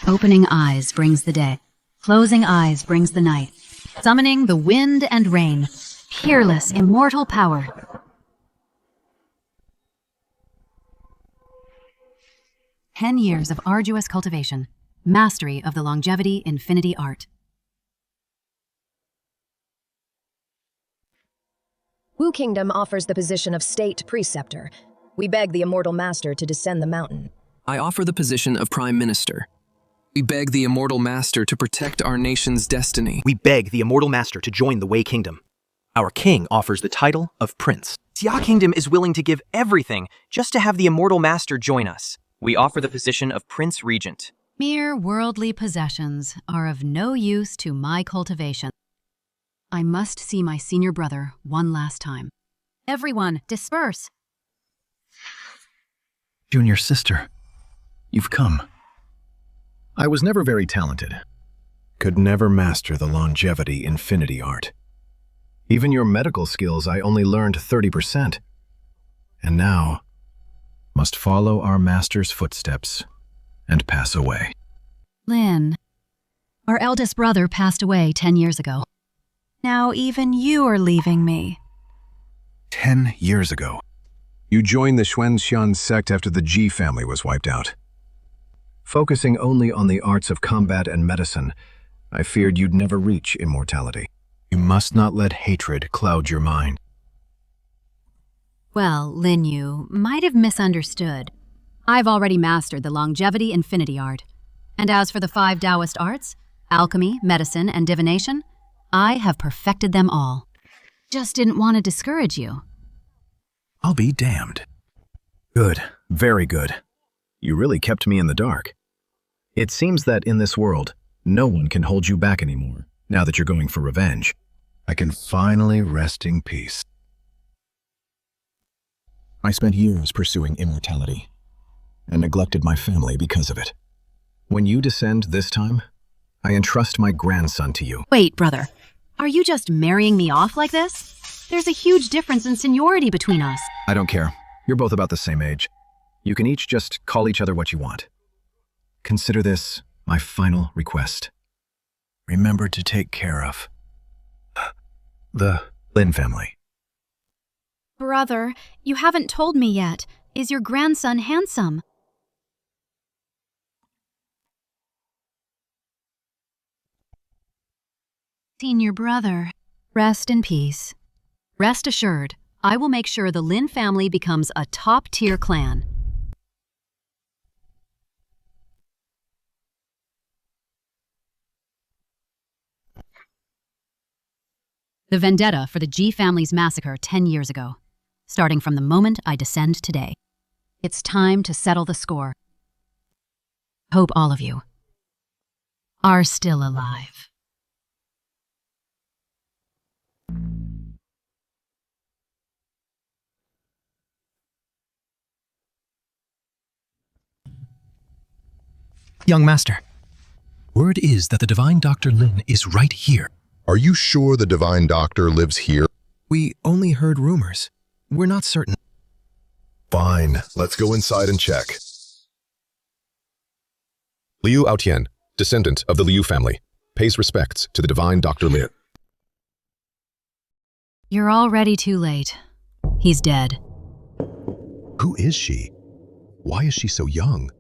Opening eyes brings the day. Closing eyes brings the night. Summoning the wind and rain. Peerless, immortal power. 10 years of arduous cultivation. Mastery of the longevity infinity art. Wu Kingdom offers the position of state preceptor. We beg the Immortal Master to descend the mountain. I offer the position of Prime Minister. We beg the Immortal Master to protect our nation's destiny. We beg the Immortal Master to join the Wei Kingdom. Our king offers the title of Prince. Xia Kingdom is willing to give everything just to have the Immortal Master join us. We offer the position of Prince Regent. Mere worldly possessions are of no use to my cultivation. I must see my senior brother one last time. Everyone, disperse! Junior sister, you've come. I was never very talented. Could never master the longevity infinity art. Even your medical skills I only learned 30%. And now, must follow our master's footsteps and pass away. Lin, our eldest brother passed away 10 years ago. Now even you are leaving me. 10 years ago. You joined the Xuanxian sect after the Ji family was wiped out. Focusing only on the arts of combat and medicine, I feared you'd never reach immortality. You must not let hatred cloud your mind. Well, Lin Yu might have misunderstood. I've already mastered the longevity infinity art. And as for the 5 Taoist arts, alchemy, medicine, and divination, I have perfected them all. Just didn't want to discourage you. I'll be damned. Good, very good. You really kept me in the dark. It seems that in this world, no one can hold you back anymore, now that you're going for revenge. I can finally rest in peace. I spent years pursuing immortality, and neglected my family because of it. When you descend this time, I entrust my grandson to you. Wait, brother. Are you just marrying me off like this? There's a huge difference in seniority between us. I don't care. You're both about the same age. You can each just call each other what you want. Consider this my final request. Remember to take care of the Lin family. Brother, you haven't told me yet. Is your grandson handsome? Senior brother, rest in peace. Rest assured, I will make sure the Lin family becomes a top-tier clan. The vendetta for the Ji family's massacre 10 years ago, starting from the moment I descend today. It's time to settle the score. Hope all of you are still alive. Young master, word is that the divine Dr. Lin is right here. Are you sure the divine doctor lives here? We only heard rumors. We're not certain. Fine, let's go inside and check. Liu Aotian, descendant of the Liu family, pays respects to the divine Dr. Lin. You're already too late. He's dead. Who is she? Why is she so young?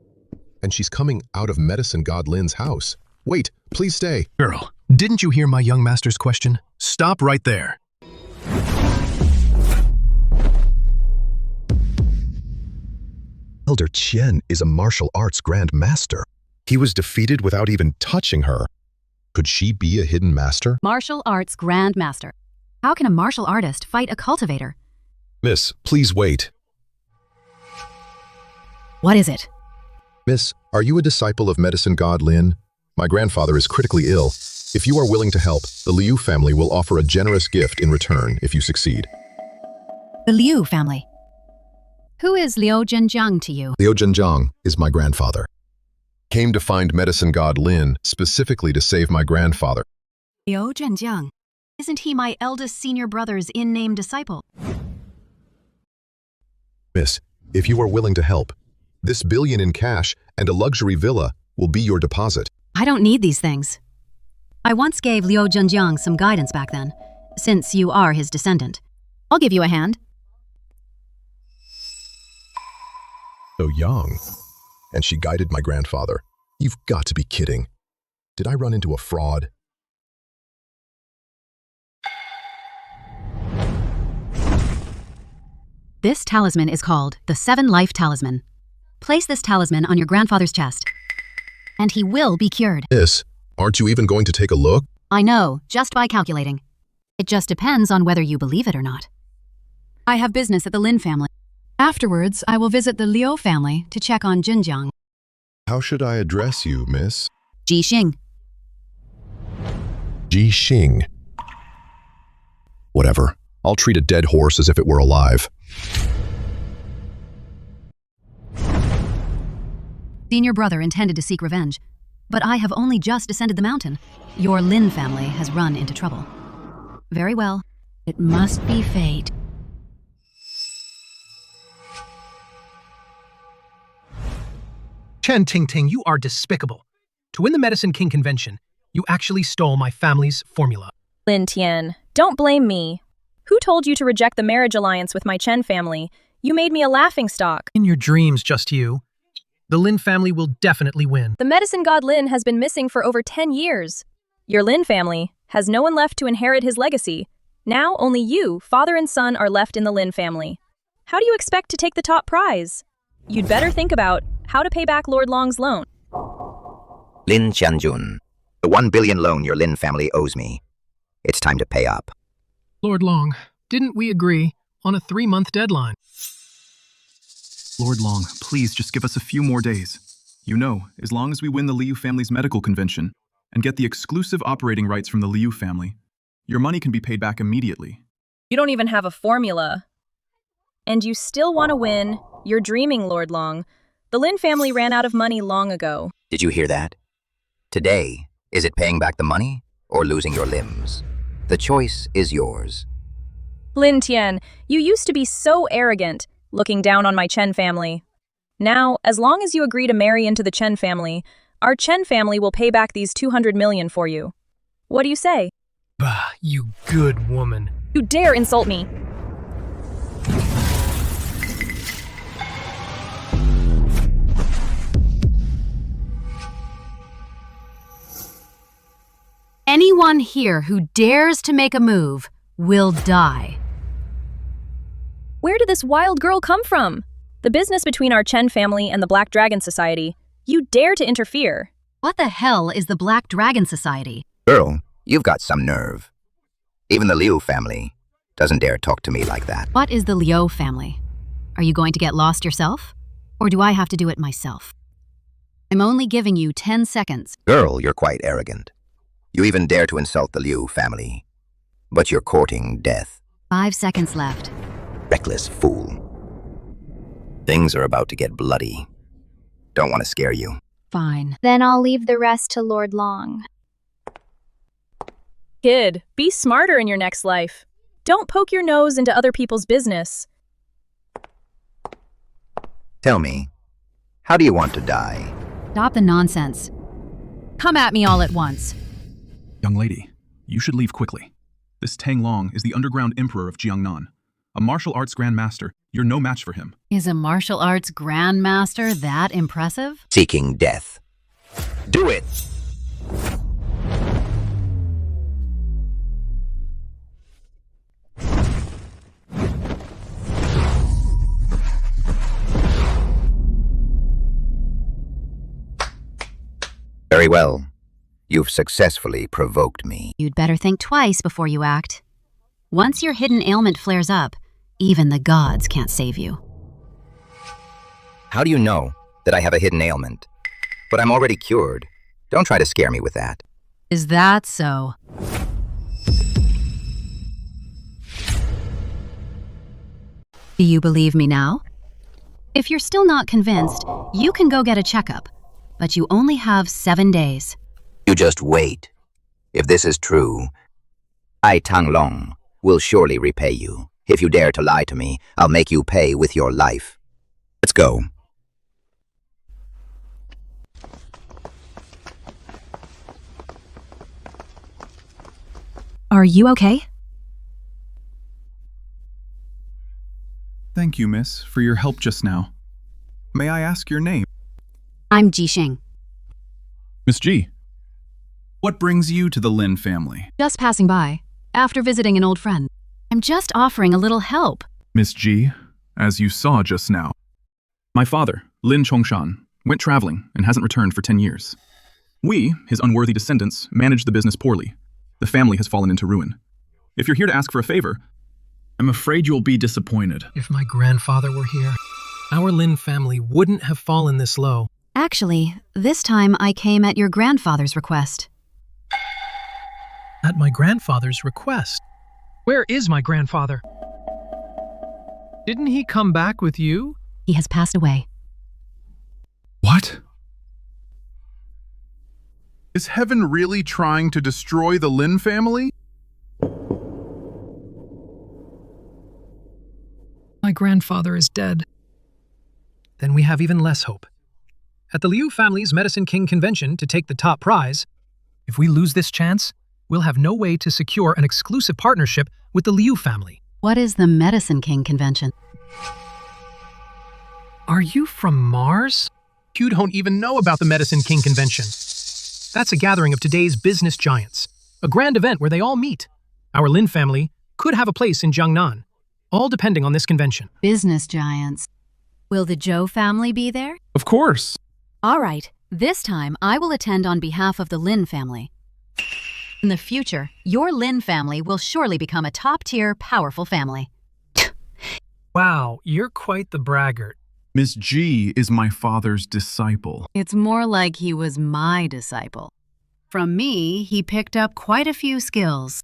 And she's coming out of medicine god Lin's house. Wait, please stay. Girl, didn't you hear my young master's question? Stop right there. Elder Qian is a martial arts grand master. He was defeated without even touching her. Could she be a hidden master? Martial arts grand master. How can a martial artist fight a cultivator? Miss, please wait. What is it? Miss, are you a disciple of medicine god Lin? My grandfather is critically ill. If you are willing to help, the Liu family will offer a generous gift in return if you succeed. The Liu family. Who is Liu Zhenjiang to you? Liu Zhenjiang is my grandfather. Came to find medicine god Lin specifically to save my grandfather. Liu Zhenjiang. Isn't he my eldest senior brother's in-name disciple? Miss, if you are willing to help, this $1 billion in cash and a luxury villa will be your deposit. I don't need these things. I once gave Liu Zhenjiang some guidance back then, since you are his descendant. I'll give you a hand. So young. And she guided my grandfather. You've got to be kidding. Did I run into a fraud? This talisman is called the 7-Life Talisman. Place this talisman on your grandfather's chest, and he will be cured. Miss, aren't you even going to take a look? I know, just by calculating. It just depends on whether you believe it or not. I have business at the Lin family. Afterwards, I will visit the Liu family to check on Jinjiang. How should I address you, miss? Ji Xing. Ji Xing. Whatever. I'll treat a dead horse as if it were alive. Senior brother intended to seek revenge, but I have only just descended the mountain. Your Lin family has run into trouble. Very well. It must be fate. Chen Tingting, you are despicable. To win the Medicine King convention, you actually stole my family's formula. Lin Tian, don't blame me. Who told you to reject the marriage alliance with my Chen family? You made me a laughingstock. In your dreams, just you. The Lin family will definitely win. The medicine god Lin has been missing for over 10 years. Your Lin family has no one left to inherit his legacy. Now only you, father and son, are left in the Lin family. How do you expect to take the top prize? You'd better think about how to pay back Lord Long's loan. Lin Qianjun, the 1 billion loan your Lin family owes me. It's time to pay up. Lord Long, didn't we agree on a 3-month deadline? Lord Long, please just give us a few more days. You know, as long as we win the Liu family's medical convention and get the exclusive operating rights from the Liu family, your money can be paid back immediately. You don't even have a formula. And you still want to win. You're dreaming, Lord Long. The Lin family ran out of money long ago. Did you hear that? Today, is it paying back the money or losing your limbs? The choice is yours. Lin Tian, you used to be so arrogant, looking down on my Chen family. Now, as long as you agree to marry into the Chen family, our Chen family will pay back these 200 million for you. What do you say? Bah, you good woman. You dare insult me! Anyone here who dares to make a move will die. Where did this wild girl come from? The business between our Chen family and the Black Dragon Society. You dare to interfere. What the hell is the Black Dragon Society? Girl, you've got some nerve. Even the Liu family doesn't dare talk to me like that. What is the Liu family? Are you going to get lost yourself? Or do I have to do it myself? I'm only giving you 10 seconds. Girl, you're quite arrogant. You even dare to insult the Liu family. But you're courting death. 5 seconds left. Reckless fool. Things are about to get bloody. Don't want to scare you. Fine. Then I'll leave the rest to Lord Long. Kid, be smarter in your next life. Don't poke your nose into other people's business. Tell me, how do you want to die? Stop the nonsense. Come at me all at once. Young lady, you should leave quickly. This Tang Long is the underground emperor of Jiangnan, a martial arts grandmaster. You're no match for him. Is a martial arts grandmaster that impressive? Seeking death. Do it! Very well. You've successfully provoked me. You'd better think twice before you act. Once your hidden ailment flares up, even the gods can't save you. How do you know that I have a hidden ailment? But I'm already cured. Don't try to scare me with that. Is that so? Do you believe me now? If you're still not convinced, you can go get a checkup, but you only have 7 days. You just wait. If this is true, I, Tang Long, will surely repay you. If you dare to lie to me, I'll make you pay with your life. Let's go. Are you okay? Thank you, miss, for your help just now. May I ask your name? I'm Ji Xing. Miss Ji. What brings you to the Lin family? Just passing by, after visiting an old friend. I'm just offering a little help. Miss Ji, as you saw just now, my father, Lin Chongshan, went traveling and hasn't returned for 10 years. We, his unworthy descendants, managed the business poorly. The family has fallen into ruin. If you're here to ask for a favor, I'm afraid you'll be disappointed. If my grandfather were here, our Lin family wouldn't have fallen this low. Actually, this time I came at your grandfather's request. At my grandfather's request? Where is my grandfather? Didn't he come back with you? He has passed away. What? Is heaven really trying to destroy the Lin family? My grandfather is dead. Then we have even less hope. At the Liu family's Medicine King convention to take the top prize, if we lose this chance, we'll have no way to secure an exclusive partnership with the Liu family. What is the Medicine King convention? Are you from Mars? You don't even know about the Medicine King convention. That's a gathering of today's business giants, a grand event where they all meet. Our Lin family could have a place in Jiangnan, all depending on this convention. Business giants. Will the Zhou family be there? Of course. All right, this time I will attend on behalf of the Lin family. In the future, your Lin family will surely become a top-tier, powerful family. Wow, you're quite the braggart. Miss Ji is my father's disciple. It's more like he was my disciple. From me, he picked up quite a few skills.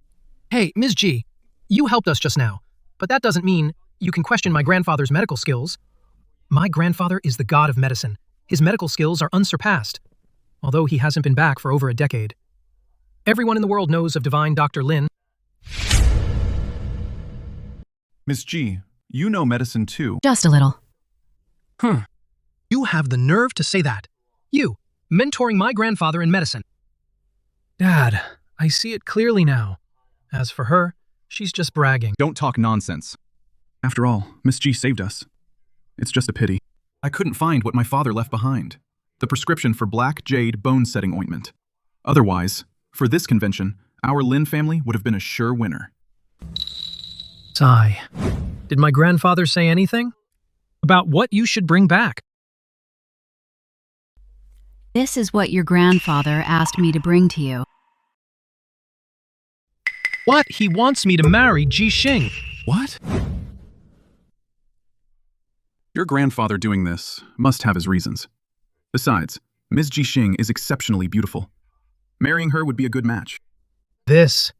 Hey, Ms. Ji, you helped us just now, but that doesn't mean you can question my grandfather's medical skills. My grandfather is the god of medicine. His medical skills are unsurpassed, although he hasn't been back for over a decade. Everyone in the world knows of divine Dr. Lin. Miss Ji, you know medicine too. Just a little. You have the nerve to say that. You, mentoring my grandfather in medicine. Dad, I see it clearly now. As for her, she's just bragging. Don't talk nonsense. After all, Miss Ji saved us. It's just a pity. I couldn't find what my father left behind. The prescription for black jade bone-setting ointment. Otherwise, for this convention, our Lin family would have been a sure winner. Sigh. Did my grandfather say anything? About what you should bring back? This is what your grandfather asked me to bring to you. What? He wants me to marry Ji Xing. What? Your grandfather doing this must have his reasons. Besides, Ms. Ji Xing is exceptionally beautiful. Marrying her would be a good match. This.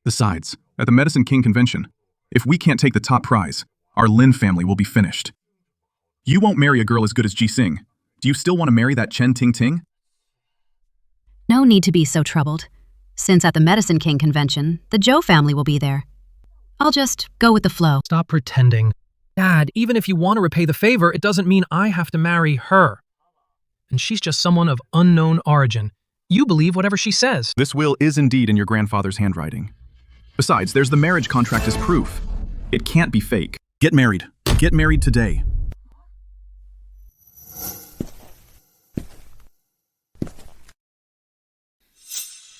Besides, at the Medicine King convention, if we can't take the top prize, our Lin family will be finished. You won't marry a girl as good as Ji Xing. Do you still want to marry that Chen Ting Ting? No need to be so troubled, since at the Medicine King convention, the Zhou family will be there. I'll just go with the flow. Stop pretending. Dad, even if you want to repay the favor, it doesn't mean I have to marry her. And she's just someone of unknown origin. You believe whatever she says. This will is indeed in your grandfather's handwriting. Besides, there's the marriage contract as proof. It can't be fake. Get married. Get married today.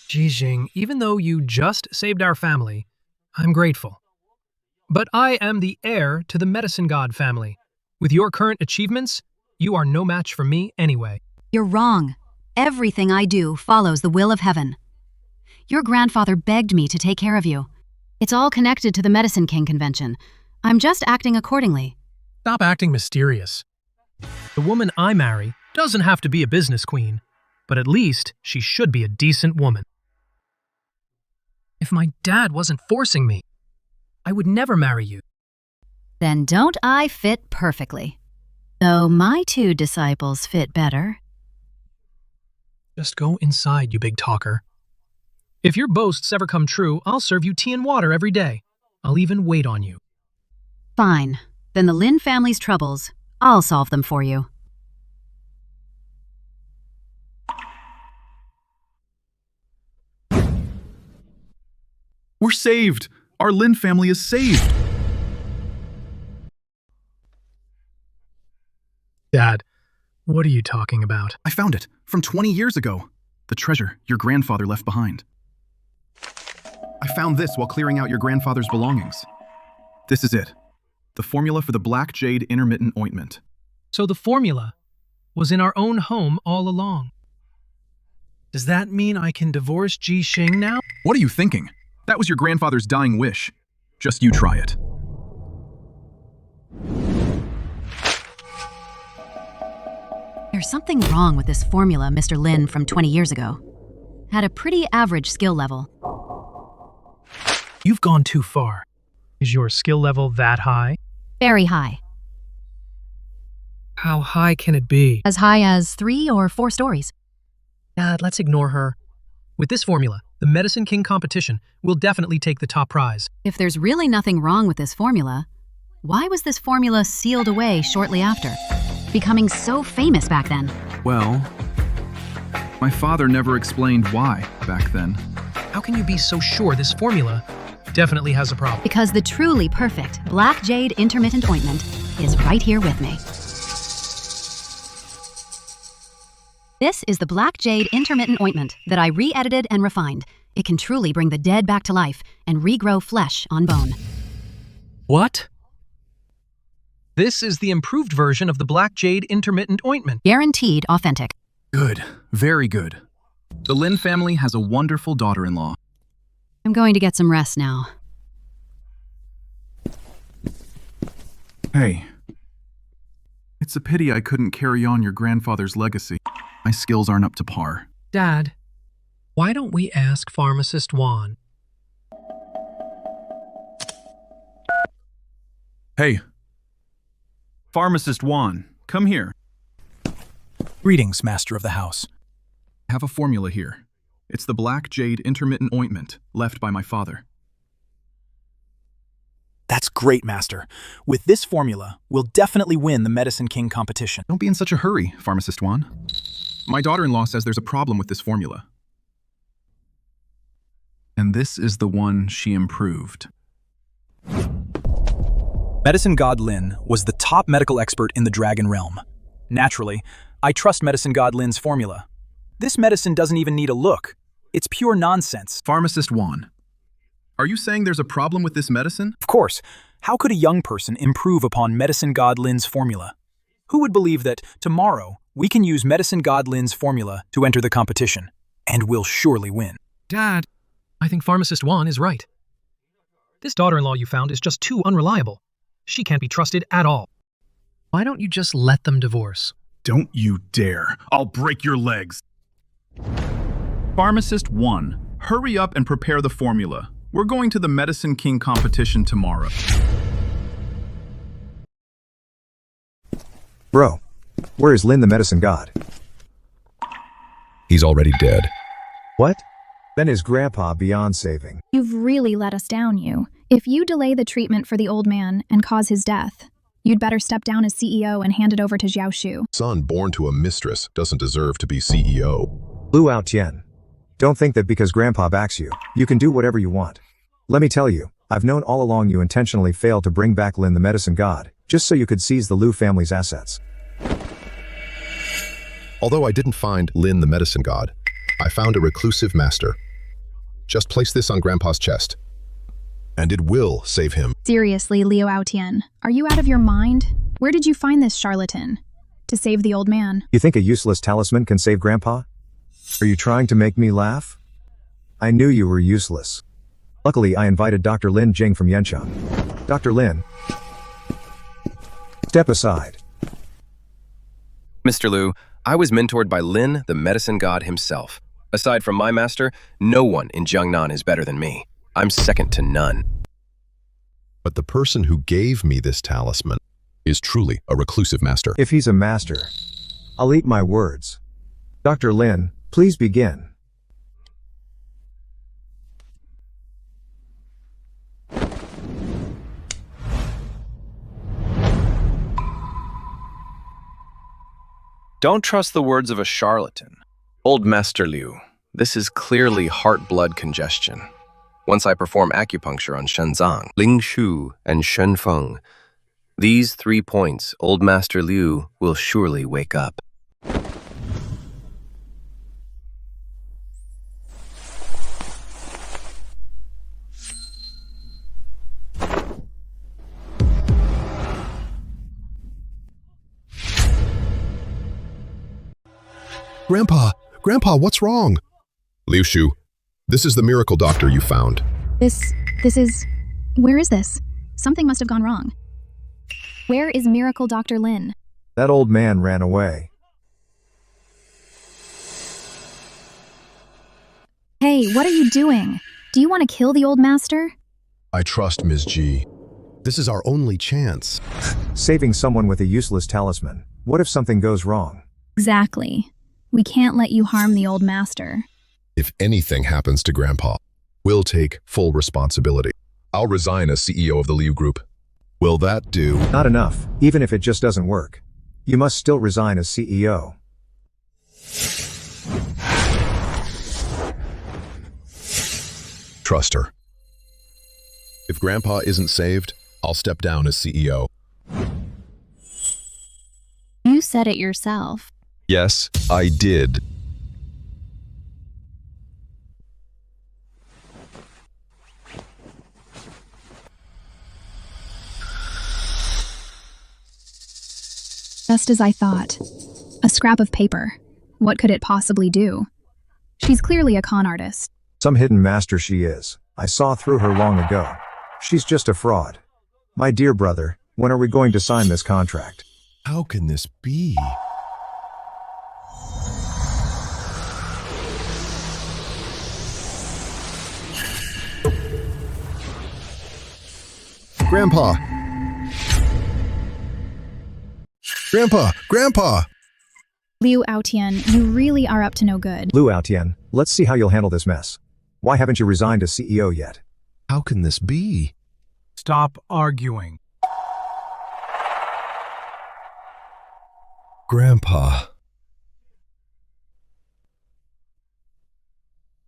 Ji Xing, even though you just saved our family, I'm grateful. But I am the heir to the medicine god family. With your current achievements, you are no match for me anyway. You're wrong. Everything I do follows the will of heaven. Your grandfather begged me to take care of you. It's all connected to the Medicine King convention. I'm just acting accordingly. Stop acting mysterious. The woman I marry doesn't have to be a business queen, but at least she should be a decent woman. If my dad wasn't forcing me, I would never marry you. Then don't I fit perfectly? Though my two disciples fit better. Just go inside, you big talker. If your boasts ever come true, I'll serve you tea and water every day. I'll even wait on you. Fine. Then the Lin family's troubles, I'll solve them for you. We're saved! Our Lin family is saved! Dad, what are you talking about? I found it, from 20 years ago. The treasure your grandfather left behind. I found this while clearing out your grandfather's belongings. This is it. The formula for the Black Jade Intermittent Ointment. So the formula was in our own home all along. Does that mean I can divorce Ji Xing now? What are you thinking? That was your grandfather's dying wish. Just you try it. There's something wrong with this formula Mr. Lin from 20 years ago. Had a pretty average skill level. You've gone too far. Is your skill level that high? Very high. How high can it be? As high as 3 or 4 stories. Dad, let's ignore her. With this formula, the Medicine King competition will definitely take the top prize. If there's really nothing wrong with this formula, why was this formula sealed away shortly after, becoming so famous back then? Well, my father never explained why back then. How can you be so sure this formula definitely has a problem? Because the truly perfect Black Jade Intermittent Ointment is right here with me. This is the Black Jade Intermittent Ointment that I re-edited and refined. It can truly bring the dead back to life and regrow flesh on bone. What? This is the improved version of the Black Jade Intermittent Ointment. Guaranteed authentic. Good. Very good. The Lin family has a wonderful daughter-in-law. I'm going to get some rest now. Hey. It's a pity I couldn't carry on your grandfather's legacy. My skills aren't up to par. Dad, why don't we ask Pharmacist Juan? Hey. Pharmacist Juan, come here. Greetings, Master of the House. I have a formula here. It's the Black Jade Intermittent Ointment left by my father. That's great, Master. With this formula, we'll definitely win the Medicine King competition. Don't be in such a hurry, Pharmacist Juan. My daughter-in-law says there's a problem with this formula. And this is the one she improved. Medicine God Lin was the top medical expert in the Dragon Realm. Naturally, I trust Medicine God Lin's formula. This medicine doesn't even need a look. It's pure nonsense. Pharmacist Juan, are you saying there's a problem with this medicine? Of course. How could a young person improve upon Medicine God Lin's formula? Who would believe that tomorrow we can use Medicine God Lin's formula to enter the competition, and we'll surely win? Dad, I think Pharmacist Juan is right. This daughter-in-law you found is just too unreliable. She can't be trusted at all. Why don't you just let them divorce? Don't you dare. I'll break your legs. Pharmacist 1, hurry up and prepare the formula. We're going to the Medicine King competition tomorrow. Bro, where is Lin the medicine god? He's already dead. What? Then is Grandpa beyond saving? You've really let us down, you. If you delay the treatment for the old man and cause his death, you'd better step down as CEO and hand it over to Zhou Shu. Son born to a mistress doesn't deserve to be CEO. Lu Tian. Don't think that because Grandpa backs you, you can do whatever you want. Let me tell you, I've known all along you intentionally failed to bring back Lin the medicine god, just so you could seize the Lu family's assets. Although I didn't find Lin the medicine god, I found a reclusive master. Just place this on Grandpa's chest, and it will save him. Seriously, Liu Aotian, are you out of your mind? Where did you find this charlatan? To save the old man. You think a useless talisman can save Grandpa? Are you trying to make me laugh? I knew you were useless. Luckily, I invited Dr. Lin Jing from Yanchang. Dr. Lin, step aside. Mr. Liu, I was mentored by Lin, the medicine god himself. Aside from my master, no one in Jiangnan is better than me. I'm second to none. But the person who gave me this talisman is truly a reclusive master. If he's a master, I'll eat my words. Dr. Lin, please begin. Don't trust the words of a charlatan. Old Master Liu, this is clearly heart-blood congestion. once I perform acupuncture on Shenzang, Ling Shu, and Shen Feng. These 3 points, Old Master Liu will surely wake up. Grandpa, what's wrong? Liu Shu, this is the miracle doctor you found. This is... Where is this? Something must have gone wrong. Where is Miracle Dr. Lin? That old man ran away. Hey, what are you doing? Do you want to kill the old master? I trust Ms. Ji. This is our only chance. Saving someone with a useless talisman. What if something goes wrong? Exactly. We can't let you harm the old master. If anything happens to Grandpa, we'll take full responsibility. I'll resign as CEO of the Liu Group. Will that do? Not enough, even if it just doesn't work. You must still resign as CEO. Trust her. If Grandpa isn't saved, I'll step down as CEO. You said it yourself. Yes, I did. Just as I thought. A scrap of paper. What could it possibly do? She's clearly a con artist. Some hidden master she is. I saw through her long ago. She's just a fraud. My dear brother, when are we going to sign this contract? How can this be? Grandpa! Grandpa! Liu Aotian, you really are up to no good. Liu Aotian, let's see how you'll handle this mess. Why haven't you resigned as CEO yet? How can this be? Stop arguing. Grandpa.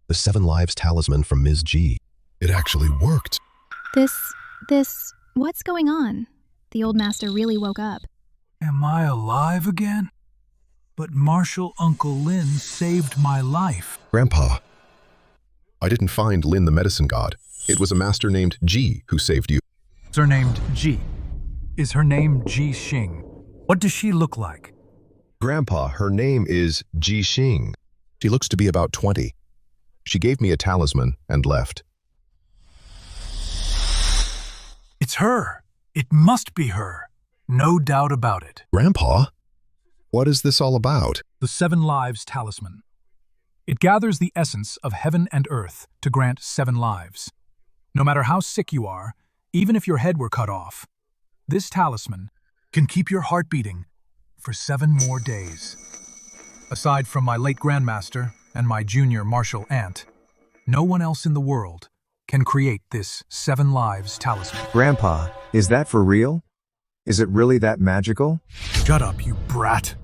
The 7 Lives talisman from Ms. Ji. It actually worked. What's going on? The old master really woke up. Am I alive again? But Marshal Uncle Lin saved my life. Grandpa, I didn't find Lin the medicine god. It was a master named Ji who saved you. Surnamed Ji. Is her name Ji Xing? What does she look like? Grandpa, her name is Ji Xing. She looks to be about 20. She gave me a talisman and left. It's her. It must be her. No doubt about it. Grandpa, what is this all about? The 7 Lives Talisman. It gathers the essence of heaven and earth to grant 7 lives. No matter how sick you are, even if your head were cut off, this talisman can keep your heart beating for 7 more days. Aside from my late grandmaster and my junior martial aunt, no one else in the world can create this 7 Lives Talisman. Grandpa, is that for real? Is it really that magical? Shut up, you brat.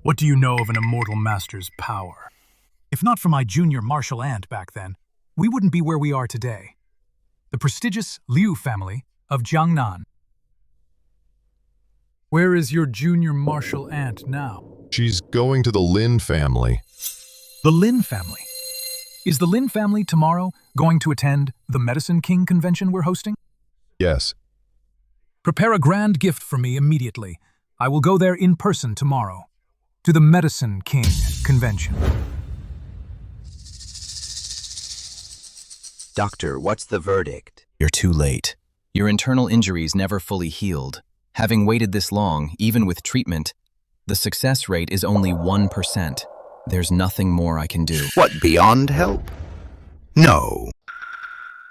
What do you know of an immortal master's power? If not for my junior martial aunt back then, we wouldn't be where we are today. The prestigious Liu family of Jiangnan. Where is your junior martial aunt now? She's going to the Lin family. The Lin family? Is the Lin family tomorrow going to attend the Medicine King convention we're hosting? Yes. Prepare a grand gift for me immediately. I will go there in person tomorrow, to the Medicine King convention. Doctor, what's the verdict? You're too late. Your internal injuries never fully healed. Having waited this long, even with treatment, the success rate is only 1%. There's nothing more I can do. What, beyond help? No.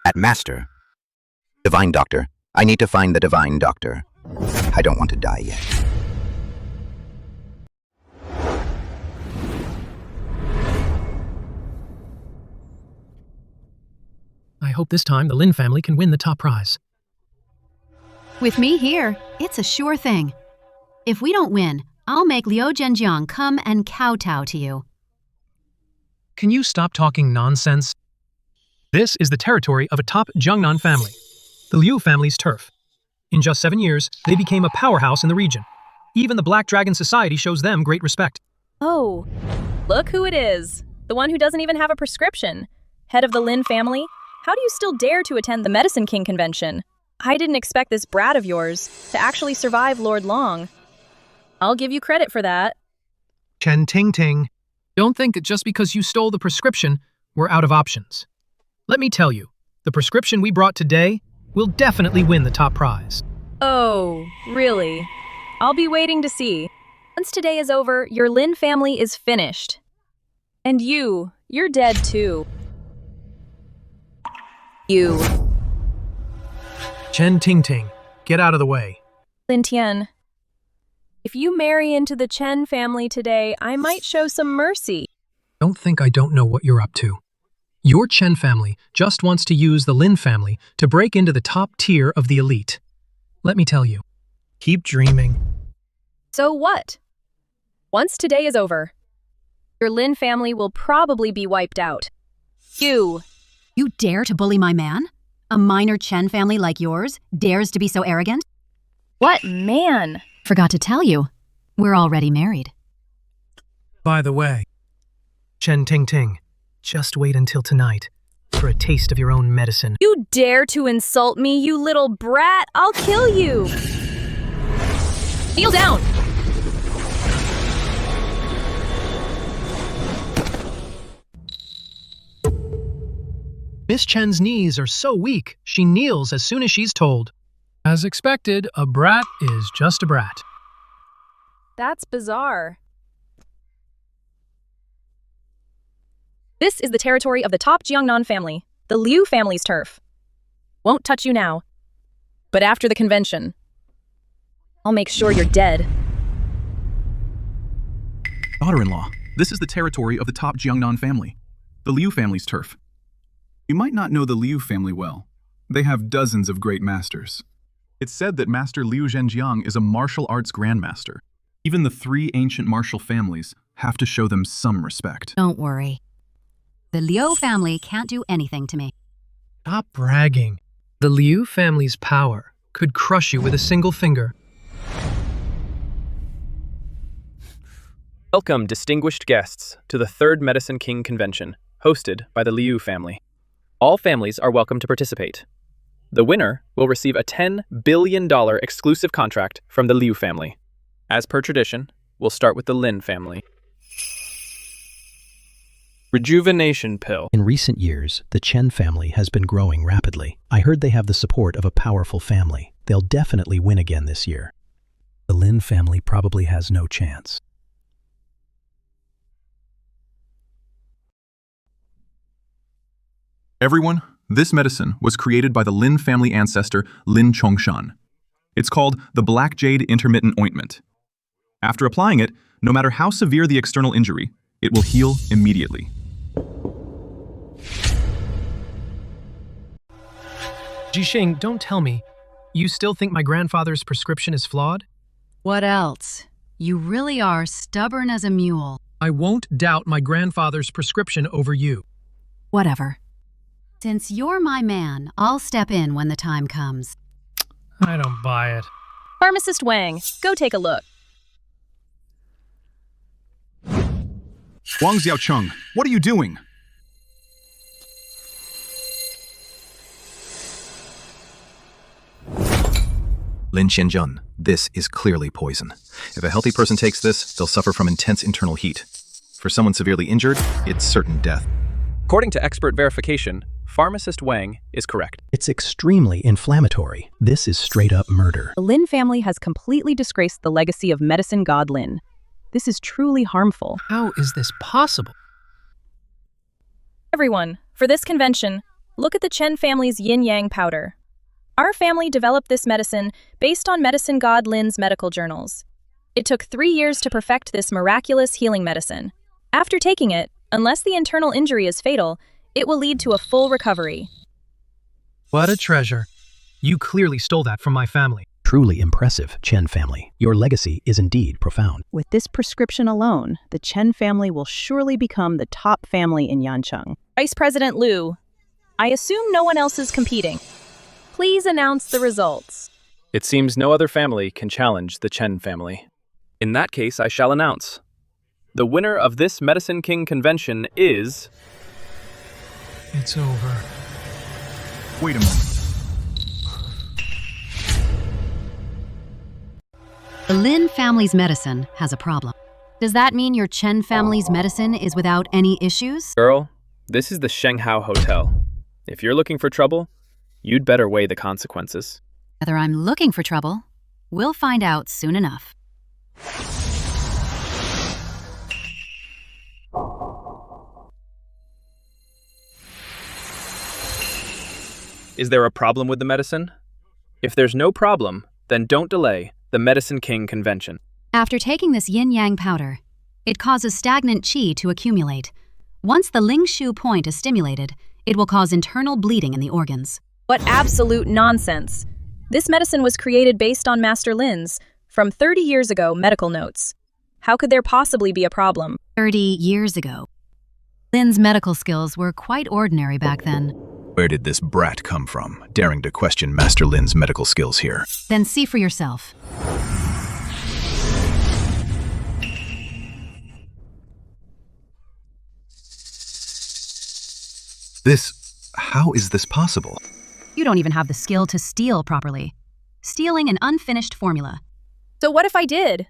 At Master. Divine Doctor. I need to find the Divine Doctor. I don't want to die yet. I hope this time the Lin family can win the top prize. With me here, it's a sure thing. If we don't win, I'll make Liu Zhenjiang come and kowtow to you. Can you stop talking nonsense? This is the territory of a top Jiangnan family, the Liu family's turf. In just 7 years, they became a powerhouse in the region. Even the Black Dragon Society shows them great respect. Oh, look who it is. The one who doesn't even have a prescription. Head of the Lin family? How do you still dare to attend the Medicine King convention? I didn't expect this brat of yours to actually survive Lord Long. I'll give you credit for that. Chen Ting Ting, don't think that just because you stole the prescription, we're out of options. Let me tell you, the prescription we brought today will definitely win the top prize. Oh, really? I'll be waiting to see. Once today is over, your Lin family is finished. And you're dead too. You. Chen Ting Ting, get out of the way. Lin Tian, if you marry into the Chen family today, I might show some mercy. Don't think I don't know what you're up to. Your Chen family just wants to use the Lin family to break into the top tier of the elite. Let me tell you, keep dreaming. So what? Once today is over, your Lin family will probably be wiped out. You dare to bully my man? A minor Chen family like yours dares to be so arrogant? What man? Forgot to tell you, we're already married. By the way, Chen Ting Ting, just wait until tonight for a taste of your own medicine. You dare to insult me, you little brat! I'll kill you! Kneel down! Miss Chen's knees are so weak, she kneels as soon as she's told. As expected, a brat is just a brat. That's bizarre. This is the territory of the top Jiangnan family, the Liu family's turf. Won't touch you now. But after the convention, I'll make sure you're dead. Daughter-in-law, this is the territory of the top Jiangnan family, the Liu family's turf. You might not know the Liu family well. They have dozens of great masters. It's said that Master Liu Zhenjiang is a martial arts grandmaster. Even the 3 ancient martial families have to show them some respect. Don't worry. The Liu family can't do anything to me. Stop bragging. The Liu family's power could crush you with a single finger. Welcome, distinguished guests, to the 3rd Medicine King Convention, hosted by the Liu family. All families are welcome to participate. The winner will receive a $10 billion exclusive contract from the Liu family. As per tradition, we'll start with the Lin family. Rejuvenation pill. In recent years, the Chen family has been growing rapidly. I heard they have the support of a powerful family. They'll definitely win again this year. The Lin family probably has no chance. Everyone, this medicine was created by the Lin family ancestor Lin Chongshan. It's called the Black Jade Intermittent Ointment. After applying it, no matter how severe the external injury, it will heal immediately. Ji Xing, don't tell me. You still think my grandfather's prescription is flawed? What else? You really are stubborn as a mule. I won't doubt my grandfather's prescription over you. Whatever. Since you're my man, I'll step in when the time comes. I don't buy it. Pharmacist Wang, go take a look. Wang Xiaocheng, what are you doing? Lin Qianzhen, this is clearly poison. If a healthy person takes this, they'll suffer from intense internal heat. For someone severely injured, it's certain death. According to expert verification, Pharmacist Wang is correct. It's extremely inflammatory. This is straight-up murder. The Lin family has completely disgraced the legacy of medicine god Lin. This is truly harmful. How is this possible? Everyone, for this convention, look at the Chen family's yin-yang powder. Our family developed this medicine based on medicine god Lin's medical journals. It took 3 years to perfect this miraculous healing medicine. After taking it, unless the internal injury is fatal, it will lead to a full recovery. What a treasure. You clearly stole that from my family. Truly impressive, Chen family. Your legacy is indeed profound. With this prescription alone, the Chen family will surely become the top family in Yancheng. Vice President Liu, I assume no one else is competing. Please announce the results. It seems no other family can challenge the Chen family. In that case, I shall announce. The winner of this Medicine King convention is... It's over. Wait a moment. The Lin family's medicine has a problem. Does that mean your Chen family's medicine is without any issues? Girl, this is the Shenghao Hotel. If you're looking for trouble, you'd better weigh the consequences. Whether I'm looking for trouble, we'll find out soon enough. Is there a problem with the medicine? If there's no problem, then don't delay the Medicine King convention. After taking this yin-yang powder, it causes stagnant qi to accumulate. Once the Ling Shu point is stimulated, it will cause internal bleeding in the organs. What absolute nonsense. This medicine was created based on Master Lin's, from 30 years ago, medical notes. How could there possibly be a problem? 30 years ago. Lin's medical skills were quite ordinary back then. Where did this brat come from, daring to question Master Lin's medical skills here? Then see for yourself. How is this possible? You don't even have the skill to steal properly. Stealing an unfinished formula. So what if I did?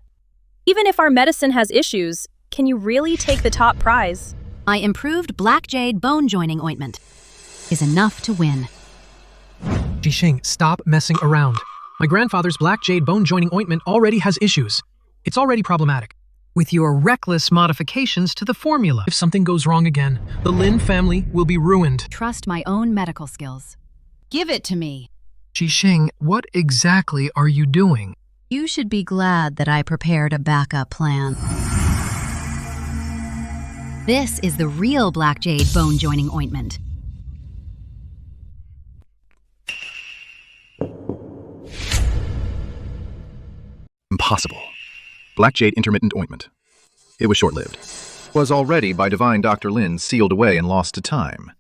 Even if our medicine has issues, can you really take the top prize? My improved black jade bone joining ointment is enough to win. Ji Xing, stop messing around. My grandfather's black jade bone joining ointment already has issues. It's already problematic. With your reckless modifications to the formula. If something goes wrong again, the Lin family will be ruined. Trust my own medical skills. Give it to me. Ji Xing, what exactly are you doing? You should be glad that I prepared a backup plan. This is the real black jade bone joining ointment. Impossible. Black Jade Intermittent Ointment. It was short-lived. Was already by divine Dr. Lin sealed away and lost to time.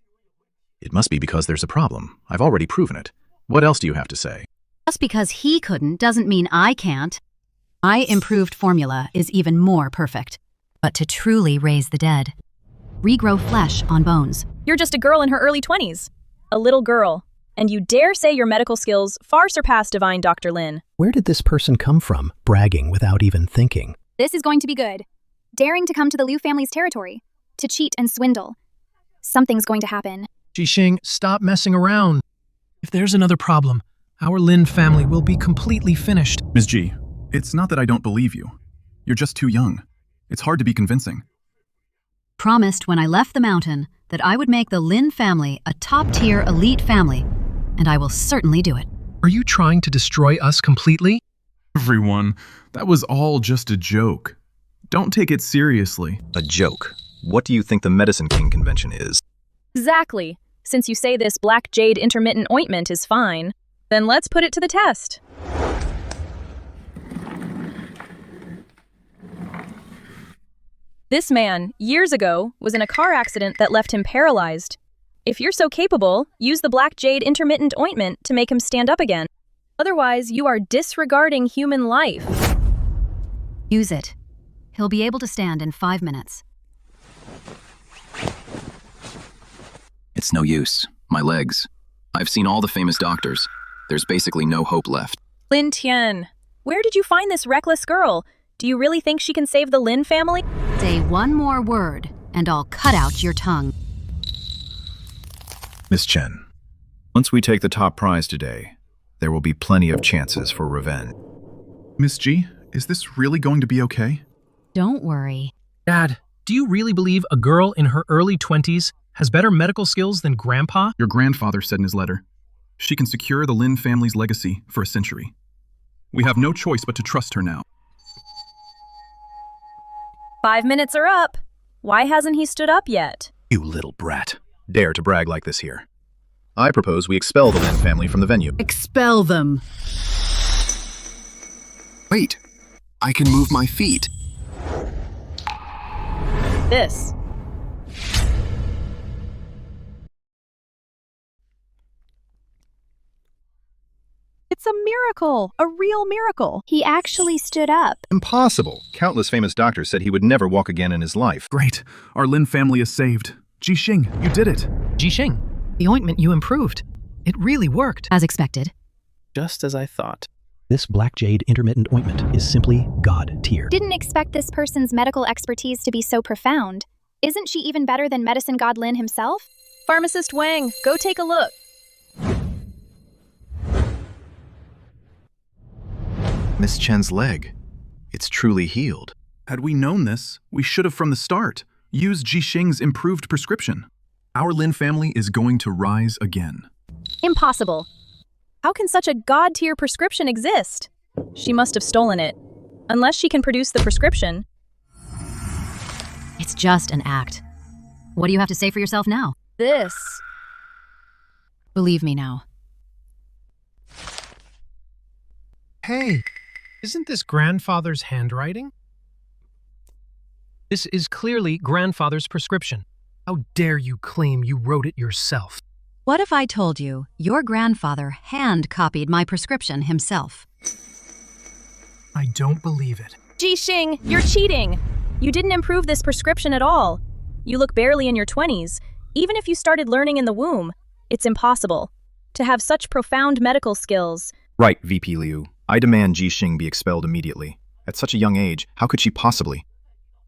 It must be because there's a problem. I've already proven it. What else do you have to say? Just because he couldn't doesn't mean I can't. My improved formula is even more perfect. But to truly raise the dead, regrow flesh on bones. You're just a girl in her early 20s. A little girl. And you dare say your medical skills far surpass divine Dr. Lin. Where did this person come from, bragging without even thinking? This is going to be good. Daring to come to the Liu family's territory. To cheat and swindle. Something's going to happen. Ji Xing, stop messing around. If there's another problem, our Lin family will be completely finished. Ms. Ji, it's not that I don't believe you. You're just too young. It's hard to be convincing. Promised when I left the mountain that I would make the Lin family a top-tier elite family, and I will certainly do it. Are you trying to destroy us completely? Everyone, that was all just a joke. Don't take it seriously. A joke? What do you think the Medicine King convention is? Exactly. Since you say this black jade intermittent ointment is fine, then let's put it to the test. This man, years ago, was in a car accident that left him paralyzed. If you're so capable, use the black jade intermittent ointment to make him stand up again. Otherwise, you are disregarding human life. Use it. He'll be able to stand in 5 minutes. It's no use. My legs. I've seen all the famous doctors. There's basically no hope left. Lin Tian, where did you find this reckless girl? Do you really think she can save the Lin family? Say one more word, and I'll cut out your tongue. Miss Chen, once we take the top prize today, there will be plenty of chances for revenge. Miss Ji, is this really going to be okay? Don't worry. Dad, do you really believe a girl in her early 20s has better medical skills than Grandpa? Your grandfather said in his letter, she can secure the Lin family's legacy for a century. We have no choice but to trust her now. 5 minutes are up. Why hasn't he stood up yet? You little brat. Dare to brag like this here. I propose we expel the Lin family from the venue. Expel them. Wait, I can move my feet. This It's a miracle, a real miracle. He actually stood up. Impossible. Countless famous doctors said he would never walk again in his life. Great. Our Lin family is saved. Ji Xing, you did it. Ji Xing, the ointment you improved. It really worked. As expected. Just as I thought. This black jade intermittent ointment is simply God tier. Didn't expect this person's medical expertise to be so profound. Isn't she even better than medicine god Lin himself? Pharmacist Wang, go take a look. Miss Chen's leg. It's truly healed. Had we known this, we should have from the start used Ji Xing's improved prescription. Our Lin family is going to rise again. Impossible. How can such a god-tier prescription exist? She must have stolen it. Unless she can produce the prescription. It's just an act. What do you have to say for yourself now? This. Believe me now. Hey, isn't this grandfather's handwriting? This is clearly grandfather's prescription. How dare you claim you wrote it yourself? What if I told you your grandfather hand-copied my prescription himself? I don't believe it. Ji Xing, you're cheating! You didn't improve this prescription at all. You look barely in your 20s. Even if you started learning in the womb, it's impossible. To have such profound medical skills. Right, VP Liu. I demand Ji Xing be expelled immediately. At such a young age, how could she possibly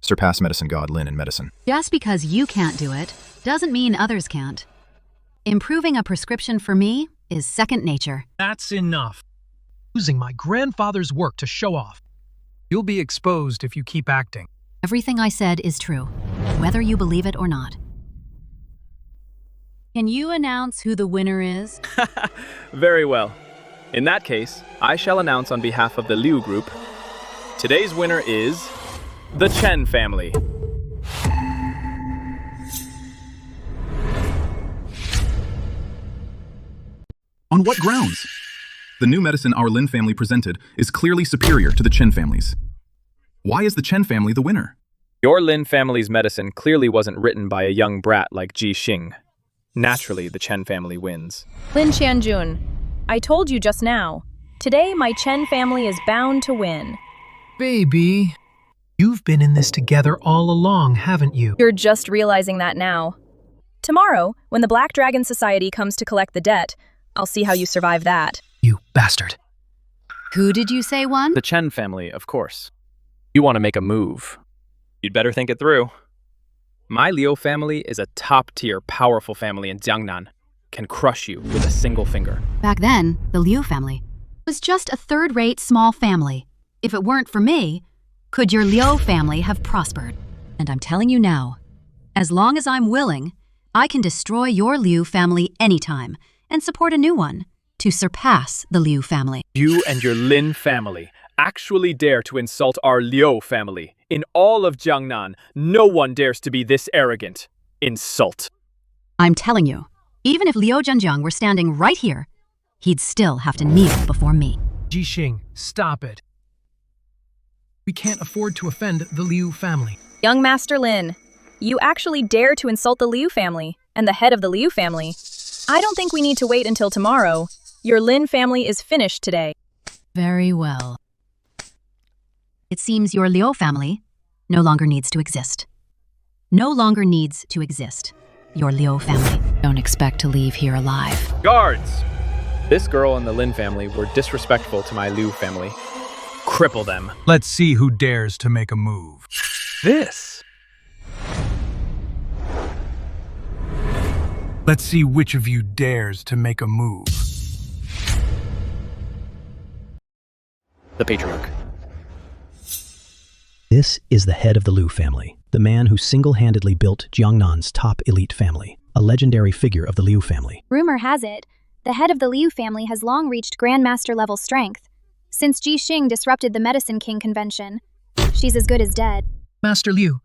surpass medicine god Lin in medicine? Just because you can't do it doesn't mean others can't. Improving a prescription for me is second nature. That's enough. Using my grandfather's work to show off. You'll be exposed if you keep acting. Everything I said is true, whether you believe it or not. Can you announce who the winner is? Very well. In that case, I shall announce on behalf of the Liu Group. Today's winner is the Chen family. On what grounds? The new medicine our Lin family presented is clearly superior to the Chen family's. Why is the Chen family the winner? Your Lin family's medicine clearly wasn't written by a young brat like Ji Xing. Naturally, the Chen family wins. Lin Qianjun, I told you just now. Today, my Chen family is bound to win. Baby, you've been in this together all along, haven't you? You're just realizing that now. Tomorrow, when the Black Dragon Society comes to collect the debt, I'll see how you survive that. You bastard. Who did you say won? The Chen family, of course. You want to make a move. You'd better think it through. My Liu family is a top-tier, powerful family in Jiangnan. Can crush you with a single finger. Back then, the Liu family was just a third-rate small family. If it weren't for me, could your Liu family have prospered? And I'm telling you now, as long as I'm willing, I can destroy your Liu family anytime and support a new one to surpass the Liu family. You and your Lin family actually dare to insult our Liu family. In all of Jiangnan, no one dares to be this arrogant. Insult. I'm telling you, even if Liu Zhenjiang were standing right here, he'd still have to kneel before me. Ji Xing, stop it. We can't afford to offend the Liu family. Young Master Lin, you actually dare to insult the Liu family and the head of the Liu family. I don't think we need to wait until tomorrow. Your Lin family is finished today. Very well. It seems your Liu family no longer needs to exist. No longer needs to exist. Your Liu family don't expect to leave here alive. Guards! This girl and the Lin family were disrespectful to my Liu family. Cripple them. Let's see who dares to make a move. This. Let's see which of you dares to make a move. The patriarch. This is the head of the Liu family, the man who single-handedly built Jiangnan's top elite family, a legendary figure of the Liu family. Rumor has it, the head of the Liu family has long reached Grandmaster level strength. Since Ji Xing disrupted the Medicine King convention, she's as good as dead. Master Liu,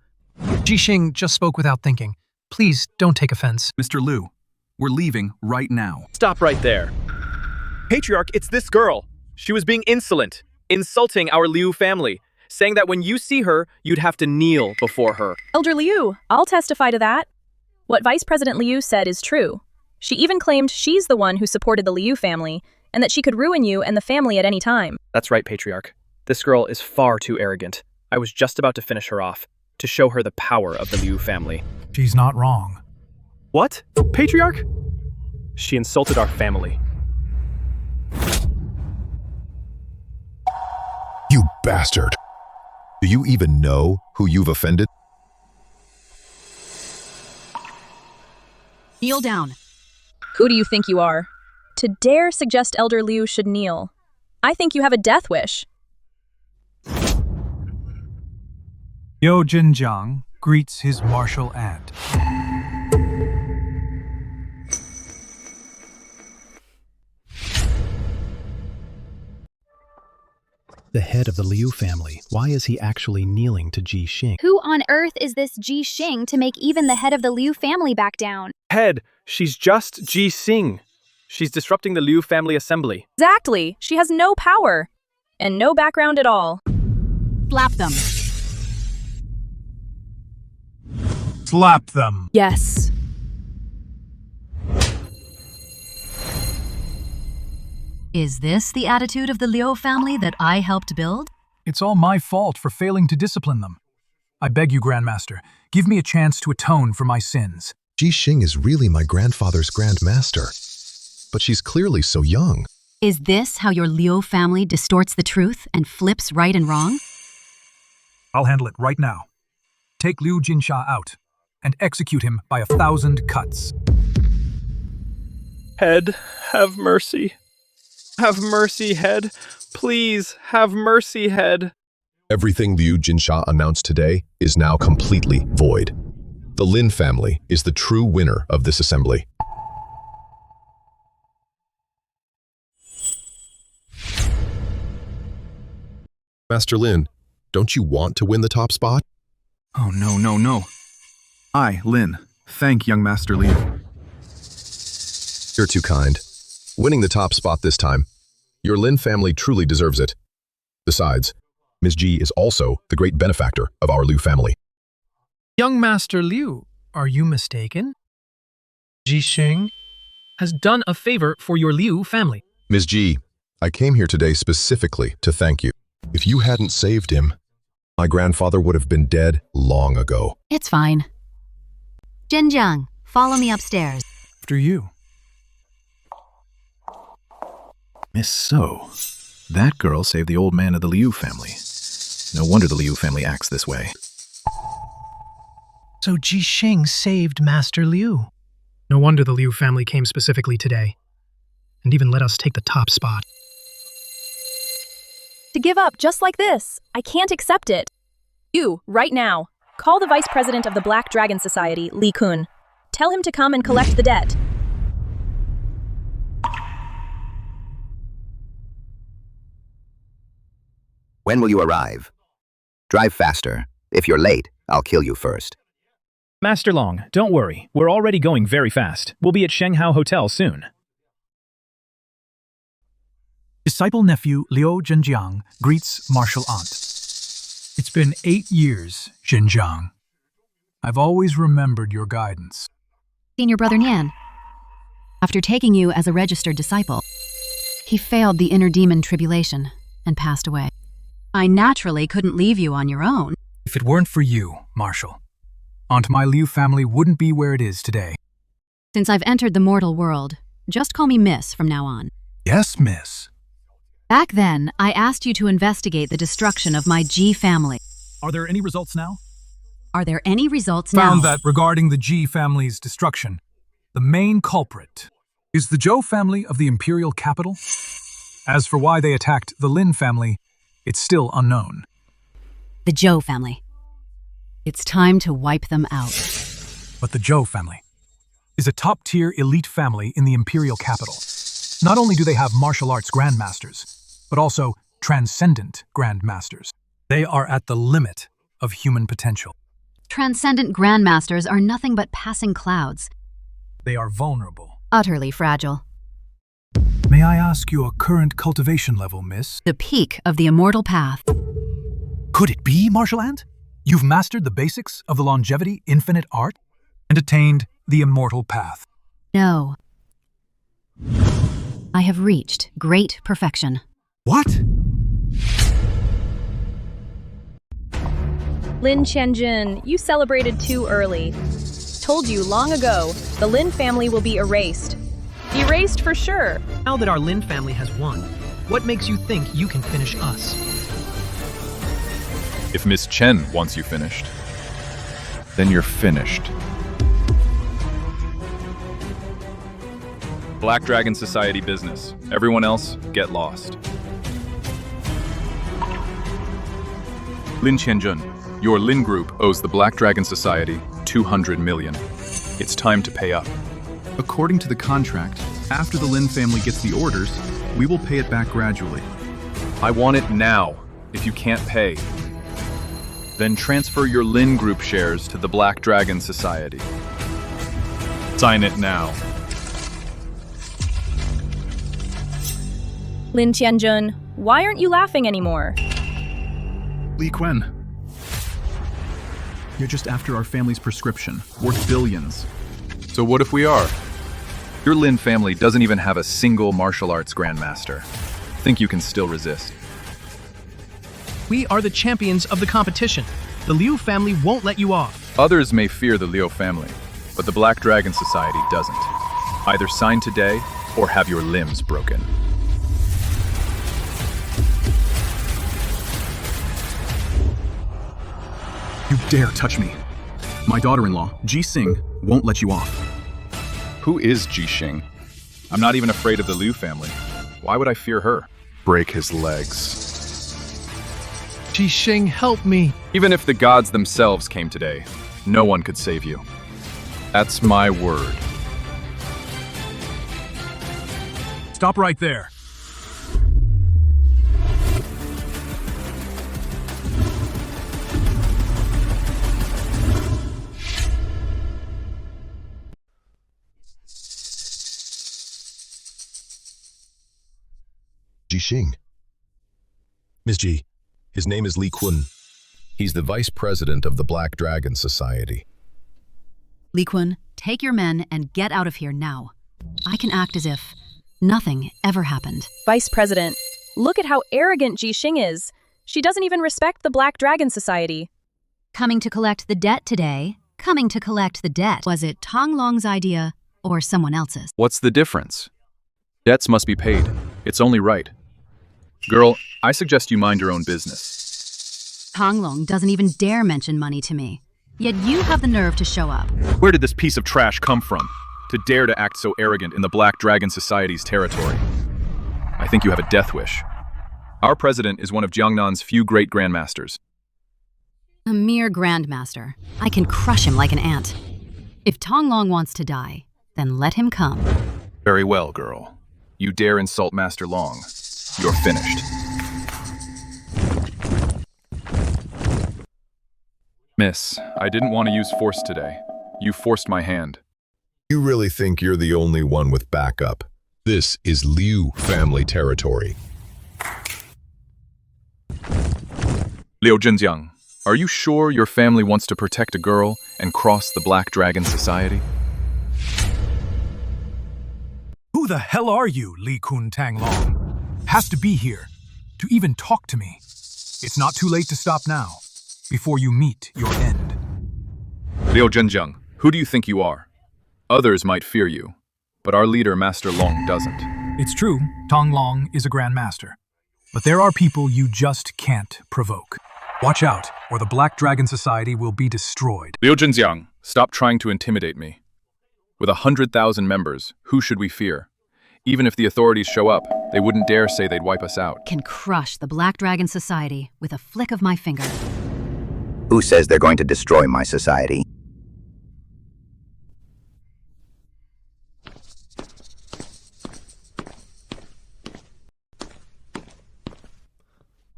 Ji Xing just spoke without thinking. Please don't take offense. Mr. Liu, we're leaving right now. Stop right there. Patriarch, it's this girl. She was being insolent, insulting our Liu family, saying that when you see her, you'd have to kneel before her. Elder Liu, I'll testify to that. What Vice President Liu said is true. She even claimed she's the one who supported the Liu family, and that she could ruin you and the family at any time. That's right, Patriarch. This girl is far too arrogant. I was just about to finish her off, to show her the power of the Liu family. She's not wrong. What? Patriarch? She insulted our family. You bastard! Do you even know who you've offended? Kneel down. Who do you think you are? To dare suggest Elder Liu should kneel. I think you have a death wish. Liu Zhenjiang greets his martial aunt. The head of the Liu family. Why is he actually kneeling to Ji Xing? Who on earth is this Ji Xing to make even the head of the Liu family back down? Head, she's just Ji Xing. She's disrupting the Liu family assembly. Exactly. She has no power. And no background at all. Slap them. Slap them. Yes. Is this the attitude of the Liu family that I helped build? It's all my fault for failing to discipline them. I beg you, Grandmaster, give me a chance to atone for my sins. Ji Xing is really my grandfather's Grandmaster, but she's clearly so young. Is this how your Liu family distorts the truth and flips right and wrong? I'll handle it right now. Take Liu Jinsha out and execute him by 1,000 cuts. Head, have mercy. Have mercy, Head. Please, have mercy, Head. Everything Liu Jinsha announced today is now completely void. The Lin family is the true winner of this assembly. Master Lin, don't you want to win the top spot? Oh, no, no, no. I, Lin, thank young Master Liu. You're too kind. Winning the top spot this time, your Lin family truly deserves it. Besides, Ms. Ji is also the great benefactor of our Liu family. Young Master Liu, are you mistaken? Ji Xing has done a favor for your Liu family. Ms. Ji, I came here today specifically to thank you. If you hadn't saved him, my grandfather would have been dead long ago. It's fine. Zhenjiang, follow me upstairs. After you. Miss So, that girl saved the old man of the Liu family. No wonder the Liu family acts this way. So Ji Xing saved Master Liu. No wonder the Liu family came specifically today, and even let us take the top spot. To give up just like this, I can't accept it. You, right now, call the Vice President of the Black Dragon Society, Li Kun. Tell him to come and collect the debt. When will you arrive? Drive faster. If you're late, I'll kill you first. Master Long, don't worry. We're already going very fast. We'll be at Shanghai Hotel soon. Disciple nephew Liu Zhenjiang greets martial aunt. It's been 8 years, Zhenjiang. I've always remembered your guidance. Senior brother Nian. After taking you as a registered disciple, he failed the inner demon tribulation and passed away. I naturally couldn't leave you on your own. If it weren't for you, Marshal, Aunt my Liu family wouldn't be where it is today. Since I've entered the mortal world, just call me Miss from now on. Yes, Miss. Back then, I asked you to investigate the destruction of my Ji family. Are there any results now? Are there any results now? Found that regarding the Ji family's destruction, the main culprit is the Zhou family of the imperial capital. As for why they attacked the Lin family, it's still unknown. The Zhou family. It's time to wipe them out. But the Zhou family is a top-tier elite family in the imperial capital. Not only do they have martial arts grandmasters, but also transcendent grandmasters. They are at the limit of human potential. Transcendent grandmasters are nothing but passing clouds. They are vulnerable. Utterly fragile. May I ask your current cultivation level, miss? The peak of the immortal path. Could it be, Martial Ant? You've mastered the basics of the longevity infinite art and attained the immortal path. No. I have reached great perfection. What? Lin Qianjun, you celebrated too early. Told you long ago, the Lin family will be erased. Erased for sure. Now that our Lin family has won, what makes you think you can finish us? If Miss Chen wants you finished, then you're finished. Black Dragon Society business. Everyone else, get lost. Lin Qianjun, your Lin Group owes the Black Dragon Society 200 million. It's time to pay up. According to the contract, after the Lin family gets the orders, we will pay it back gradually. I want it now. If you can't pay, then transfer your Lin Group shares to the Black Dragon Society. Sign it now. Lin Qianjun, why aren't you laughing anymore? Li Quen, you're just after our family's prescription, worth billions. So what if we are? Your Lin family doesn't even have a single martial arts grandmaster. Think you can still resist? We are the champions of the competition. The Liu family won't let you off. Others may fear the Liu family, but the Black Dragon Society doesn't. Either sign today or have your limbs broken. You dare touch me. My daughter-in-law, Ji Xing, won't let you off. Who is Ji Xing? I'm not even afraid of the Liu family. Why would I fear her? Break his legs. Ji Xing, help me. Even if the gods themselves came today, no one could save you. That's my word. Stop right there. Ji Xing. Miss Ji, his name is Li Quen. He's the vice president of the Black Dragon Society. Li Quen, take your men and get out of here now. I can act as if nothing ever happened. Vice President, look at how arrogant Ji Xing is. She doesn't even respect the Black Dragon Society. Coming to collect the debt today. Coming to collect the debt. Was it Tong Long's idea or someone else's? What's the difference? Debts must be paid. It's only right. Girl, I suggest you mind your own business. Tong Long doesn't even dare mention money to me. Yet you have the nerve to show up. Where did this piece of trash come from? To dare to act so arrogant in the Black Dragon Society's territory. I think you have a death wish. Our president is one of Jiangnan's few great grandmasters. A mere grandmaster. I can crush him like an ant. If Tong Long wants to die, then let him come. Very well, girl. You dare insult Master Long. You're finished. Miss, I didn't want to use force today. You forced my hand. You really think you're the only one with backup? This is Liu family territory. Liu Zhenjiang, are you sure your family wants to protect a girl and cross the Black Dragon Society? Who the hell are you, Li Kun Tang Long? Has to be here to even talk to me. It's not too late to stop now, before you meet your end. Liu Zhenjiang, who do you think you are? Others might fear you, but our leader, Master Long, doesn't. It's true, Tong Long is a grandmaster. But there are people you just can't provoke. Watch out, or the Black Dragon Society will be destroyed. Liu Zhenjiang, stop trying to intimidate me. With 100,000 members, who should we fear? Even if the authorities show up, they wouldn't dare say they'd wipe us out. Can crush the Black Dragon Society with a flick of my finger. Who says they're going to destroy my society?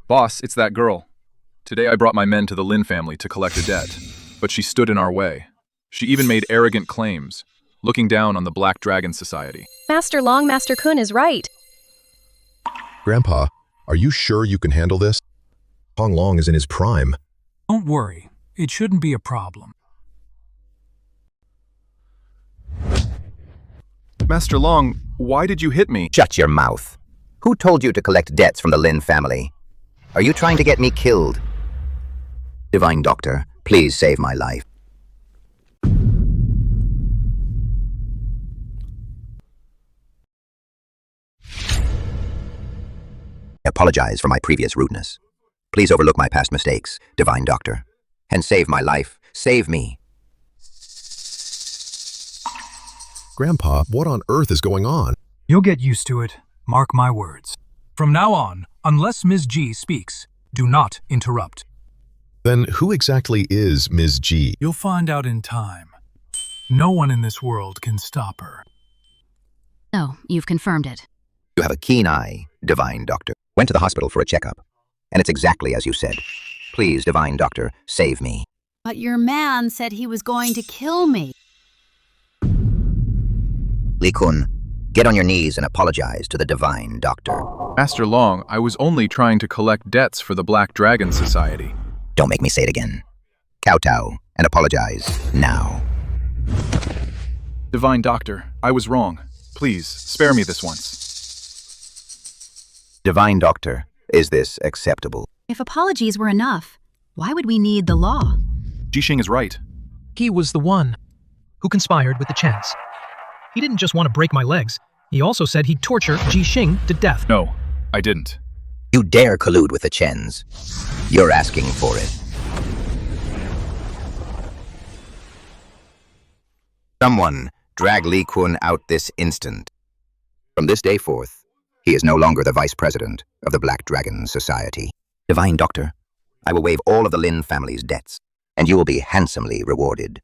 Boss, it's that girl. Today I brought my men to the Lin family to collect a debt, but she stood in our way. She even made arrogant claims, looking down on the Black Dragon Society. Master Long, Master Kun is right. Grandpa, are you sure you can handle this? Tong Long is in his prime. Don't worry, it shouldn't be a problem. Master Long, why did you hit me? Shut your mouth. Who told you to collect debts from the Lin family? Are you trying to get me killed? Divine Doctor, please save my life. I apologize for my previous rudeness. Please overlook my past mistakes, Divine Doctor, and save my life. Save me. Grandpa, what on earth is going on? You'll get used to it. Mark my words. From now on, unless Ms. Ji speaks, do not interrupt. Then who exactly is Ms. Ji? You'll find out in time. No one in this world can stop her. No, you've confirmed it. You have a keen eye, Divine Doctor. Went to the hospital for a checkup, and it's exactly as you said. Please, Divine Doctor, save me. But your man said he was going to kill me. Li Kun, get on your knees and apologize to the Divine Doctor. Master Long, I was only trying to collect debts for the Black Dragon Society. Don't make me say it again. Kowtow and apologize now. Divine Doctor, I was wrong. Please, spare me this once. Divine Doctor, is this acceptable? If apologies were enough, why would we need the law? Ji Xing is right. He was the one who conspired with the Chens. He didn't just want to break my legs. He also said he'd torture Ji Xing to death. No, I didn't. You dare collude with the Chens. You're asking for it. Someone drag Li Kun out this instant. From this day forth, he is no longer the vice president of the Black Dragon Society. Divine Doctor, I will waive all of the Lin family's debts, and you will be handsomely rewarded.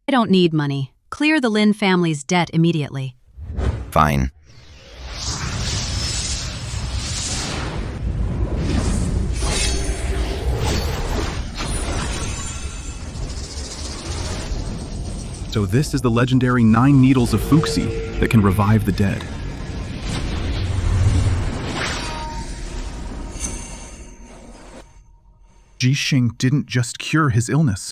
I don't need money. Clear the Lin family's debt immediately. Fine. So this is the legendary 9 Needles of Fuxi that can revive the dead. Ji Xing didn't just cure his illness,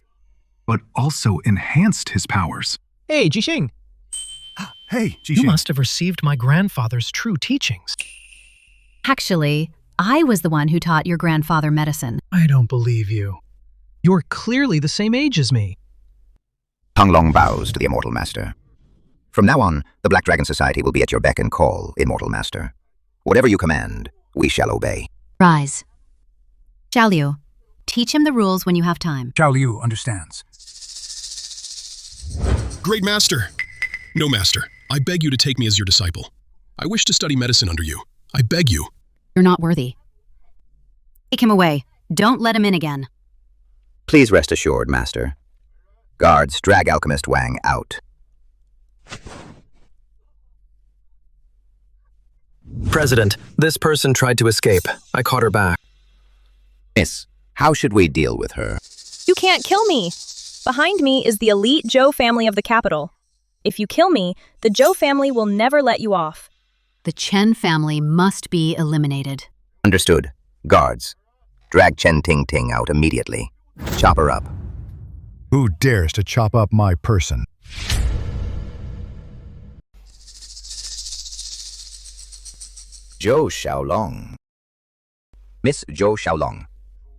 but also enhanced his powers. Hey, Ji Xing. Hey, Ji Xing. You must have received my grandfather's true teachings. Actually, I was the one who taught your grandfather medicine. I don't believe you. You're clearly the same age as me. Tung Long bows to the Immortal Master. From now on, the Black Dragon Society will be at your beck and call, Immortal Master. Whatever you command, we shall obey. Rise. Xiao Liu, teach him the rules when you have time. Xiao Liu understands. Great Master. No, Master. I beg you to take me as your disciple. I wish to study medicine under you. I beg you. You're not worthy. Take him away. Don't let him in again. Please rest assured, Master. Guards, drag Alchemist Wang out. President, this person tried to escape. I caught her back. Miss, how should we deal with her? You can't kill me. Behind me is the elite Zhou family of the capital. If you kill me, the Zhou family will never let you off. The Chen family must be eliminated. Understood. Guards, drag Chen Ting Ting out immediately. Chop her up. Who dares to chop up my person? Zhou Xiaolong. Miss Zhou Xiaolong.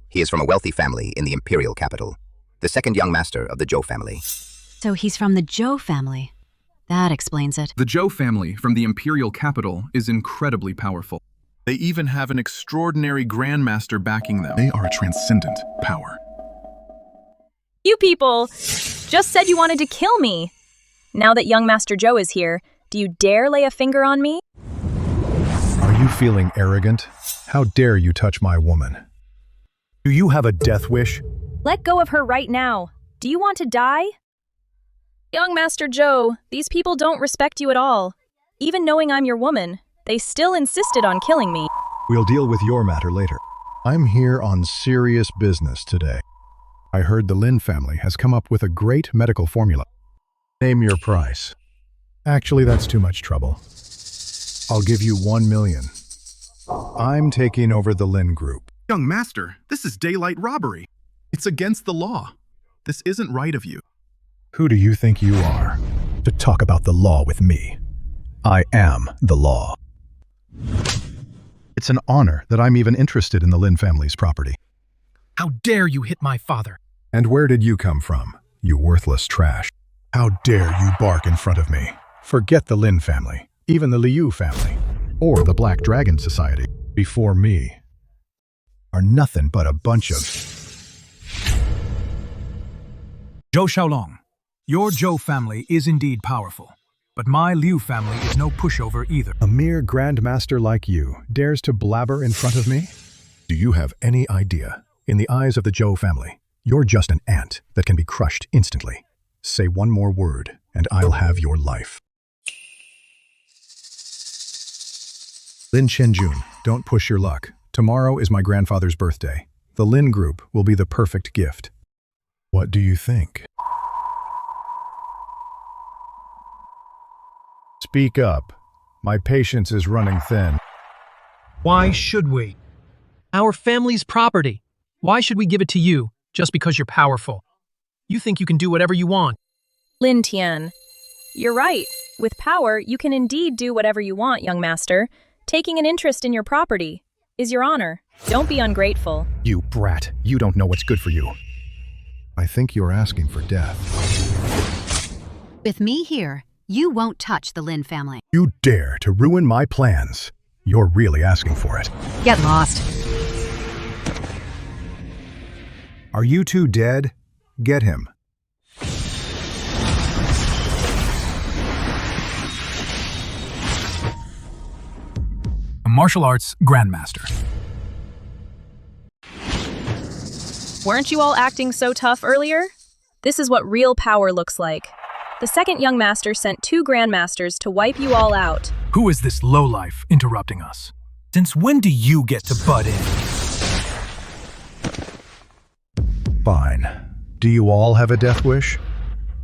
He is from a wealthy family in the imperial capital, the second young master of the Zhou family. So he's from the Zhou family. That explains it. The Zhou family from the imperial capital is incredibly powerful. They even have an extraordinary grandmaster backing them. They are a transcendent power. You people just said you wanted to kill me. Now that young Master Zhou is here, do you dare lay a finger on me? Are you feeling arrogant? How dare you touch my woman? Do you have a death wish? Let go of her right now. Do you want to die? Young Master Zhou, these people don't respect you at all. Even knowing I'm your woman, they still insisted on killing me. We'll deal with your matter later. I'm here on serious business today. I heard the Lin family has come up with a great medical formula. Name your price. Actually, that's too much trouble. I'll give you 1 million. I'm taking over the Lin group. Young master, this is daylight robbery. It's against the law. This isn't right of you. Who do you think you are to talk about the law with me? I am the law. It's an honor that I'm even interested in the Lin family's property. How dare you hit my father? And where did you come from, you worthless trash? How dare you bark in front of me? Forget the Lin family, even the Liu family, or the Black Dragon Society, before me, are nothing but a bunch of... Zhou Xiaolong, your Zhou family is indeed powerful, but my Liu family is no pushover either. A mere grandmaster like you dares to blabber in front of me? Do you have any idea? In the eyes of the Zhou family, you're just an ant that can be crushed instantly. Say one more word, and I'll have your life. Lin Chenjun, don't push your luck. Tomorrow is my grandfather's birthday. The Lin group will be the perfect gift. What do you think? Speak up. My patience is running thin. Why should we? Our family's property. Why should we give it to you just because you're powerful? You think you can do whatever you want. Lin Tian, you're right. With power, you can indeed do whatever you want, young master. Taking an interest in your property is your honor. Don't be ungrateful. You brat, you don't know what's good for you. I think you're asking for death. With me here, you won't touch the Lin family. You dare to ruin my plans. You're really asking for it. Get lost. Are you two dead? Get him. A martial arts grandmaster. Weren't you all acting so tough earlier? This is what real power looks like. The second young master sent 2 grandmasters to wipe you all out. Who is this lowlife interrupting us? Since when do you get to butt in? Fine. Do you all have a death wish?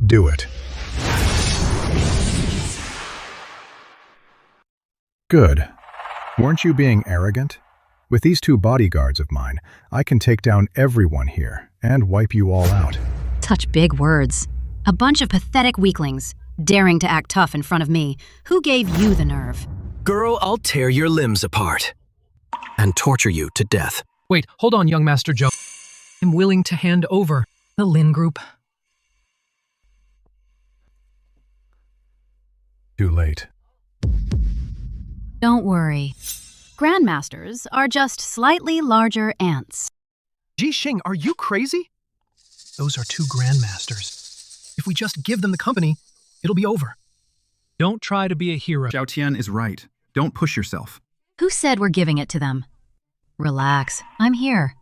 Do it. Good. Weren't you being arrogant? With these 2 bodyguards of mine, I can take down everyone here and wipe you all out. Such big words. A bunch of pathetic weaklings, daring to act tough in front of me. Who gave you the nerve? Girl, I'll tear your limbs apart and torture you to death. Wait, hold on, young Master Zhou. I'm willing to hand over the Lin group. Too late. Don't worry. Grandmasters are just slightly larger ants. Ji Xing, are you crazy? Those are 2 grandmasters. If we just give them the company, it'll be over. Don't try to be a hero. Zhao Tian is right. Don't push yourself. Who said we're giving it to them? Relax, I'm here.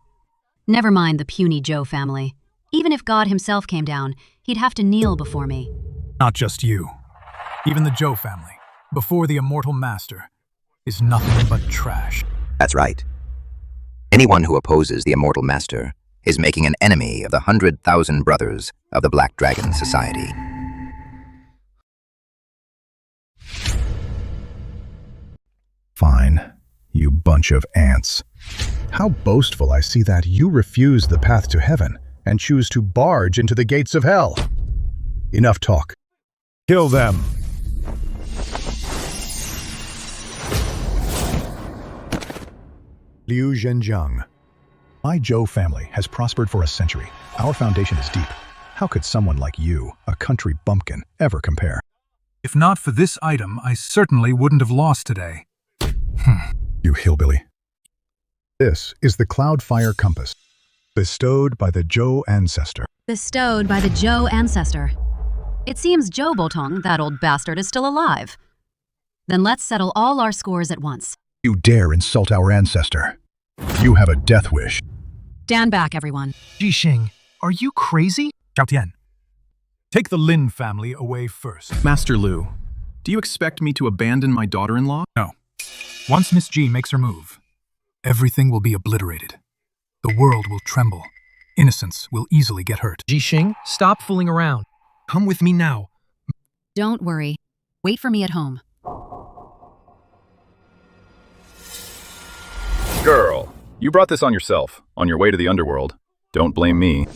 Never mind the puny Zhou family. Even if God himself came down, he'd have to kneel before me. Not just you. Even the Zhou family, before the Immortal Master, is nothing but trash. That's right. Anyone who opposes the Immortal Master is making an enemy of the 100,000 brothers of the Black Dragon Society. Fine, you bunch of ants. How boastful I see that you refuse the path to heaven and choose to barge into the gates of hell. Enough talk. Kill them. Liu Zhenjiang. My Zhou family has prospered for a century. Our foundation is deep. How could someone like you, a country bumpkin, ever compare? If not for this item, I certainly wouldn't have lost today. You hillbilly. This is the Cloudfire Compass, bestowed by the Zhou ancestor. Bestowed by the Zhou ancestor. It seems Zhou Botong, that old bastard, is still alive. Then let's settle all our scores at once. You dare insult our ancestor. You have a death wish. Stand back, everyone. Ji Xing, are you crazy? Zhao Tian, take the Lin family away first. Master Liu, do you expect me to abandon my daughter-in-law? No. Once Miss Ji makes her move, everything will be obliterated. The world will tremble. Innocents will easily get hurt. Ji Xing, stop fooling around. Come with me now. Don't worry. Wait for me at home. Girl, you brought this on yourself, on your way to the underworld. Don't blame me.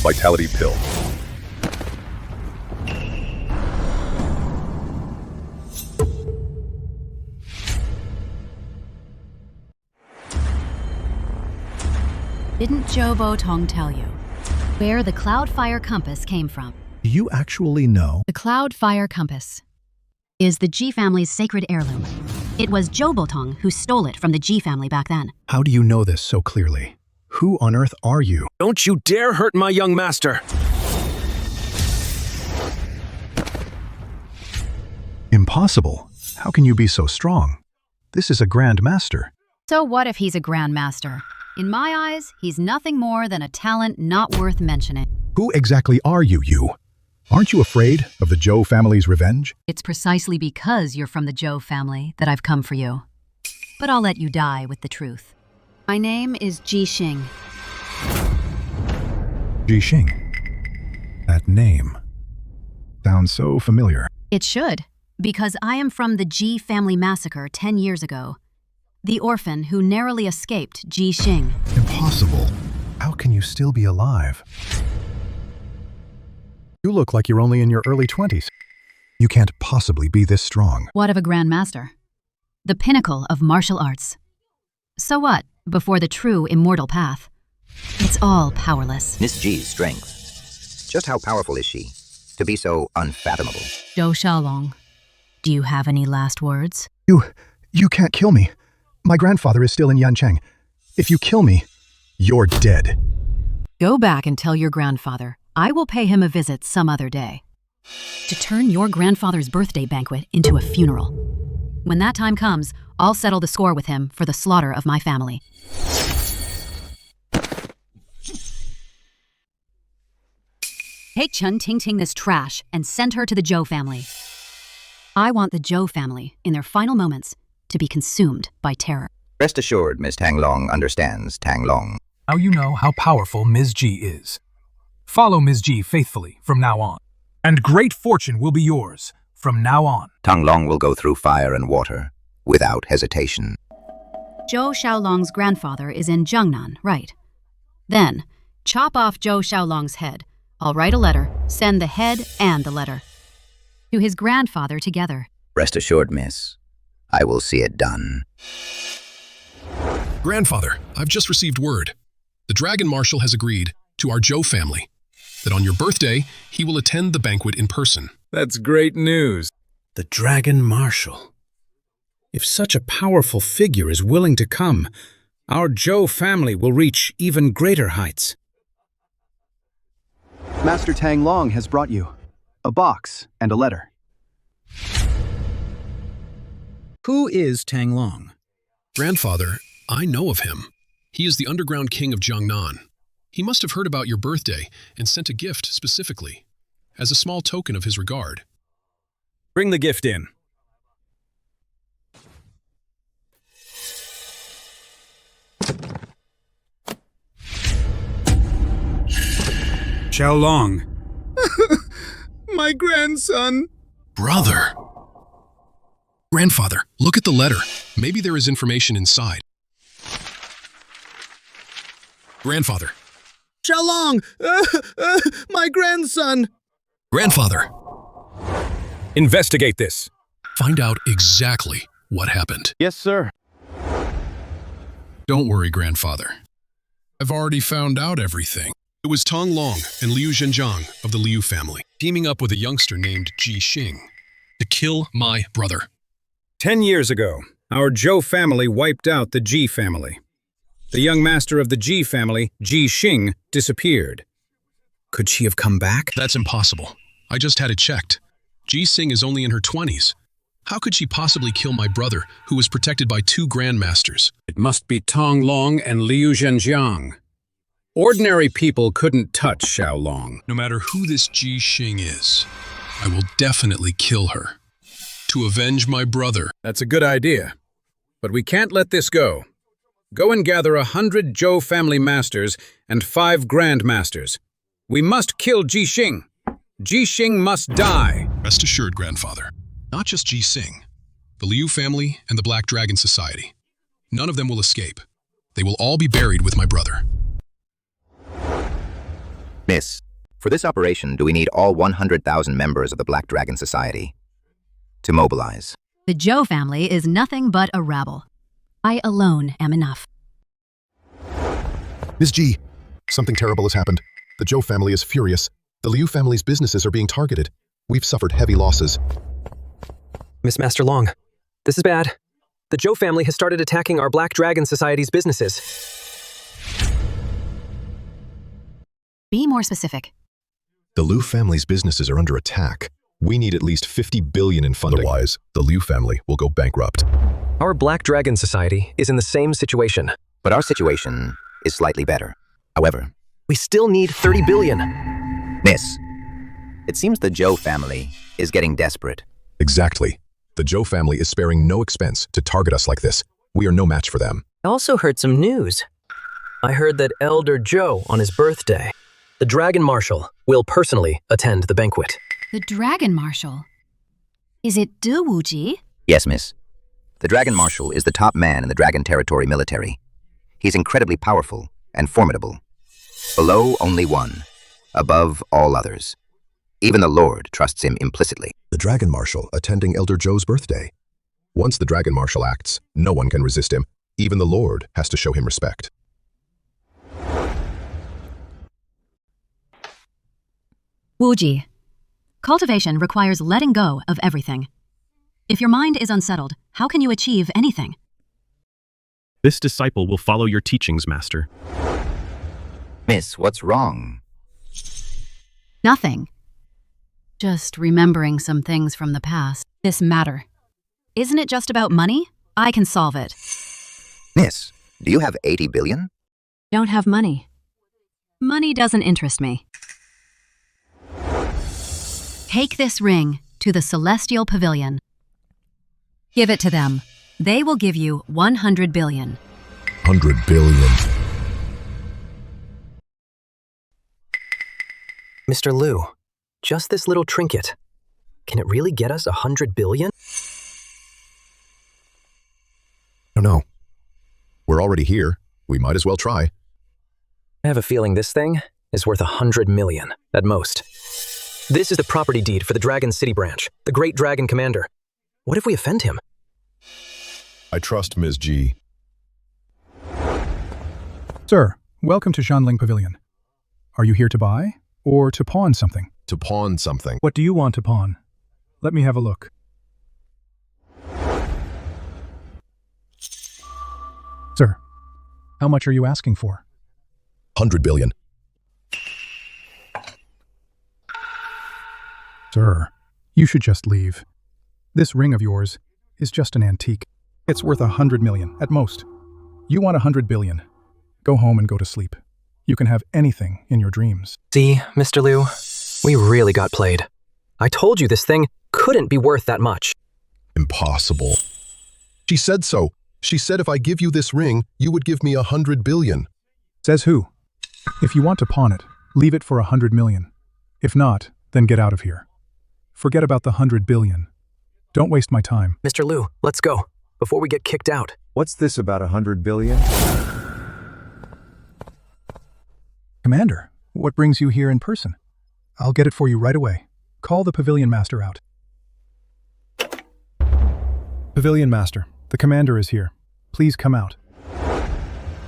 Vitality Pill. Didn't Zhou Botong tell you where the Cloudfire Compass came from? Do you actually know? The Cloudfire Compass is the Ji family's sacred heirloom. It was Zhou Botong who stole it from the Ji family back then. How do you know this so clearly? Who on earth are you? Don't you dare hurt my young master! Impossible. How can you be so strong? This is a Grand Master. So what if he's a Grand Master? In my eyes, he's nothing more than a talent not worth mentioning. Who exactly are you? Aren't you afraid of the Zhou family's revenge? It's precisely because you're from the Zhou family that I've come for you. But I'll let you die with the truth. My name is Ji Xing. Ji Xing. That name sounds so familiar. It should, because I am from the Ji family massacre 10 years ago. The orphan who narrowly escaped Ji Xing. Impossible. How can you still be alive? You look like you're only in your early 20s. You can't possibly be this strong. What of a Grand Master? The pinnacle of martial arts. So what, before the true immortal path? It's all powerless. Miss Ji's strength. Just how powerful is she? To be so unfathomable. Zhou Xiaolong, do you have any last words? You can't kill me. My grandfather is still in Yancheng. If you kill me, you're dead. Go back and tell your grandfather I will pay him a visit some other day. To turn your grandfather's birthday banquet into a funeral. When that time comes, I'll settle the score with him for the slaughter of my family. Take Chen Tingting this trash and send her to the Zhou family. I want the Zhou family, in their final moments, to be consumed by terror. Rest assured, Miss Tang Long understands Tang Long. Now you know how powerful Ms. Ji is. Follow Ms. Ji faithfully from now on, and great fortune will be yours from now on. Tang Long will go through fire and water without hesitation. Zhou Xiaolong's grandfather is in Jiangnan, right? Then, chop off Zhou Xiaolong's head. I'll write a letter, send the head and the letter to his grandfather together. Rest assured, miss, I will see it done. Grandfather, I've just received word. The Dragon Marshal has agreed to our Zhou family that on your birthday, he will attend the banquet in person. That's great news. The Dragon Marshal. If such a powerful figure is willing to come, our Zhou family will reach even greater heights. Master Tang Long has brought you a box and a letter. Who is Tang Long? Grandfather, I know of him. He is the underground king of Jiangnan. He must have heard about your birthday and sent a gift specifically, as a small token of his regard. Bring the gift in. Xiaolong. My grandson. Brother. Grandfather, look at the letter. Maybe there is information inside. Grandfather. Xiaolong! My grandson! Grandfather. Investigate this. Find out exactly what happened. Yes, sir. Don't worry, Grandfather. I've already found out everything. It was Tang Long and Liu Zhenjiang of the Liu family, teaming up with a youngster named Ji Xing to kill my brother. 10 years ago, our Zhou family wiped out the Ji family. The young master of the Ji family, Ji Xing, disappeared. Could she have come back? That's impossible. I just had it checked. Ji Xing is only in her 20s. How could she possibly kill my brother, who was protected by 2 grandmasters? It must be Tang Long and Liu Zhenjiang. Ordinary people couldn't touch Xiaolong. No matter who this Ji Xing is, I will definitely kill her. To avenge my brother. That's a good idea. But we can't let this go. Go and gather 100 Zhou family masters and 5 grandmasters. We must kill Ji Xing. Ji Xing must die. Rest assured, Grandfather. Not just Ji Xing. The Liu family and the Black Dragon Society. None of them will escape. They will all be buried with my brother. Miss, for this operation, do we need all 100,000 members of the Black Dragon Society to mobilize? The Zhou family is nothing but a rabble. I alone am enough. Ms. Ji, something terrible has happened. The Zhou family is furious. The Liu family's businesses are being targeted. We've suffered heavy losses. Miss Master Long, this is bad. The Zhou family has started attacking our Black Dragon Society's businesses. Be more specific. The Liu family's businesses are under attack. We need at least 50 billion in funding. Otherwise, the Liu family will go bankrupt. Our Black Dragon Society is in the same situation. But our situation is slightly better. However, we still need 30 billion. Miss, it seems the Zhou family is getting desperate. Exactly. The Zhou family is sparing no expense to target us like this. We are no match for them. I also heard some news. I heard that Elder Zhou, on his birthday, the Dragon Marshal, will personally attend the banquet. The Dragon Marshal? Is it Du Wuji? Yes, miss. The Dragon Marshal is the top man in the Dragon Territory military. He's incredibly powerful and formidable. Below only one, above all others. Even the Lord trusts him implicitly. The Dragon Marshal attending Elder Zhou's birthday. Once the Dragon Marshal acts, no one can resist him. Even the Lord has to show him respect. Wuji. Cultivation requires letting go of everything. If your mind is unsettled, how can you achieve anything? This disciple will follow your teachings, Master. Miss, what's wrong? Nothing. Just remembering some things from the past. This matter. Isn't it just about money? I can solve it. Miss, do you have 80 billion? Don't have money. Money doesn't interest me. Take this ring to the Celestial Pavilion. Give it to them. They will give you 100 billion. 100 billion. Mr. Liu, just this little trinket. Can it really get us 100 billion? No, no. We're already here. We might as well try. I have a feeling this thing is worth 100 million, at most. This is the property deed for the Dragon City branch, the Great Dragon Commander. What if we offend him? I trust Ms. Ji. Sir, welcome to Zhanling Pavilion. Are you here to buy or to pawn something? To pawn something. What do you want to pawn? Let me have a look. Sir, how much are you asking for? 100 billion. Sir, you should just leave. This ring of yours is just an antique. It's worth 100 million, at most. You want 100 billion. Go home and go to sleep. You can have anything in your dreams. See, Mr. Liu, we really got played. I told you this thing couldn't be worth that much. Impossible. She said so. She said if I give you this ring, you would give me 100 billion. Says who? If you want to pawn it, leave it for 100 million. If not, then get out of here. Forget about the 100 billion. Don't waste my time. Mr. Liu, let's go, before we get kicked out. What's this about 100 billion? Commander, what brings you here in person? I'll get it for you right away. Call the Pavilion Master out. Pavilion Master, the Commander is here. Please come out.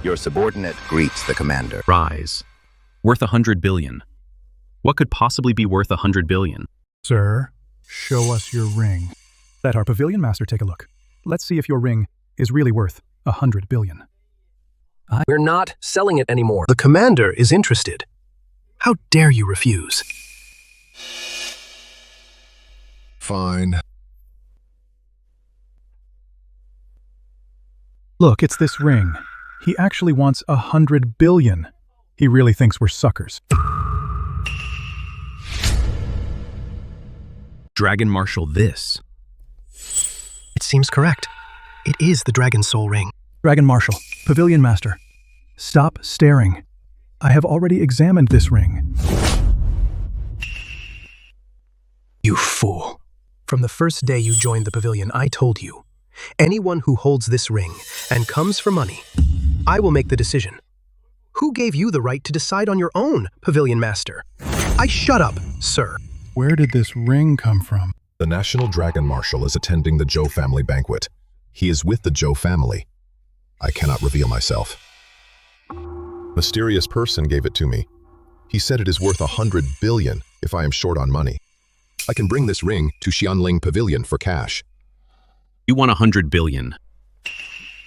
Your subordinate greets the Commander. Rise. Worth 100 billion. What could possibly be worth 100 billion? Sir, show us your ring. Let our Pavilion Master take a look. Let's see if your ring is really worth 100 billion. We're not selling it anymore. The Commander is interested. How dare you refuse? Fine. Look, it's this ring. He actually wants 100 billion. He really thinks we're suckers. Dragon Marshal this. It seems correct. It is the Dragon Soul Ring. Dragon Marshal, Pavilion Master, stop staring. I have already examined this ring. You fool. From the first day you joined the Pavilion, I told you, anyone who holds this ring and comes for money, I will make the decision. Who gave you the right to decide on your own, Pavilion Master? Shut up, sir. Where did this ring come from? The National Dragon Marshal is attending the Zhou family banquet. He is with the Zhou family. I cannot reveal myself. Mysterious person gave it to me. He said it is worth 100 billion if I am short on money. I can bring this ring to Xianling Pavilion for cash. You want 100 billion.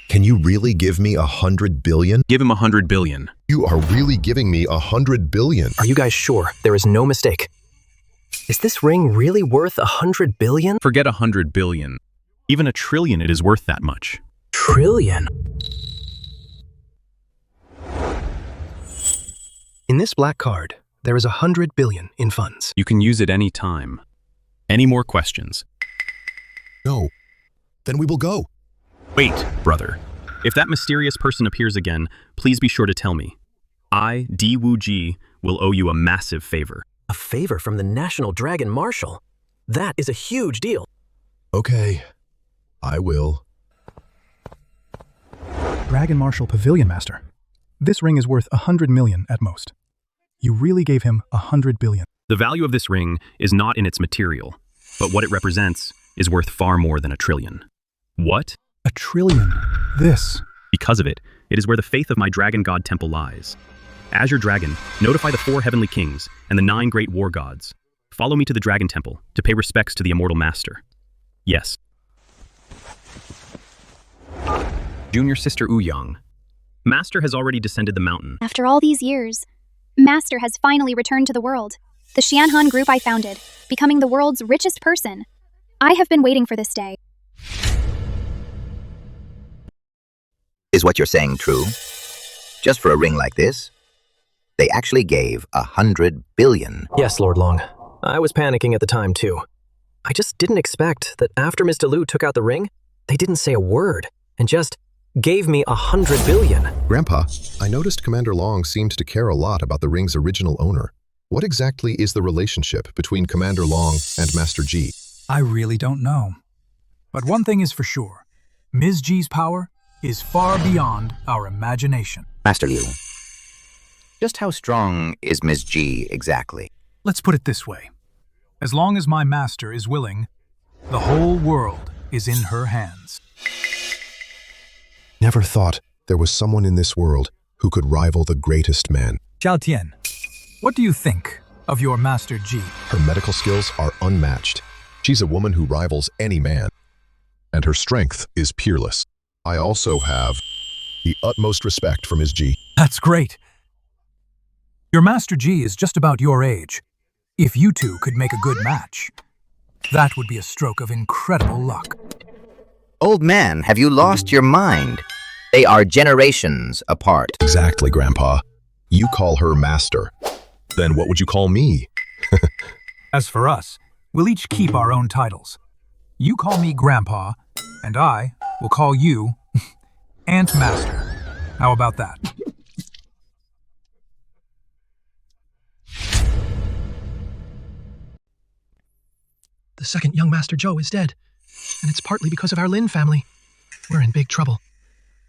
Can you really give me 100 billion? Give him 100 billion. You are really giving me 100 billion? Are you guys sure there is no mistake? Is this ring really worth 100 billion? Forget 100 billion. Even a trillion it is worth that much. Trillion? In this black card, there is 100 billion in funds. You can use it any time. Any more questions? No. Then we will go. Wait, brother. If that mysterious person appears again, please be sure to tell me. I, Di Wu Ji, will owe you a massive favor. A favor from the National Dragon Marshal? That is a huge deal. Okay. I will. Dragon Marshal Pavilion Master. This ring is worth 100 million at most. You really gave him 100 billion. The value of this ring is not in its material, but what it represents is worth far more than a trillion. What? A trillion. This. Because of it, it is where the faith of my dragon god temple lies. As your dragon, notify the 4 heavenly kings and the 9 great war gods. Follow me to the dragon temple to pay respects to the immortal master. Yes. Junior sister Ouyang. Master has already descended the mountain. After all these years, Master has finally returned to the world. The Xianhan group I founded, becoming the world's richest person. I have been waiting for this day. Is what you're saying true? Just for a ring like this? They actually gave 100 billion. Yes, Lord Long. I was panicking at the time, too. I just didn't expect that after Mr. Liu took out the ring, they didn't say a word and just gave me 100 billion. Grandpa, I noticed Commander Long seemed to care a lot about the ring's original owner. What exactly is the relationship between Commander Long and Master Ji? I really don't know. But one thing is for sure. Ms. Ji's power is far beyond our imagination. Master Liu, just how strong is Ms. Ji exactly? Let's put it this way. As long as my master is willing, the whole world is in her hands. Never thought there was someone in this world who could rival the greatest man. Zhao Tian, what do you think of your Master Ji? Her medical skills are unmatched. She's a woman who rivals any man. And her strength is peerless. I also have the utmost respect for Ms. Ji. That's great. Your Master Ji is just about your age. If you two could make a good match, that would be a stroke of incredible luck. Old man, have you lost your mind? They are generations apart. Exactly, Grandpa. You call her master. Then what would you call me? As for us, we'll each keep our own titles. You call me Grandpa, and I will call you Aunt Master. How about that? The second young Master Zhou is dead, and it's partly because of our Lin family. We're in big trouble.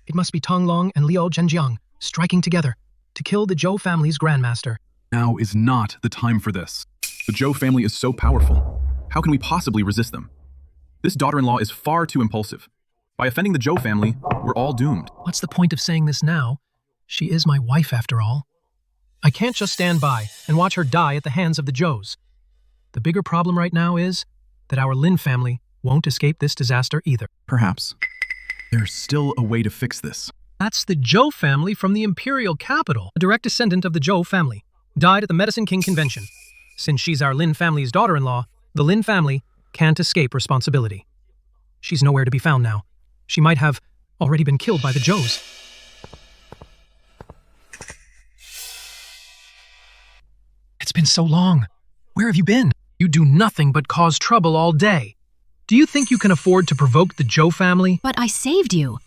It must be Tong Long and Liu Zhenjiang striking together to kill the Zhou family's grandmaster. Now is not the time for this. The Zhou family is so powerful. How can we possibly resist them? This daughter-in-law is far too impulsive. By offending the Zhou family, we're all doomed. What's the point of saying this now? She is my wife after all. I can't just stand by and watch her die at the hands of the Zhous. The bigger problem right now is that our Lin family won't escape this disaster either. Perhaps. There's still a way to fix this. That's the Zhou family from the imperial capital. A direct descendant of the Zhou family died at the Medicine King Convention. Since she's our Lin family's daughter-in-law, the Lin family can't escape responsibility. She's nowhere to be found now. She might have already been killed by the Zhous. It's been so long. Where have you been? You do nothing but cause trouble all day. Do you think you can afford to provoke the Zhou family? But I saved you.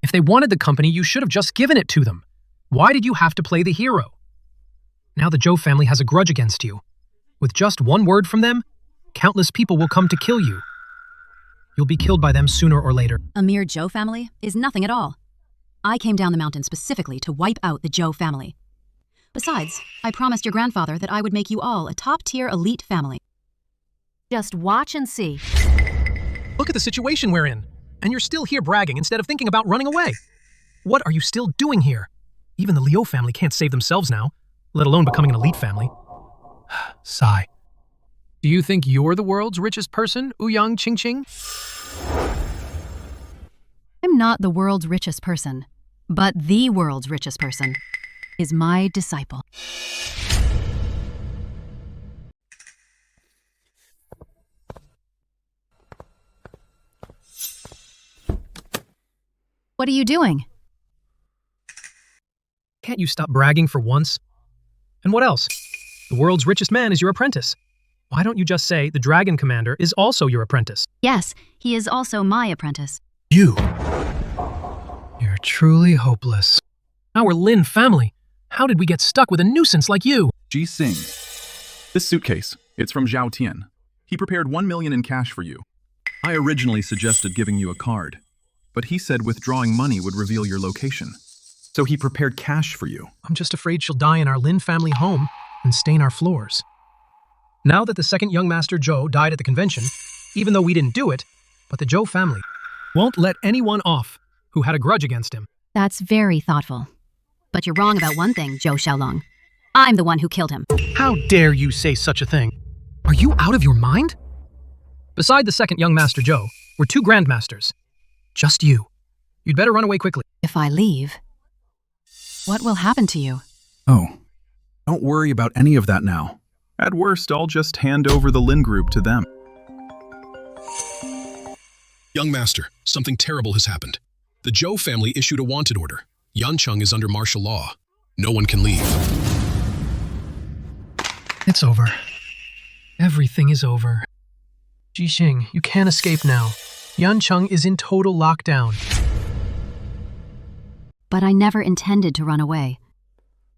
If they wanted the company, you should have just given it to them. Why did you have to play the hero? Now the Zhou family has a grudge against you. With just one word from them, countless people will come to kill you. You'll be killed by them sooner or later. A mere Zhou family is nothing at all. I came down the mountain specifically to wipe out the Zhou family. Besides, I promised your grandfather that I would make you all a top-tier elite family. Just watch and see. Look at the situation we're in, and you're still here bragging instead of thinking about running away. What are you still doing here? Even the Liu family can't save themselves now, let alone becoming an elite family. Sigh. Do you think you're the world's richest person, Ouyang Qingqing? I'm not the world's richest person, but the world's richest person is my disciple. What are you doing? Can't you stop bragging for once? And what else? The world's richest man is your apprentice. Why don't you just say the Dragon Commander is also your apprentice? Yes, he is also my apprentice. You're truly hopeless. Our Lin family. How did we get stuck with a nuisance like you? Ji Xing. This suitcase, it's from Zhao Tian. He prepared 1 million in cash for you. I originally suggested giving you a card, but he said withdrawing money would reveal your location. So he prepared cash for you. I'm just afraid she'll die in our Lin family home and stain our floors. Now that the second young master Zhou died at the convention, even though we didn't do it, but the Zhou family won't let anyone off who had a grudge against him. That's very thoughtful. But you're wrong about one thing, Zhou Xiaolong. I'm the one who killed him. How dare you say such a thing? Are you out of your mind? Beside the second young master Zhou were 2 grandmasters. Just you. You'd better run away quickly. If I leave, what will happen to you? Oh, don't worry about any of that now. At worst, I'll just hand over the Lin group to them. Young master, something terrible has happened. The Zhou family issued a wanted order. Yancheng is under martial law. No one can leave. It's over. Everything is over. Ji Xing, you can't escape now. Yancheng is in total lockdown. But I never intended to run away.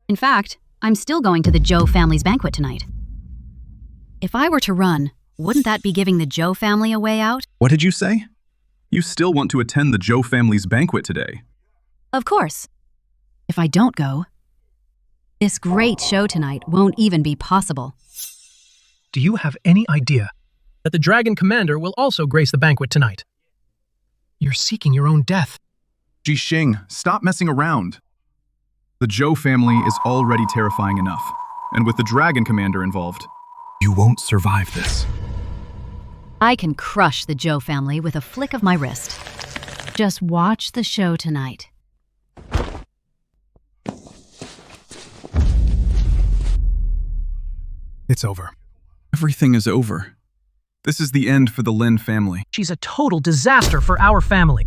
In fact, I'm still going to the Zhou family's banquet tonight. If I were to run, wouldn't that be giving the Zhou family a way out? What did you say? You still want to attend the Zhou family's banquet today? Of course. If I don't go, this great show tonight won't even be possible. Do you have any idea that the Dragon Commander will also grace the banquet tonight? You're seeking your own death. Ji Xing, stop messing around. The Zhou family is already terrifying enough, and with the Dragon Commander involved, you won't survive this. I can crush the Zhou family with a flick of my wrist. Just watch the show tonight. It's over. Everything is over. This is the end for the Lin family. She's a total disaster for our family.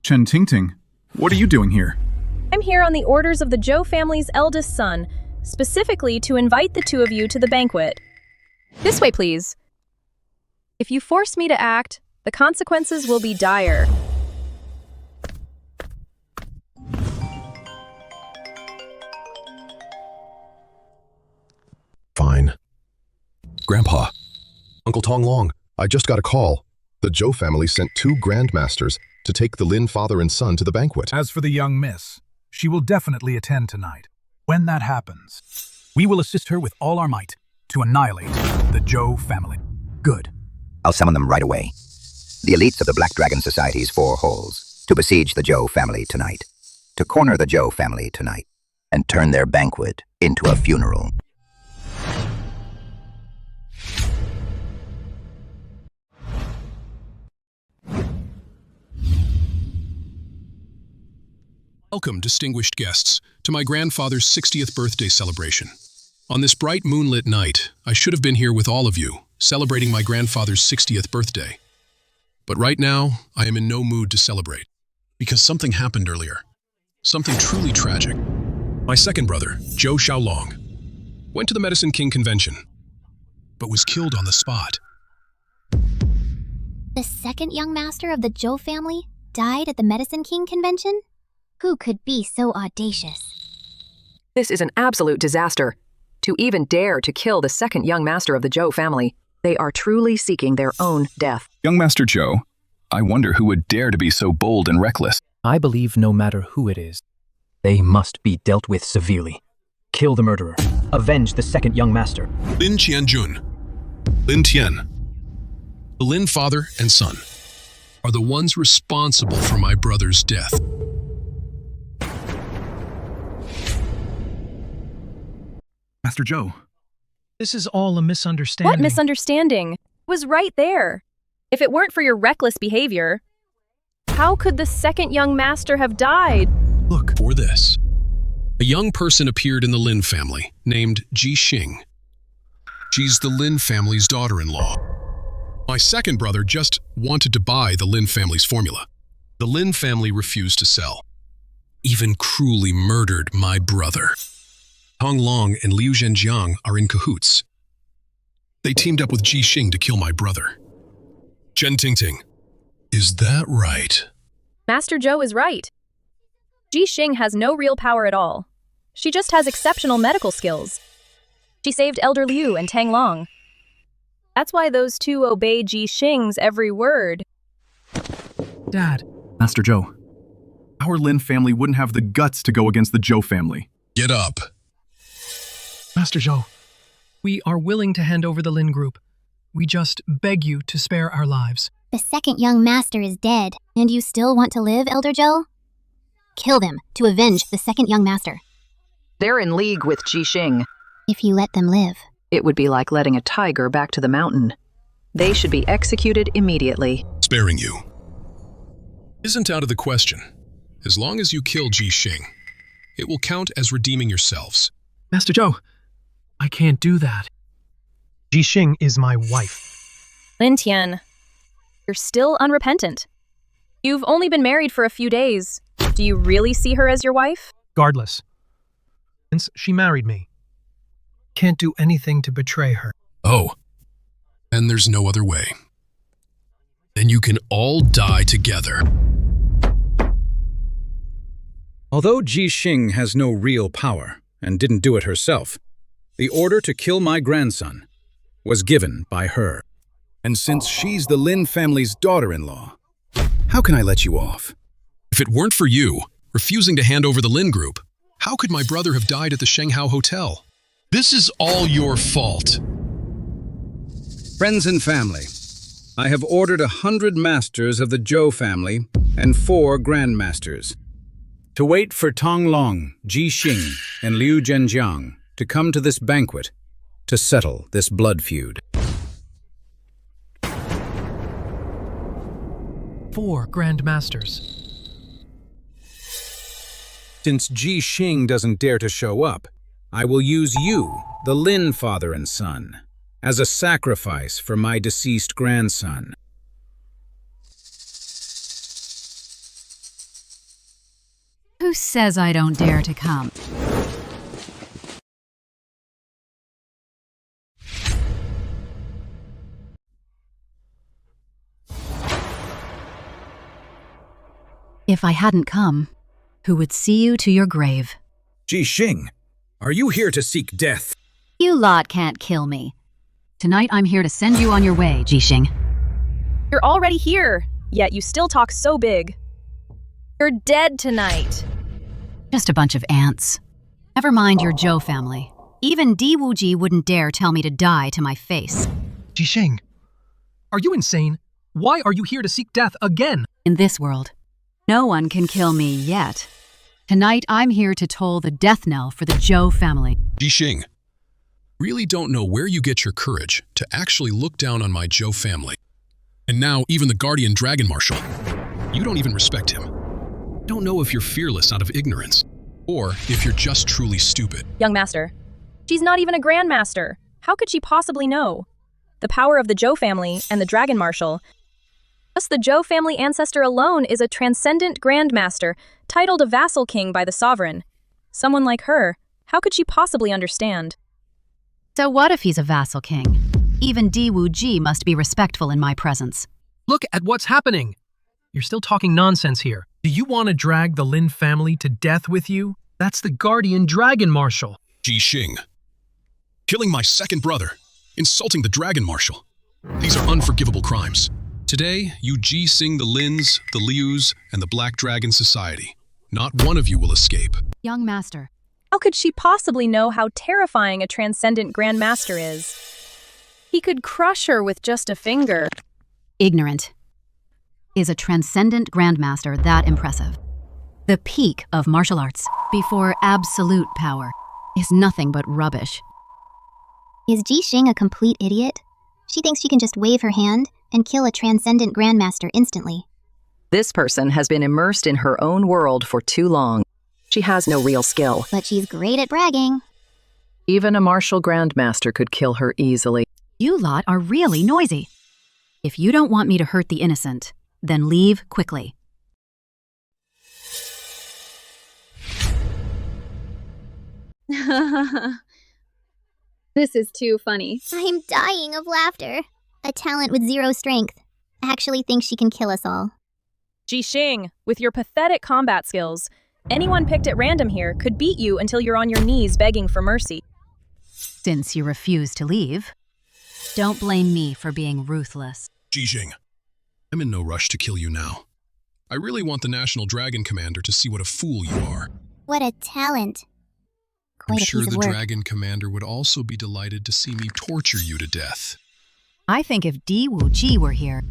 Chen Tingting, what are you doing here? I'm here on the orders of the Zhou family's eldest son, specifically to invite the 2 of you to the banquet. This way, please. If you force me to act, the consequences will be dire. Fine. Grandpa. Uncle Tong Long, I just got a call. The Zhou family sent 2 grandmasters to take the Lin father and son to the banquet. As for the young miss, she will definitely attend tonight. When that happens, we will assist her with all our might to annihilate the Zhou family. Good. I'll summon them right away. The elites of the Black Dragon Society's 4 halls to besiege the Zhou family tonight, to corner the Zhou family tonight, and turn their banquet into a funeral. Welcome, distinguished guests, to my grandfather's 60th birthday celebration. On this bright moonlit night, I should have been here with all of you, celebrating my grandfather's 60th birthday. But right now, I am in no mood to celebrate, because something happened earlier. Something truly tragic. My second brother, Zhou Xiaolong, went to the Medicine King convention, but was killed on the spot. The second young master of the Zhou family died at the Medicine King convention? Who could be so audacious? This is an absolute disaster. To even dare to kill the second young master of the Zhou family. They are truly seeking their own death. Young Master Zhou, I wonder who would dare to be so bold and reckless. I believe no matter who it is, they must be dealt with severely. Kill the murderer. Avenge the second young master. Lin Qianjun, Lin Tian, the Lin father and son are the ones responsible for my brother's death. Master Zhou. This is all a misunderstanding. What misunderstanding? It was right there. If it weren't for your reckless behavior, how could the second young master have died? Look. For this, a young person appeared in the Lin family named Ji Xing. She's the Lin family's daughter-in-law. My second brother just wanted to buy the Lin family's formula. The Lin family refused to sell, even cruelly murdered my brother. Tong Long and Liu Zhenjiang are in cahoots. They teamed up with Ji Xing to kill my brother. Chen Tingting, is that right? Master Zhou is right. Ji Xing has no real power at all. She just has exceptional medical skills. She saved Elder Liu and Tang Long. That's why those two obey Ji Xing's every word. Dad. Master Zhou, our Lin family wouldn't have the guts to go against the Zhou family. Get up. Master Zhou, we are willing to hand over the Lin group. We just beg you to spare our lives. The second young master is dead, and you still want to live, Elder Zhou? Kill them to avenge the second young master. They're in league with Ji Xing. If you let them live. It would be like letting a tiger back to the mountain. They should be executed immediately. Sparing you isn't out of the question. As long as you kill Ji Xing, it will count as redeeming yourselves. Master Zhou, I can't do that. Ji Xing is my wife. Lin Tian, you're still unrepentant. You've only been married for a few days. Do you really see her as your wife? Regardless, since she married me, can't do anything to betray her. Oh, and there's no other way. Then you can all die together. Although Ji Xing has no real power and didn't do it herself, the order to kill my grandson was given by her. And since she's the Lin family's daughter-in-law, how can I let you off? If it weren't for you refusing to hand over the Lin group, how could my brother have died at the Shanghao Hotel? This is all your fault. Friends and family, I have ordered 100 masters of the Zhou family and 4 grandmasters to wait for Tong Long, Ji Xing, and Liu Zhenjiang to come to this banquet to settle this blood feud. 4 Grand Masters. Since Ji Xing doesn't dare to show up, I will use you, the Lin father and son, as a sacrifice for my deceased grandson. Who says I don't dare to come? If I hadn't come, who would see you to your grave? Ji Xing, are you here to seek death? You lot can't kill me. Tonight I'm here to send you on your way, Ji Xing. You're already here, yet you still talk so big. You're dead tonight. Just a bunch of ants. Never mind your Zhou family. Even Di Wuji wouldn't dare tell me to die to my face. Ji Xing, are you insane? Why are you here to seek death again? In this world, no one can kill me yet. Tonight I'm here to toll the death knell for the Zhou family. Ji Xing, really don't know where you get your courage to actually look down on my Zhou family. And now even the guardian dragon marshal. You don't even respect him. Don't know if you're fearless out of ignorance, or if you're just truly stupid. Young master, she's not even a grandmaster. How could she possibly know? The power of the Zhou family and the dragon marshal. Thus, the Zhou family ancestor alone is a transcendent grandmaster, titled a vassal king by the sovereign. Someone like her, how could she possibly understand? So what if he's a vassal king? Even Di Wuji must be respectful in my presence. Look at what's happening. You're still talking nonsense here. Do you want to drag the Lin family to death with you? That's the guardian dragon marshal. Ji Xing, killing my second brother, insulting the dragon marshal. These are unforgivable crimes. Today, you Ji Xing the Lins, the Lius, and the Black Dragon Society. Not one of you will escape. Young master. How could she possibly know how terrifying a transcendent Grand Master is? He could crush her with just a finger. Ignorant. Is a transcendent grandmaster that impressive? The peak of martial arts before absolute power is nothing but rubbish. Is Ji Xing a complete idiot? She thinks she can just wave her hand and kill a transcendent grandmaster instantly. This person has been immersed in her own world for too long. She has no real skill. But she's great at bragging. Even a martial grandmaster could kill her easily. You lot are really noisy. If you don't want me to hurt the innocent, then leave quickly. This is too funny. I'm dying of laughter. A talent with zero strength actually thinks she can kill us all. Ji Xing, with your pathetic combat skills, anyone picked at random here could beat you until you're on your knees begging for mercy. Since you refuse to leave, don't blame me for being ruthless. Ji Xing, I'm in no rush to kill you now. I really want the National Dragon Commander to see what a fool you are. What a talent. I'm Quite a sure piece the of work. Dragon Commander would also be delighted to see me torture you to death. I think if Di Wu Ji were here,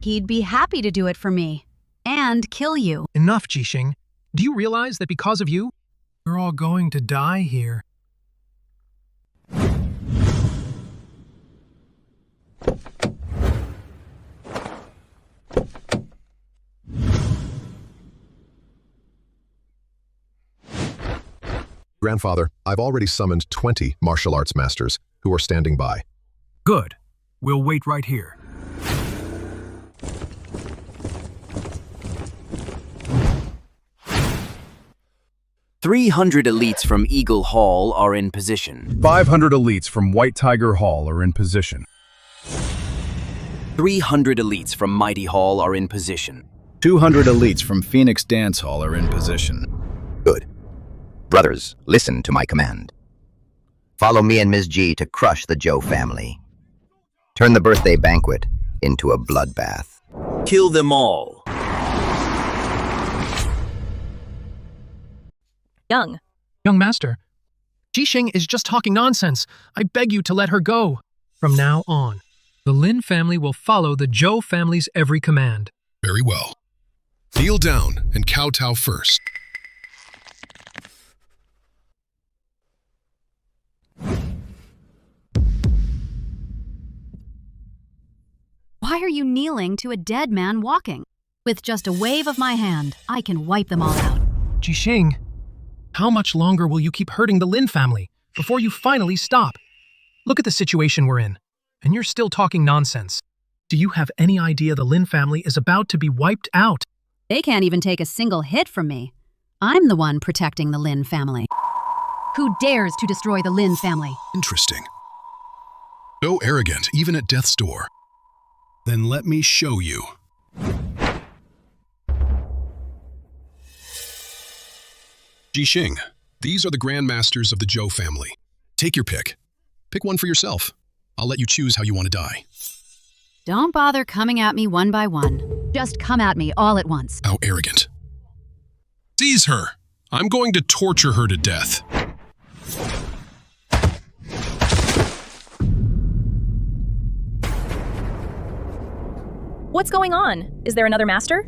he'd be happy to do it for me. And kill you. Enough, Ji Xing. Do you realize that because of you, we're all going to die here? Grandfather, I've already summoned 20 martial arts masters who are standing by. Good. We'll wait right here. Three 300 elites from Eagle Hall are in position. 500 elites from White Tiger Hall are in position. 300 elites from Mighty Hall are in position. 200 elites from Phoenix Dance Hall are in position. Good. Brothers, listen to my command. Follow me and Ms. Ji to crush the Zhou family. Turn the birthday banquet into a bloodbath. Kill them all. Young master, Ji Xing is just talking nonsense. I beg you to let her go. From now on, the Lin family will follow the Zhou family's every command. Very well. Kneel down and kowtow first. Why are you kneeling to a dead man walking? With just a wave of my hand, I can wipe them all out. Ji Xing, how much longer will you keep hurting the Lin family before you finally stop? Look at the situation we're in, and you're still talking nonsense. Do you have any idea the Lin family is about to be wiped out? They can't even take a single hit from me. I'm the one protecting the Lin family. Who dares to destroy the Lin family? Interesting. So arrogant, even at death's door. Then let me show you. Ji Xing, these are the Grand Masters of the Zhou family. Take your pick. Pick one for yourself. I'll let you choose how you want to die. Don't bother coming at me one by one. Just come at me all at once. How arrogant. Seize her. I'm going to torture her to death. What's going on? Is there another master?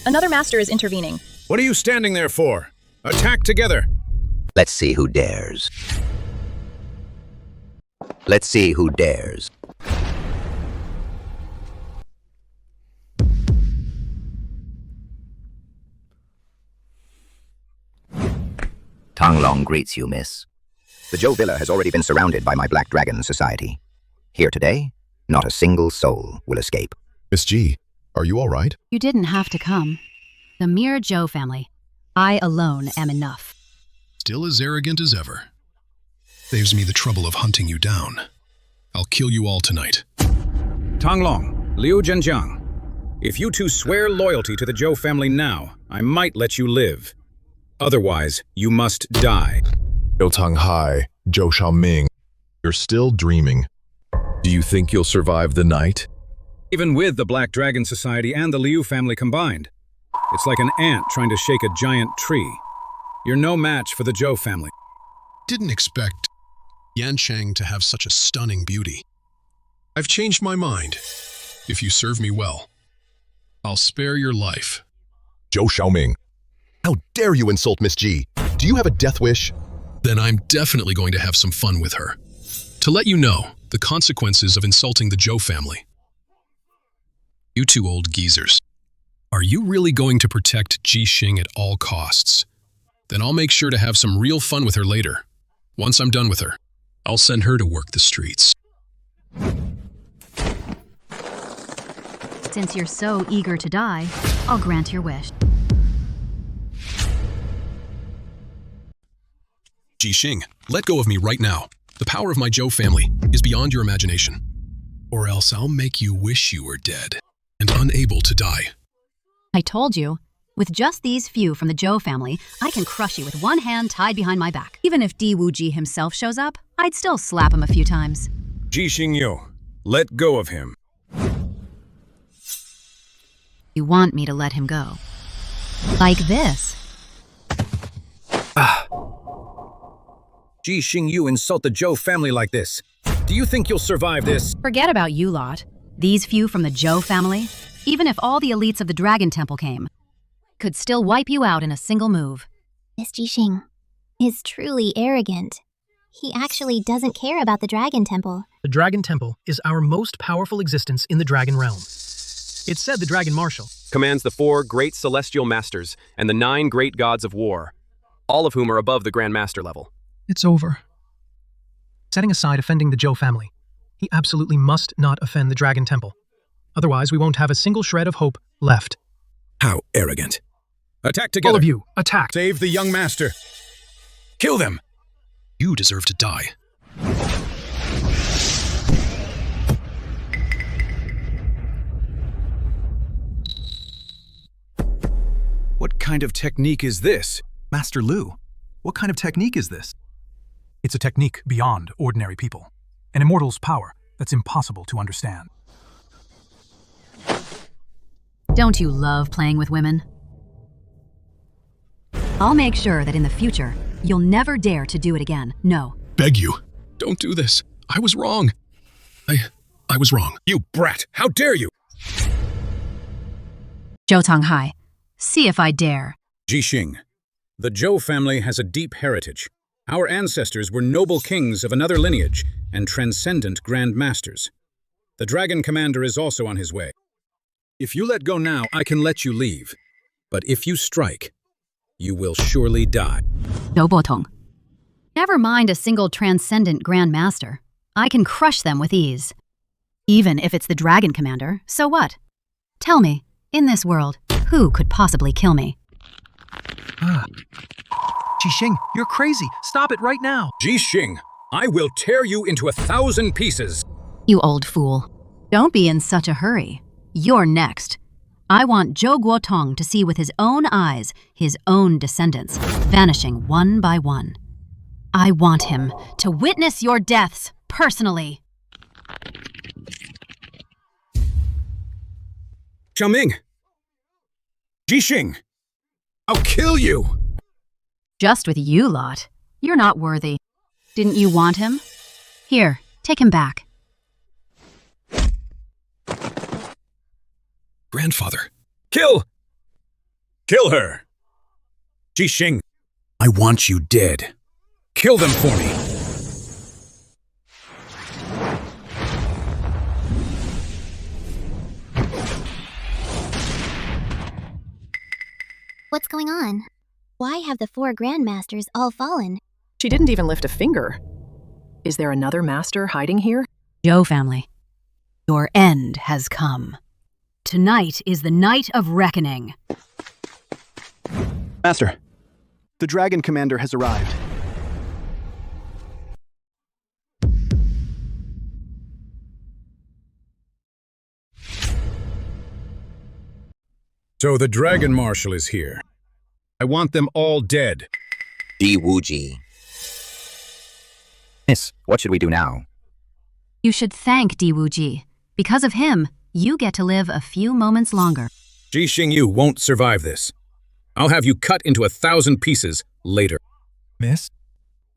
Another master is intervening. What are you standing there for? Attack together. Let's see who dares. Let's see who dares. Tanglong greets you, miss. The Zhou Villa has already been surrounded by my Black Dragon Society. Here today, not a single soul will escape. Miss Ji, are you all right? You didn't have to come. The mere Zhou family. I alone am enough. Still as arrogant as ever. Saves me the trouble of hunting you down. I'll kill you all tonight. Tanglong, Liu Zhenjiang, if you two swear loyalty to the Zhou family now, I might let you live. Otherwise, you must die. Zhou Tanghai, Zhou Xiaoming. You're still dreaming. Do you think you'll survive the night? Even with the Black Dragon Society and the Liu family combined, it's like an ant trying to shake a giant tree. You're no match for the Zhou family. Didn't expect Yancheng to have such a stunning beauty. I've changed my mind. If you serve me well, I'll spare your life. Zhou Xiaoming, how dare you insult Miss Ji? Do you have a death wish? Then I'm definitely going to have some fun with her. To let you know the consequences of insulting the Zhou family. You two old geezers. Are you really going to protect Ji Xing at all costs? Then I'll make sure to have some real fun with her later. Once I'm done with her, I'll send her to work the streets. Since you're so eager to die, I'll grant your wish. Ji Xing, let go of me right now. The power of my Zhou family is beyond your imagination. Or else I'll make you wish you were dead and unable to die. I told you, with just these few from the Zhou family, I can crush you with one hand tied behind my back. Even if Di Wuji himself shows up, I'd still slap him a few times. Ji Xing, let go of him. You want me to let him go. Like this. Ji Xing, you insult the Zhou family like this. Do you think you'll survive this? Forget about you lot. These few from the Zhou family, even if all the elites of the Dragon Temple came, could still wipe you out in a single move. This Ji Xing is truly arrogant. He actually doesn't care about the Dragon Temple. The Dragon Temple is our most powerful existence in the Dragon Realm. It's said the Dragon Marshal commands the 4 great celestial masters and the 9 great gods of war, all of whom are above the Grand Master level. It's over. Setting aside offending the Zhou family, he absolutely must not offend the Dragon Temple. Otherwise, we won't have a single shred of hope left. How arrogant. Attack together. All of you, attack. Save the young master. Kill them. You deserve to die. What kind of technique is this? Master Liu, what kind of technique is this? It's a technique beyond ordinary people. An immortal's power that's impossible to understand. Don't you love playing with women? I'll make sure that in the future, you'll never dare to do it again. No. Beg you, don't do this. I was wrong. I was wrong. You brat! How dare you! Zhou Tanghai, see if I dare. Ji Xing, the Zhou family has a deep heritage. Our ancestors were noble kings of another lineage and transcendent grand masters. The Dragon Commander is also on his way. If you let go now, I can let you leave. But if you strike, you will surely die. Zhou Botong. Never mind a single transcendent Grand Master. I can crush them with ease. Even if it's the Dragon Commander, so what? Tell me, in this world, who could possibly kill me? Ji Xing, you're crazy. Stop it right now. Ji Xing, I will tear you into 1,000 pieces. You old fool. Don't be in such a hurry. You're next. I want Zhou Guotong to see with his own eyes his own descendants vanishing one by one. I want him to witness your deaths personally. Xiaoming! Ji Xing! I'll kill you! Just with you lot. You're not worthy. Didn't you want him? Here, take him back. Grandfather. Kill! Kill her! Ji Xing, I want you dead. Kill them for me. What's going on? Why have the 4 grandmasters all fallen? She didn't even lift a finger. Is there another master hiding here? Zhou family, your end has come. Tonight is the night of reckoning. Master, the Dragon Commander has arrived. So the Dragon Marshal is here. I want them all dead. Di Wuji. Miss, what should we do now? You should thank Di Wuji. Because of him, you get to live a few moments longer. Ji Xing, you won't survive this. I'll have you cut into 1,000 pieces later. Miss,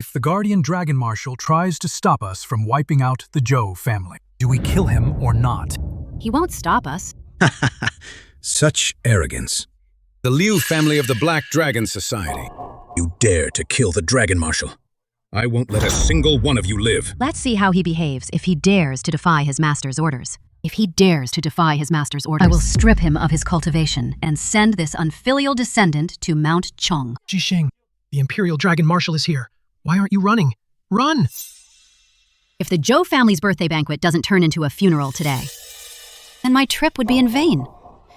if the Guardian Dragon Marshal tries to stop us from wiping out the Zhou family, do we kill him or not? He won't stop us. Such arrogance. The Liu family of the Black Dragon Society. You dare to kill the Dragon Marshal. I won't let a single one of you live. Let's see how he behaves if he dares to defy his master's orders. If he dares to defy his master's orders, I will strip him of his cultivation and send this unfilial descendant to Mount Chong. Ji Xing, the Imperial Dragon Marshal is here. Why aren't you running? Run! If the Zhou family's birthday banquet doesn't turn into a funeral today, then my trip would be in vain.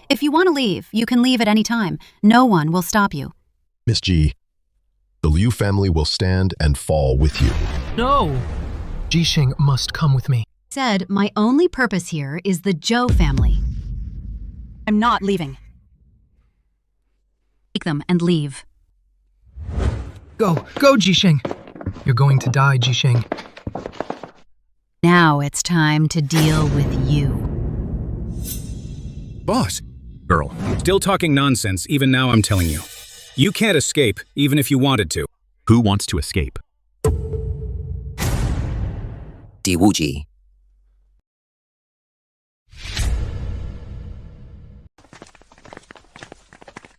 If you want to leave, you can leave at any time. No one will stop you. Miss Ji, the Liu family will stand and fall with you. No! Ji Xing must come with me. Said my only purpose here is the Zhou family. I'm not leaving. Take them and leave. Go, Ji Xing. You're going to die, Ji Xing. Now it's time to deal with you. Boss. Girl. Still talking nonsense, even now I'm telling you. You can't escape, even if you wanted to. Who wants to escape? Di Wuji.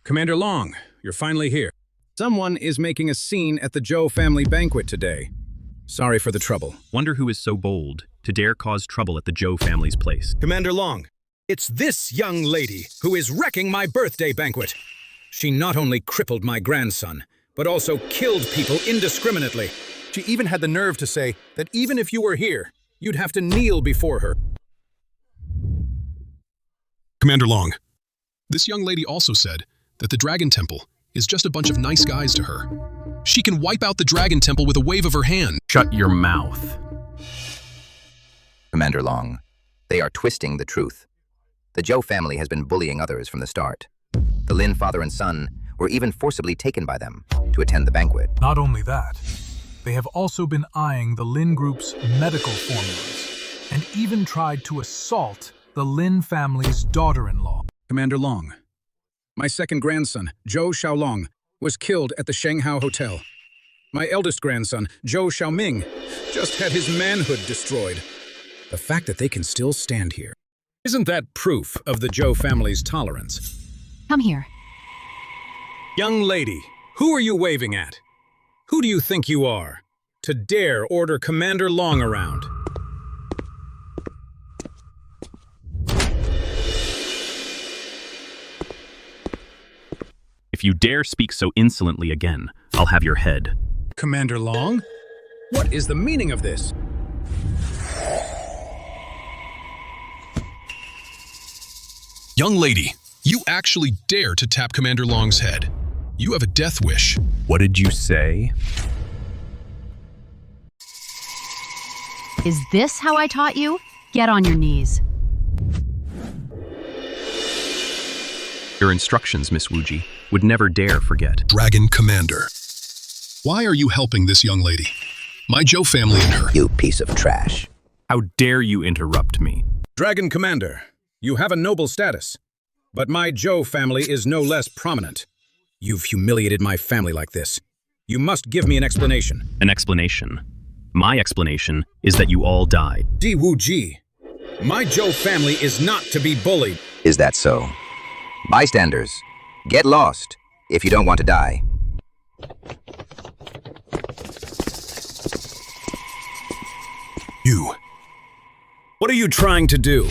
Commander Long, you're finally here. Someone is making a scene at the Zhou family banquet today. Sorry for the trouble. Wonder who is so bold to dare cause trouble at the Zhou family's place. Commander Long, it's this young lady who is wrecking my birthday banquet. She not only crippled my grandson, but also killed people indiscriminately. She even had the nerve to say that even if you were here, you'd have to kneel before her. Commander Long, this young lady also said that the Dragon Temple is just a bunch of nice guys to her. She can wipe out the Dragon Temple with a wave of her hand. Shut your mouth. Commander Long, they are twisting the truth. The Zhou family has been bullying others from the start. The Lin father and son were even forcibly taken by them to attend the banquet. Not only that, they have also been eyeing the Lin Group's medical formulas and even tried to assault the Lin family's daughter-in-law. Commander Long, my second grandson, Zhou Xiaolong, was killed at the Shanghai Hotel. My eldest grandson, Zhou Xiaoming, just had his manhood destroyed. The fact that they can still stand here, isn't that proof of the Zhou family's tolerance? Come here. Young lady, who are you waving at? Who do you think you are, to dare order Commander Long around? If you dare speak so insolently again, I'll have your head. Commander Long? What is the meaning of this? Young lady, you actually dare to tap Commander Long's head. You have a death wish. What did you say? Is this how I taught you? Get on your knees. Your instructions, Miss Wuji, would never dare forget. Dragon Commander. Why are you helping this young lady? My Zhou family and her. You piece of trash. How dare you interrupt me? Dragon Commander, you have a noble status, but my Zhou family is no less prominent. You've humiliated my family like this. You must give me an explanation. An explanation? My explanation is that you all died. Di Wuji, my Zhou family is not to be bullied. Is that so? Bystanders, get lost if you don't want to die. You. What are you trying to do?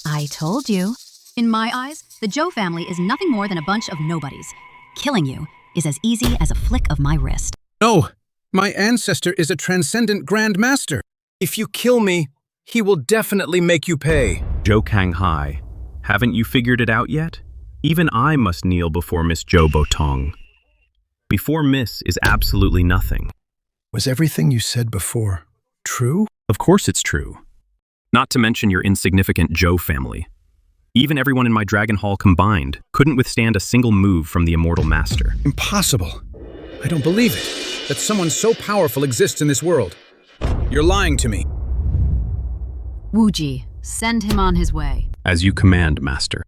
I told you. In my eyes, the Zhou family is nothing more than a bunch of nobodies. Killing you is as easy as a flick of my wrist. No, my ancestor is a transcendent Grand Master. If you kill me, he will definitely make you pay. Zhou Kanghai, haven't you figured it out yet? Even I must kneel before Miss Zhou Botong. Before Miss is absolutely nothing. Was everything you said before true? Of course it's true. Not to mention your insignificant Zhou family. Even everyone in my Dragon Hall combined couldn't withstand a single move from the Immortal Master. Impossible. I don't believe it, that someone so powerful exists in this world. You're lying to me. Wu Ji, send him on his way. As you command, Master.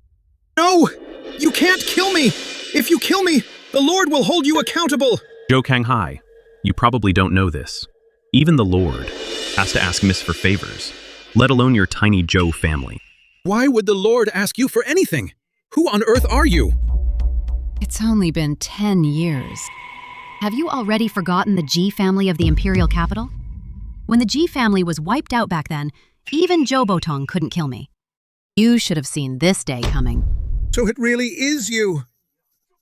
No! You can't kill me! If you kill me, the Lord will hold you accountable! Zhou Kanghai, you probably don't know this. Even the Lord has to ask Miss for favors, let alone your tiny Zhou family. Why would the Lord ask you for anything? Who on earth are you? It's only been 10 years. Have you already forgotten the Ji family of the imperial capital? When the Ji family was wiped out back then, even Zhou Botong couldn't kill me. You should have seen this day coming. So it really is you.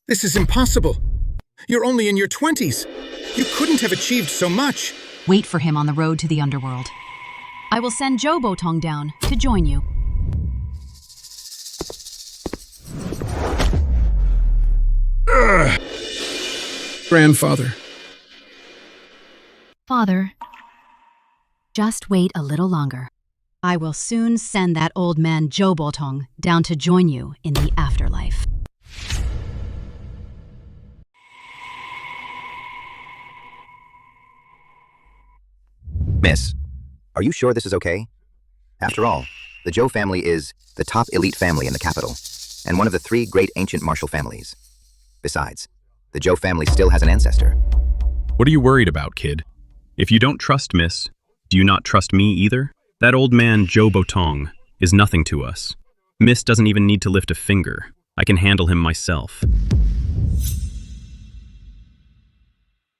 This is impossible. You're only in your 20s. You couldn't have achieved so much. Wait for him on the road to the underworld. I will send Zhou Botong down to join you. Grandfather. Father, just wait a little longer. I will soon send that old man Zhou Botong down to join you in the afterlife. Miss, are you sure this is okay? After all, the Zhou family is the top elite family in the capital, and one of the 3 great ancient martial families. Besides, the Zhou family still has an ancestor. What are you worried about, kid? If you don't trust Miss, do you not trust me either? That old man, Zhou Botong, is nothing to us. Miss doesn't even need to lift a finger. I can handle him myself.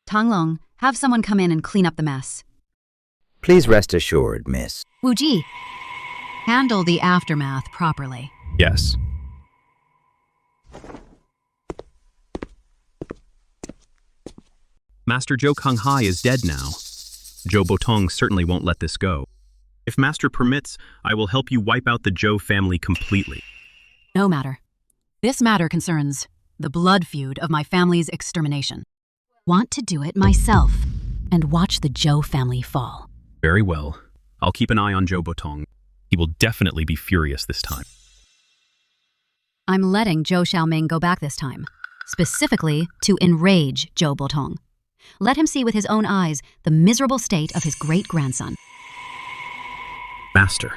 Tanglong, have someone come in and clean up the mess. Please rest assured, Miss. Wu Ji, handle the aftermath properly. Yes. Master Zhou Kanghai is dead now. Zhou Botong certainly won't let this go. If Master permits, I will help you wipe out the Zhou family completely. No matter. This matter concerns the blood feud of my family's extermination. Want to do it myself and watch the Zhou family fall. Very well. I'll keep an eye on Zhou Botong. He will definitely be furious this time. I'm letting Zhou Xiaoming go back this time, specifically to enrage Zhou Botong. Let him see with his own eyes the miserable state of his great-grandson. Master,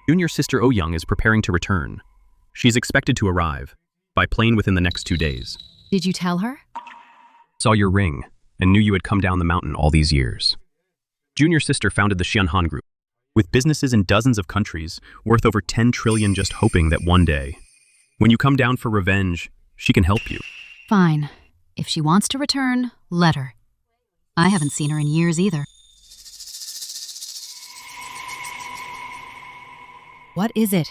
junior sister Ouyang is preparing to return. She's expected to arrive by plane within the next 2 days. Did you tell her? Saw your ring and knew you had come down the mountain all these years. Junior sister founded the Xianhan Group, with businesses in dozens of countries, worth over 10 trillion, just hoping that one day, when you come down for revenge, she can help you. Fine. If she wants to return, let her. I haven't seen her in years either. What is it?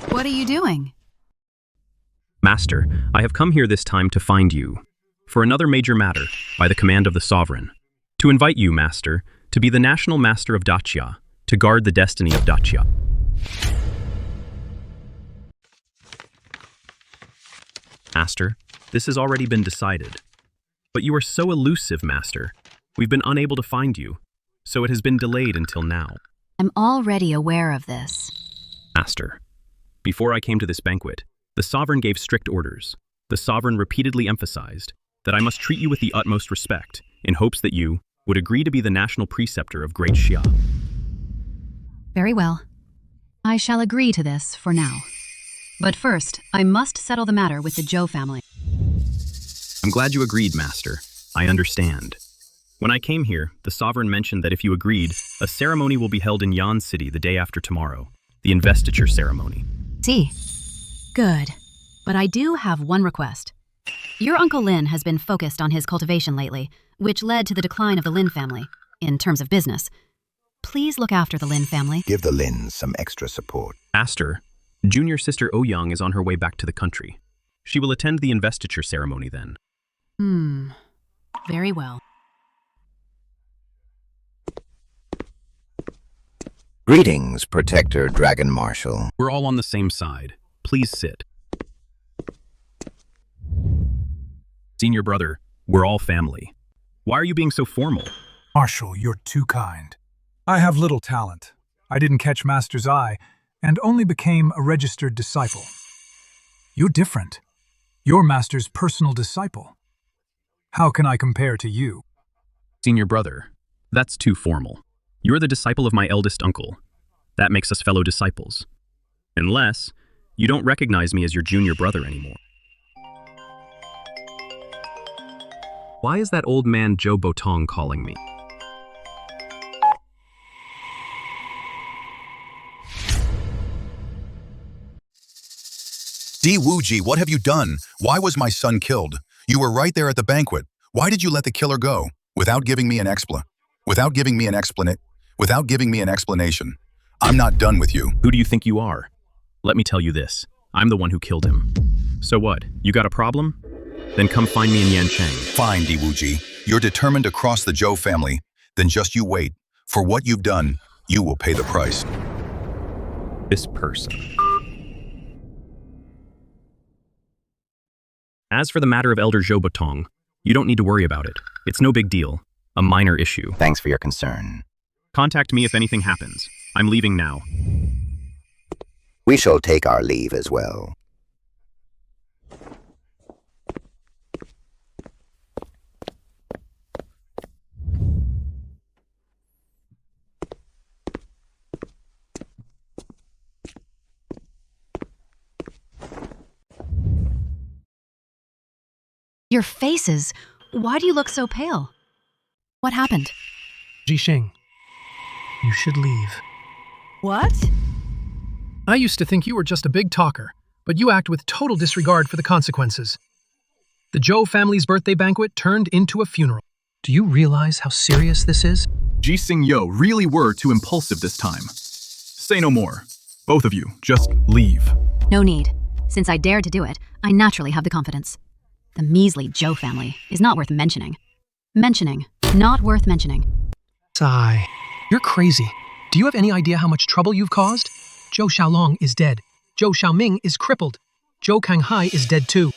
What are you doing? Master, I have come here this time to find you, for another major matter, by the command of the sovereign, to invite you, Master, to be the national master of Dacia, to guard the destiny of Dacia. Master, this has already been decided. But you are so elusive, Master. We've been unable to find you, so it has been delayed until now. I'm already aware of this. Master, before I came to this banquet, the sovereign gave strict orders. The sovereign repeatedly emphasized that I must treat you with the utmost respect, in hopes that you would agree to be the national preceptor of Great Xia. Very well. I shall agree to this for now. But first, I must settle the matter with the Zhou family. I'm glad you agreed, Master. I understand. When I came here, the sovereign mentioned that if you agreed, a ceremony will be held in Yan City the day after tomorrow, the investiture ceremony. See. Good. But I do have one request. Your Uncle Lin has been focused on his cultivation lately, which led to the decline of the Lin family, in terms of business. Please look after the Lin family. Give the Lins some extra support. Master, junior sister Ouyang is on her way back to the country. She will attend the investiture ceremony then. Very well. Greetings, Protector Dragon Marshal. We're all on the same side. Please sit. Senior brother, we're all family. Why are you being so formal? Marshal, you're too kind. I have little talent. I didn't catch Master's eye, and only became a registered disciple. You're different. You're Master's personal disciple. How can I compare to you? Senior brother. That's too formal. You're the disciple of my eldest uncle. That makes us fellow disciples. Unless you don't recognize me as your junior brother anymore. Why is that old man Zhou Botong calling me? Di Wuji, what have you done? Why was my son killed? You were right there at the banquet. Why did you let the killer go? Without giving me an explanation. I'm not done with you. Who do you think you are? Let me tell you this. I'm the one who killed him. So what? You got a problem? Then come find me in Yancheng. Fine, Di Wuji. You're determined to cross the Zhou family. Then just you wait. For what you've done, you will pay the price. This person. As for the matter of Elder Zhou Botong, you don't need to worry about it. It's no big deal. A minor issue. Thanks for your concern. Contact me if anything happens. I'm leaving now. We shall take our leave as well. Your faces. Why do you look so pale? What happened? Ji Xing, you should leave. What? I used to think you were just a big talker, but you act with total disregard for the consequences. The Zhou family's birthday banquet turned into a funeral. Do you realize how serious this is? Ji Xing Yo really were too impulsive this time. Say no more. Both of you, just leave. No need. Since I dared to do it, I naturally have the confidence. The measly Zhou family is not worth mentioning. Not worth mentioning. Sigh. You're crazy. Do you have any idea how much trouble you've caused? Zhou Xiaolong is dead. Zhou Xiaoming is crippled. Zhou Kanghai is dead too.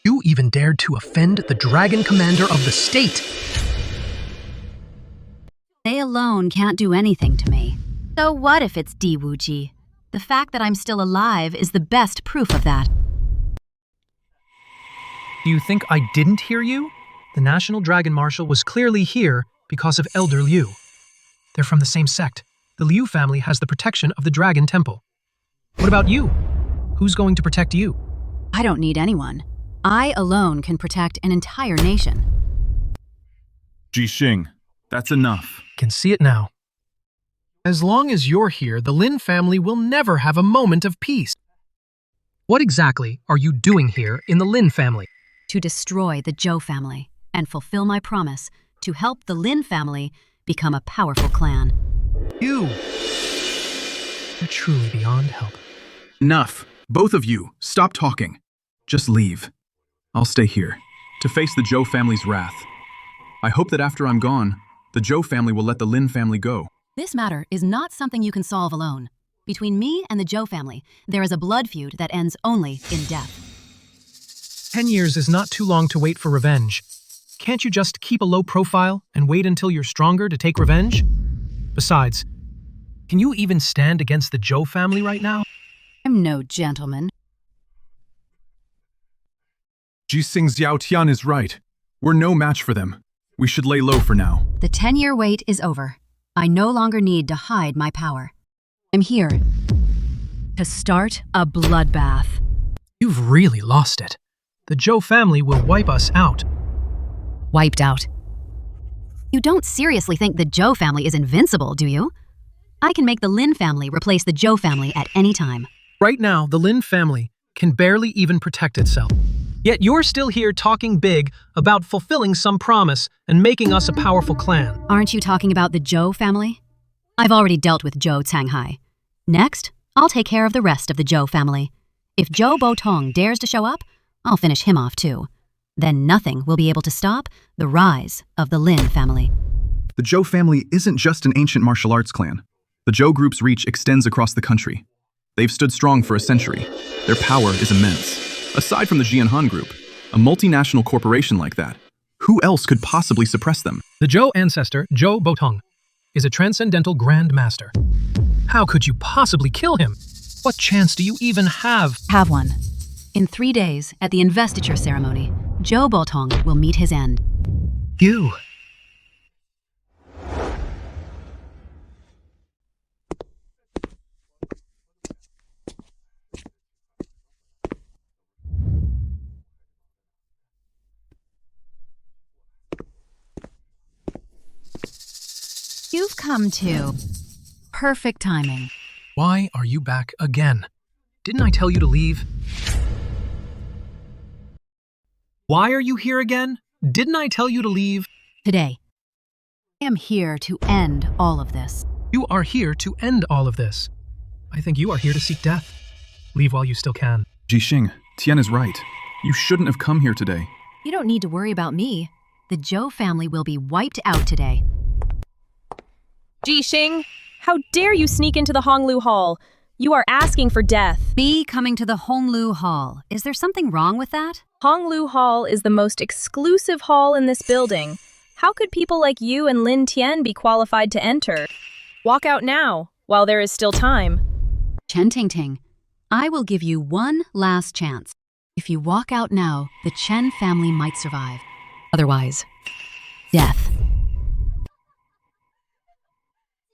You even dared to offend the dragon commander of the state. They alone can't do anything to me. So what if it's Di Wuji? The fact that I'm still alive is the best proof of that. Do you think I didn't hear you? The National Dragon Marshal was clearly here because of Elder Liu. They're from the same sect. The Liu family has the protection of the Dragon Temple. What about you? Who's going to protect you? I don't need anyone. I alone can protect an entire nation. Ji Xing, that's enough. Can see it now. As long as you're here, the Lin family will never have a moment of peace. What exactly are you doing here in the Lin family? To destroy the Zhou family and fulfill my promise to help the Lin family become a powerful clan. You're truly beyond help. Enough. Both of you, stop talking. Just leave. I'll stay here to face the Zhou family's wrath. I hope that after I'm gone, the Zhou family will let the Lin family go. This matter is not something you can solve alone. Between me and the Zhou family, there is a blood feud that ends only in death. 10 years is not too long to wait for revenge. Can't you just keep a low profile and wait until you're stronger to take revenge? Besides, can you even stand against the Zhou family right now? I'm no gentleman. Ji Xing Xiao Tian is right. We're no match for them. We should lay low for now. The 10-year wait is over. I no longer need to hide my power. I'm here to start a bloodbath. You've really lost it. The Zhou family will wipe us out. Wiped out? You don't seriously think the Zhou family is invincible, do you? I can make the Lin family replace the Zhou family at any time. Right now, the Lin family can barely even protect itself. Yet you're still here talking big about fulfilling some promise and making us a powerful clan. Aren't you talking about the Zhou family? I've already dealt with Zhou Canghai. Next, I'll take care of the rest of the Zhou family. If Zhou Botong dares to show up, I'll finish him off too. Then nothing will be able to stop the rise of the Lin family. The Zhou family isn't just an ancient martial arts clan. The Zhou group's reach extends across the country. They've stood strong for a century. Their power is immense. Aside from the Jianhan group, a multinational corporation like that, who else could possibly suppress them? The Zhou ancestor, Zhou Botong, is a transcendental grand master. How could you possibly kill him? What chance do you even have? Have one. In 3 days, at the investiture ceremony, Zhou Botong will meet his end. You. You've come to. Perfect timing. Why are you back again? Didn't I tell you to leave? Why are you here again? Didn't I tell you to leave? Today, I am here to end all of this. You are here to end all of this. I think you are here to seek death. Leave while you still can. Ji Xing, Tian is right. You shouldn't have come here today. You don't need to worry about me. The Zhou family will be wiped out today. Ji Xing, how dare you sneak into the Honglu Hall? You are asking for death. Me coming to the Honglu Hall. Is there something wrong with that? Honglu Hall is the most exclusive hall in this building. How could people like you and Lin Tian be qualified to enter? Walk out now, while there is still time. Chen Tingting, I will give you one last chance. If you walk out now, the Chen family might survive. Otherwise, death.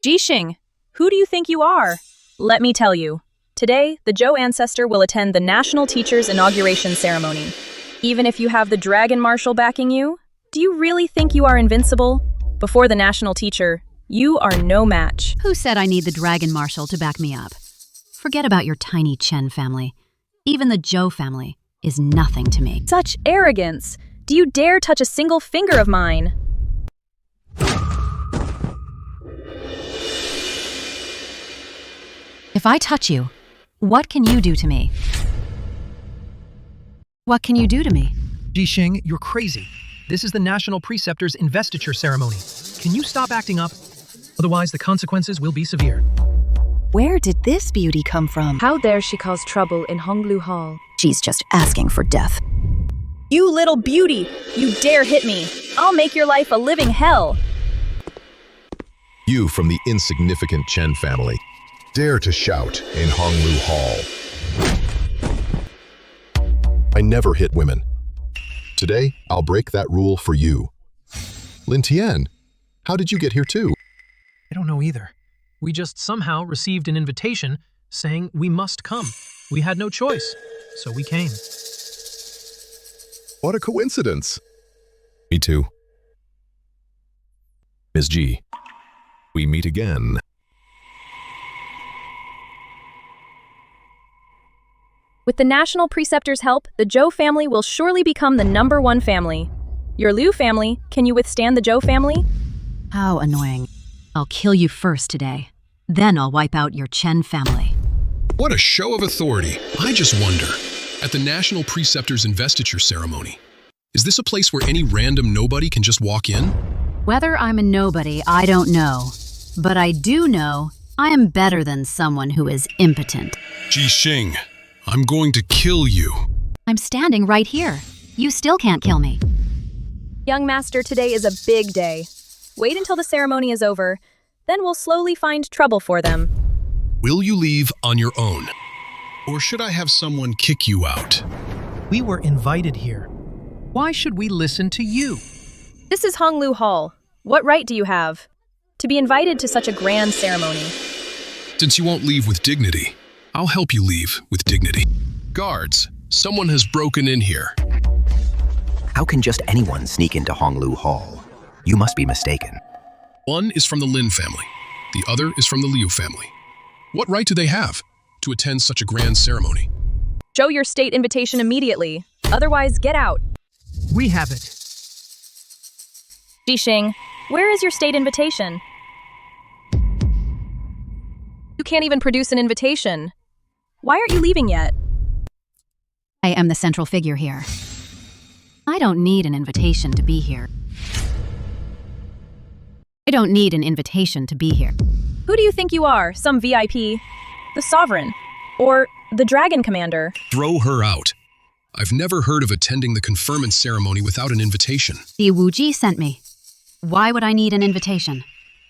Ji Xing, who do you think you are? Let me tell you. Today, the Zhou ancestor will attend the National Teacher's Inauguration Ceremony. Even if you have the Dragon Marshal backing you, do you really think you are invincible? Before the National Teacher, you are no match. Who said I need the Dragon Marshal to back me up? Forget about your tiny Chen family. Even the Zhou family is nothing to me. Such arrogance! Do you dare touch a single finger of mine? If I touch you, what can you do to me? What can you do to me? Ji Xing, you're crazy. This is the National Preceptor's investiture ceremony. Can you stop acting up? Otherwise, the consequences will be severe. Where did this beauty come from? How dare she cause trouble in Honglu Hall? She's just asking for death. You little beauty! You dare hit me! I'll make your life a living hell! You from the insignificant Chen family, dare to shout in Honglu Hall. I never hit women. Today, I'll break that rule for you. Lin Tian, how did you get here too? I don't know either. We just somehow received an invitation saying we must come. We had no choice, so we came. What a coincidence. Me too. Ms. Ji, we meet again. With the National Preceptor's help, the Zhou family will surely become the #1 family. Your Liu family, can you withstand the Zhou family? How annoying. I'll kill you first today. Then I'll wipe out your Chen family. What a show of authority. I just wonder, at the National Preceptor's investiture ceremony, is this a place where any random nobody can just walk in? Whether I'm a nobody, I don't know. But I do know I am better than someone who is impotent. Ji Xing, I'm going to kill you. I'm standing right here. You still can't kill me. Young master, today is a big day. Wait until the ceremony is over, then we'll slowly find trouble for them. Will you leave on your own? Or should I have someone kick you out? We were invited here. Why should we listen to you? This is Honglu Hall. What right do you have to be invited to such a grand ceremony? Since you won't leave with dignity, I'll help you leave with dignity. Guards, someone has broken in here. How can just anyone sneak into Honglu Hall? You must be mistaken. One is from the Lin family. The other is from the Liu family. What right do they have to attend such a grand ceremony? Show your state invitation immediately. Otherwise, get out. We have it. Ji Xing, where is your state invitation? You can't even produce an invitation. Why aren't you leaving yet? I am the central figure here. I don't need an invitation to be here. I don't need an invitation to be here. Who do you think you are? Some VIP? The Sovereign? Or the Dragon Commander? Throw her out. I've never heard of attending the conferment ceremony without an invitation. The Wuji sent me. Why would I need an invitation?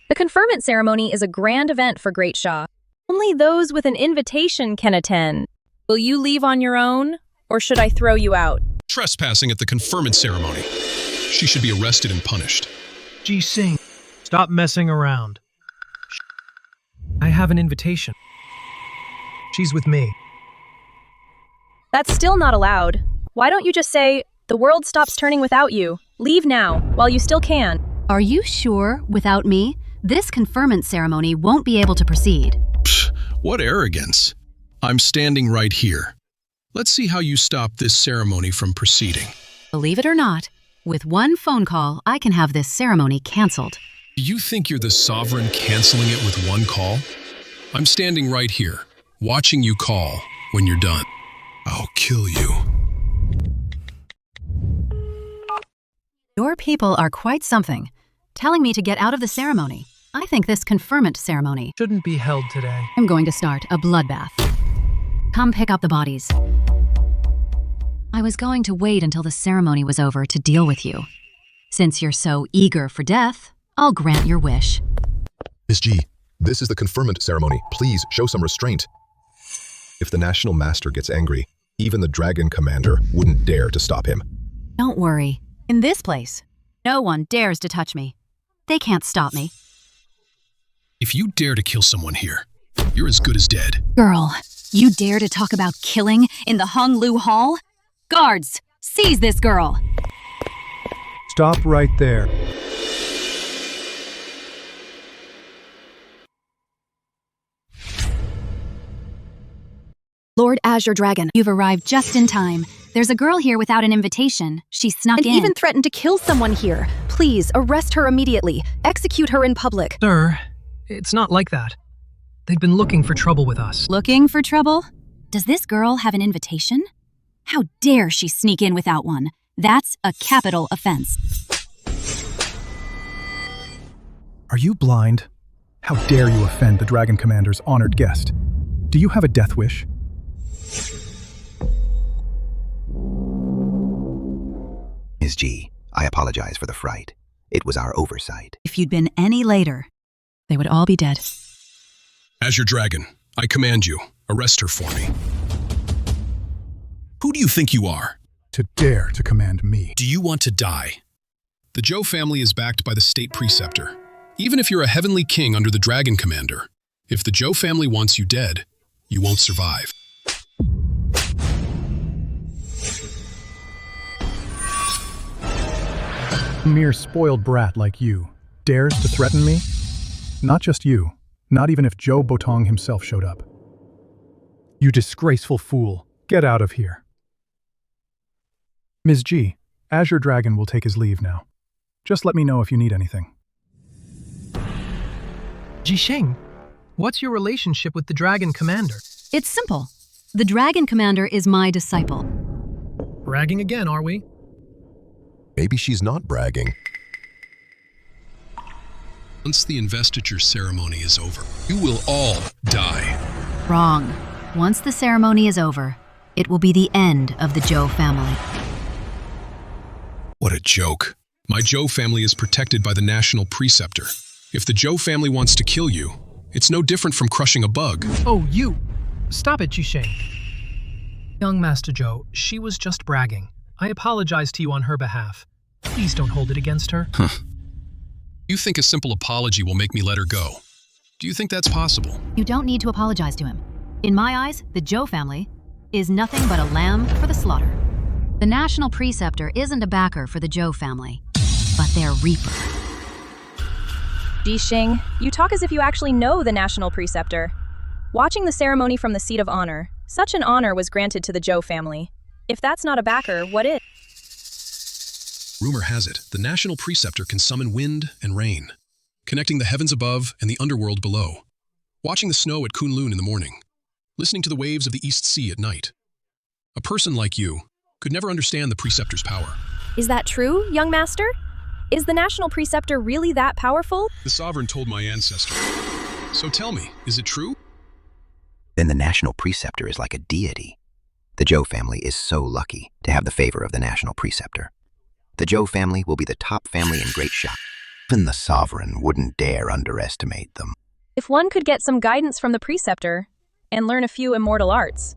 The conferment ceremony is a grand event for Great Sha. Only those with an invitation can attend. Will you leave on your own, or should I throw you out? Trespassing at the conferment ceremony. She should be arrested and punished. Ji Xing, stop messing around. I have an invitation. She's with me. That's still not allowed. Why don't you just say, the world stops turning without you. Leave now, while you still can. Are you sure, without me, this conferment ceremony won't be able to proceed. Pfft, what arrogance. I'm standing right here. Let's see how you stop this ceremony from proceeding. Believe it or not, with one phone call, I can have this ceremony canceled. Do you think you're the sovereign canceling it with one call? I'm standing right here, watching you call when you're done. I'll kill you. Your people are quite something, telling me to get out of the ceremony. I think this conferment ceremony shouldn't be held today. I'm going to start a bloodbath. Come pick up the bodies. I was going to wait until the ceremony was over to deal with you. Since you're so eager for death, I'll grant your wish. Miss Ji, this is the conferment ceremony. Please show some restraint. If the National Master gets angry, even the Dragon Commander wouldn't dare to stop him. Don't worry. In this place, no one dares to touch me. They can't stop me. If you dare to kill someone here, you're as good as dead. Girl, you dare to talk about killing in the Honglu Hall? Guards, seize this girl! Stop right there. Lord Azure Dragon, you've arrived just in time. There's a girl here without an invitation. She snuck in. And even threatened to kill someone here. Please, arrest her immediately. Execute her in public. Sir, it's not like that. They've been looking for trouble with us. Looking for trouble? Does this girl have an invitation? How dare she sneak in without one? That's a capital offense. Are you blind? How dare you offend the Dragon Commander's honored guest? Do you have a death wish? Ms. Ji, I apologize for the fright. It was our oversight. If you'd been any later, they would all be dead. Azure Dragon, I command you, arrest her for me. Who do you think you are? To dare to command me. Do you want to die? The Zhou family is backed by the state preceptor. Even if you're a heavenly king under the Dragon Commander, if the Zhou family wants you dead, you won't survive. A mere spoiled brat like you dares to threaten me? Not just you, not even if Zhou Botong himself showed up. You disgraceful fool, get out of here. Ms. Ji, Azure Dragon will take his leave now. Just let me know if you need anything. Ji Xing, what's your relationship with the Dragon Commander? It's simple. The Dragon Commander is my disciple. Bragging again, are we? Maybe she's not bragging. Once the investiture ceremony is over, you will all die. Wrong. Once the ceremony is over, it will be the end of the Zhou family. What a joke. My Zhou family is protected by the national preceptor. If the Zhou family wants to kill you, it's no different from crushing a bug. Oh, you! Stop it, Ji Xing. Young Master Zhou, she was just bragging. I apologize to you on her behalf. Please don't hold it against her. You think a simple apology will make me let her go? Do you think that's possible? You don't need to apologize to him. In my eyes, the Zhou family is nothing but a lamb for the slaughter. The national preceptor isn't a backer for the Zhou family, but their reaper. Ji Xing, you talk as if you actually know the national preceptor. Watching the ceremony from the seat of honor, such an honor was granted to the Zhou family. If that's not a backer, what is? Rumor has it, the national preceptor can summon wind and rain, connecting the heavens above and the underworld below. Watching the snow at Kunlun in the morning, listening to the waves of the East Sea at night. A person like you could never understand the preceptor's power. Is that true, young master? Is the national preceptor really that powerful? The sovereign told my ancestor. So tell me, is it true? Then the national preceptor is like a deity. The Zhou family is so lucky to have the favor of the national preceptor. The Zhou family will be the top family in Great Shock. Even the sovereign wouldn't dare underestimate them. If one could get some guidance from the preceptor and learn a few immortal arts,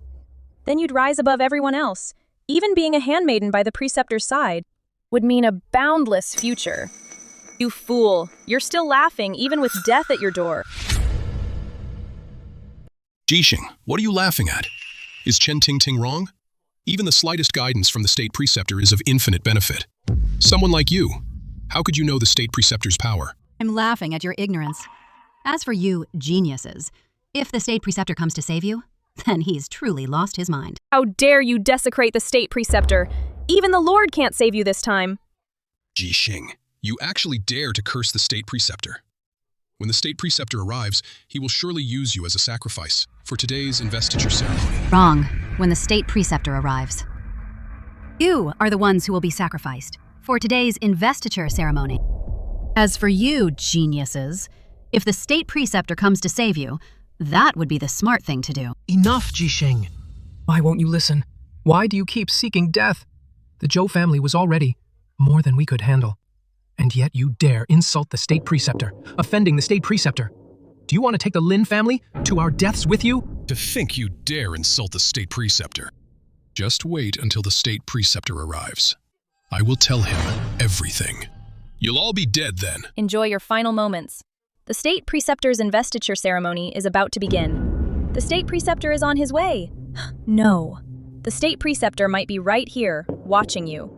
then you'd rise above everyone else. Even being a handmaiden by the preceptor's side would mean a boundless future. You fool, you're still laughing even with death at your door. Ji Xing, what are you laughing at? Is Chen Ting wrong? Even the slightest guidance from the state preceptor is of infinite benefit. Someone like you, how could you know the state preceptor's power? I'm laughing at your ignorance. As for you, geniuses, if the state preceptor comes to save you, then he's truly lost his mind. How dare you desecrate the state preceptor? Even the Lord can't save you this time. Ji Xing, you actually dare to curse the state preceptor. When the state preceptor arrives, he will surely use you as a sacrifice for today's investiture ceremony. Wrong. When the state preceptor arrives. You are the ones who will be sacrificed for today's investiture ceremony. As for you, geniuses, if the state preceptor comes to save you, that would be the smart thing to do. Enough, Ji Xing. Why won't you listen? Why do you keep seeking death? The Zhou family was already more than we could handle. And yet you dare insult the state preceptor, offending the state preceptor. Do you want to take the Lin family to our deaths with you? To think you dare insult the state preceptor. Just wait until the state preceptor arrives. I will tell him everything. You'll all be dead then. Enjoy your final moments. The state preceptor's investiture ceremony is about to begin. The state preceptor is on his way. No. The state preceptor might be right here, watching you.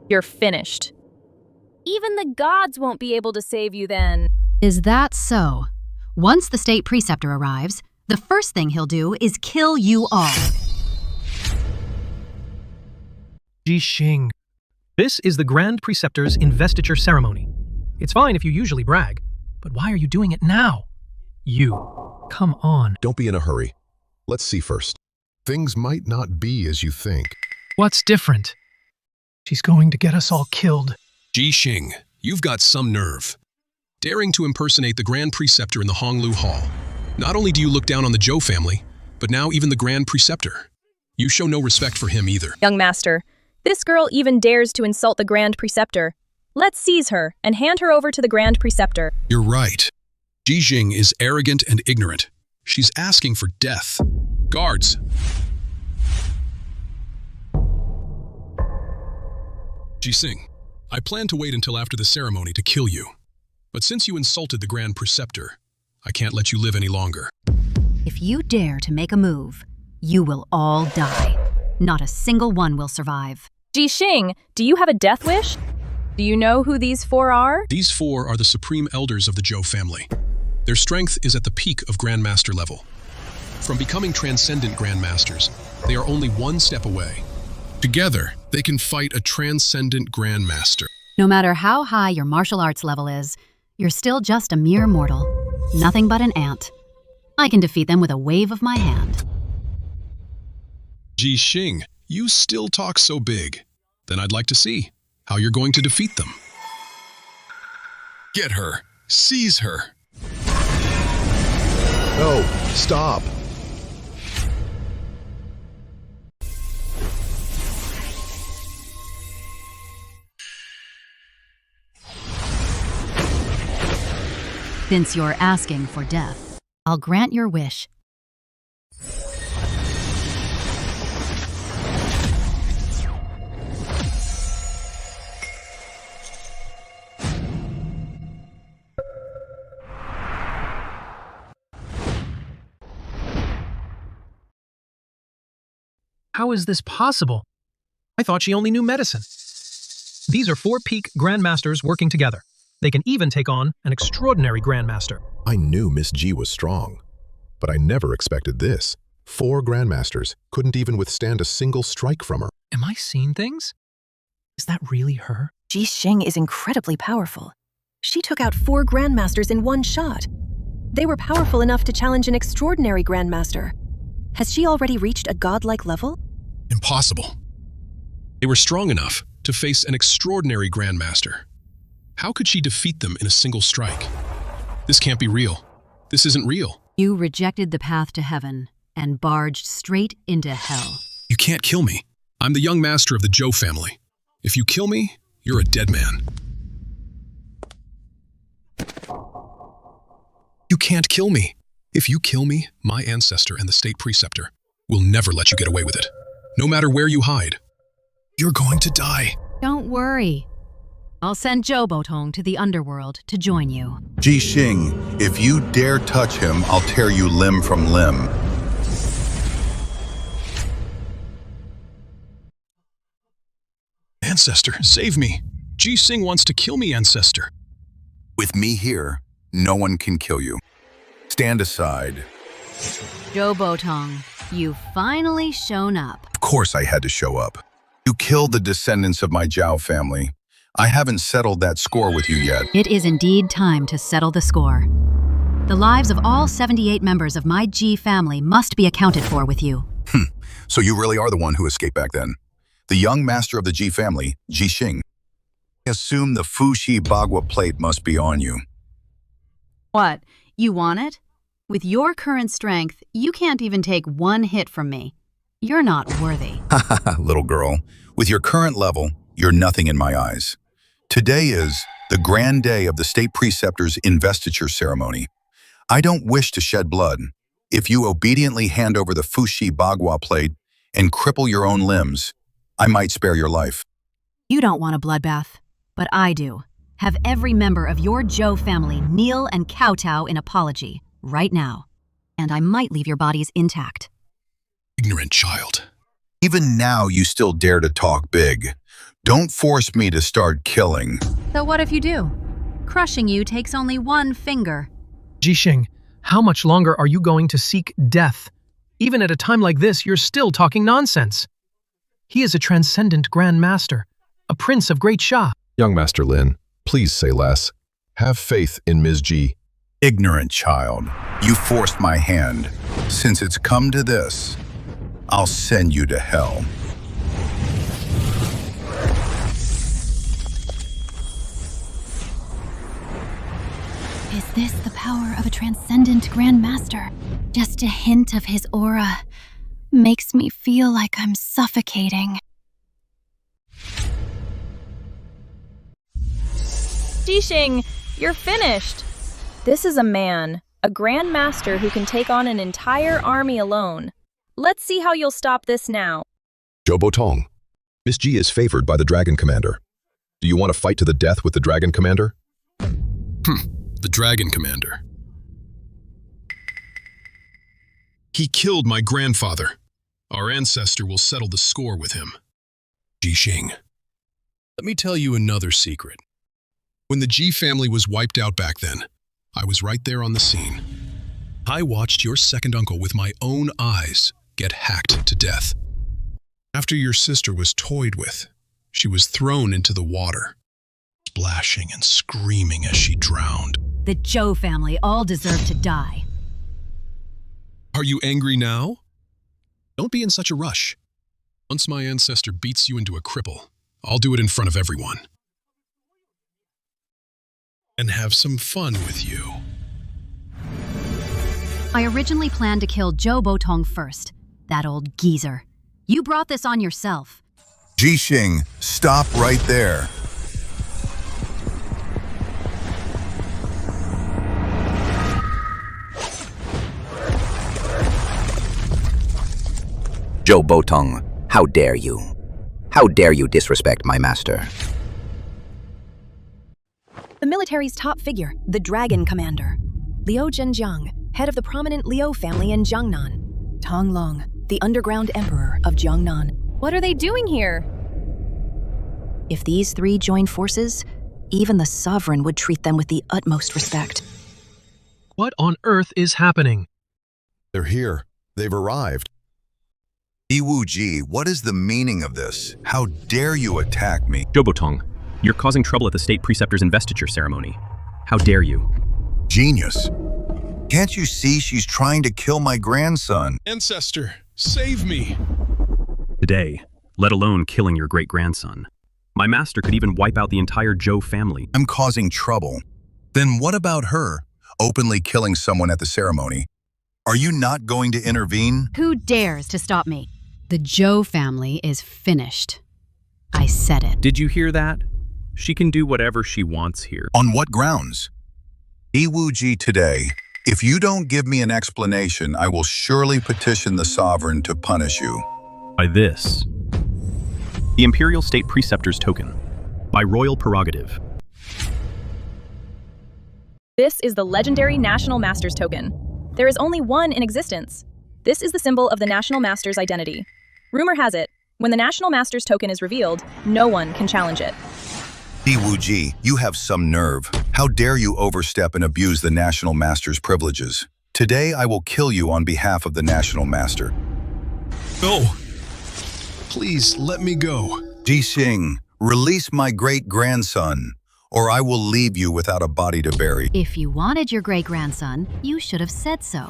You're finished. Even the gods won't be able to save you then. Is that so? Once the state preceptor arrives, the first thing he'll do is kill you all. Ji Xing. This is the Grand Preceptor's investiture ceremony. It's fine if you usually brag, but why are you doing it now? You. Come on. Don't be in a hurry. Let's see first. Things might not be as you think. What's different? She's going to get us all killed. Ji Xing, you've got some nerve. Daring to impersonate the Grand Preceptor in the Honglu Hall. Not only do you look down on the Zhou family, but now even the Grand Preceptor. You show no respect for him either. Young master, this girl even dares to insult the Grand Preceptor. Let's seize her and hand her over to the Grand Preceptor. You're right. Ji Xing is arrogant and ignorant. She's asking for death. Guards! Ji Xing, I plan to wait until after the ceremony to kill you. But since you insulted the Grand Preceptor, I can't let you live any longer. If you dare to make a move, you will all die. Not a single one will survive. Ji Xing, do you have a death wish? Do you know who these four are? These four are the supreme elders of the Zhou family. Their strength is at the peak of Grandmaster level. From becoming transcendent Grandmasters, they are only one step away. Together, they can fight a transcendent Grandmaster. No matter how high your martial arts level is, you're still just a mere mortal. Nothing but an ant. I can defeat them with a wave of my hand. Ji Xing, you still talk so big. Then I'd like to see how you're going to defeat them. Get her. Seize her. No, stop. Since you're asking for death, I'll grant your wish. How is this possible? I thought she only knew medicine. These are four peak Grandmasters working together. They can even take on an extraordinary Grandmaster. I knew Miss Ji was strong, but I never expected this. 4 Grandmasters couldn't even withstand a single strike from her. Am I seeing things? Is that really her? Ji Xing is incredibly powerful. She took out 4 Grandmasters in one shot. They were powerful enough to challenge an extraordinary Grandmaster. Has she already reached a godlike level? Impossible. They were strong enough to face an extraordinary Grandmaster. How could she defeat them in a single strike? This can't be real. This isn't real. You rejected the path to heaven and barged straight into hell. You can't kill me. I'm the young master of the Zhou family. If you kill me, you're a dead man. You can't kill me. If you kill me, my ancestor and the state preceptor will never let you get away with it. No matter where you hide, you're going to die. Don't worry. I'll send Zhou Botong to the underworld to join you. Ji Xing, if you dare touch him, I'll tear you limb from limb. Ancestor, save me. Ji Xing wants to kill me, ancestor. With me here, no one can kill you. Stand aside. Zhou Botong, you've finally shown up. Of course I had to show up. You killed the descendants of my Zhou family. I haven't settled that score with you yet. It is indeed time to settle the score. The lives of all 78 members of my Ji family must be accounted for with you. So you really are the one who escaped back then. The young master of the Ji family, Ji Xing. I assume the Fuxi Bagua plate must be on you. What? You want it? With your current strength, you can't even take one hit from me. You're not worthy. Little girl, with your current level, you're nothing in my eyes. Today is the grand day of the state preceptor's investiture ceremony. I don't wish to shed blood. If you obediently hand over the Fuxi Bagua plate and cripple your own limbs, I might spare your life. You don't want a bloodbath, but I do. Have every member of your Zhou family kneel and kowtow in apology, right now. And I might leave your bodies intact. Ignorant child. Even now you still dare to talk big. Don't force me to start killing. So what if you do? Crushing you takes only one finger. Ji Xing, how much longer are you going to seek death? Even at a time like this, you're still talking nonsense. He is a transcendent Grand Master, a prince of great Sha. Young Master Lin, please say less. Have faith in Ms. Ji. Ignorant child, you forced my hand. Since it's come to this, I'll send you to hell. Is this the power of a transcendent Grand Master? Just a hint of his aura makes me feel like I'm suffocating. Ji Xing, you're finished. This is a man, a Grand Master who can take on an entire army alone. Let's see how you'll stop this now. Zhou Botong, Miss Ji is favored by the Dragon Commander. Do you want to fight to the death with the Dragon Commander? The Dragon Commander. He killed my grandfather. Our ancestor will settle the score with him. Ji Xing, let me tell you another secret. When the Ji family was wiped out back then, I was right there on the scene. I watched your second uncle with my own eyes get hacked to death. After your sister was toyed with, she was thrown into the water, splashing and screaming as she drowned. The Zhou family all deserve to die. Are you angry now? Don't be in such a rush. Once my ancestor beats you into a cripple, I'll do it in front of everyone. And have some fun with you. I originally planned to kill Zhou Botong first, that old geezer. You brought this on yourself. Ji Xing, stop right there. Zhou Botong, how dare you? How dare you disrespect my master? The military's top figure, the Dragon Commander. Liu Zhenjiang, head of the prominent Liu family in Jiangnan. Tong Long, the underground emperor of Jiangnan. What are they doing here? If these three joined forces, even the sovereign would treat them with the utmost respect. What on earth is happening? They're here. They've arrived. Iwu Ji, what is the meaning of this? How dare you attack me? Zhou Botong, you're causing trouble at the state preceptor's investiture ceremony. How dare you? Genius. Can't you see she's trying to kill my grandson? Ancestor, save me. Today, let alone killing your great-grandson. My master could even wipe out the entire Zhou family. I'm causing trouble. Then what about her, openly killing someone at the ceremony? Are you not going to intervene? Who dares to stop me? The Zhou family is finished. I said it. Did you hear that? She can do whatever she wants here. On what grounds? Iwu Ji today, if you don't give me an explanation, I will surely petition the sovereign to punish you. By this, the Imperial State Preceptor's Token, by royal prerogative. This is the legendary National Master's Token. There is only one in existence. This is the symbol of the National Master's identity. Rumor has it, when the National Master's Token is revealed, no one can challenge it. Iwu Ji, you have some nerve. How dare you overstep and abuse the National Master's privileges? Today I will kill you on behalf of the National Master. No! Please, let me go. Ji Xing, release my great-grandson, or I will leave you without a body to bury. If you wanted your great-grandson, you should have said so.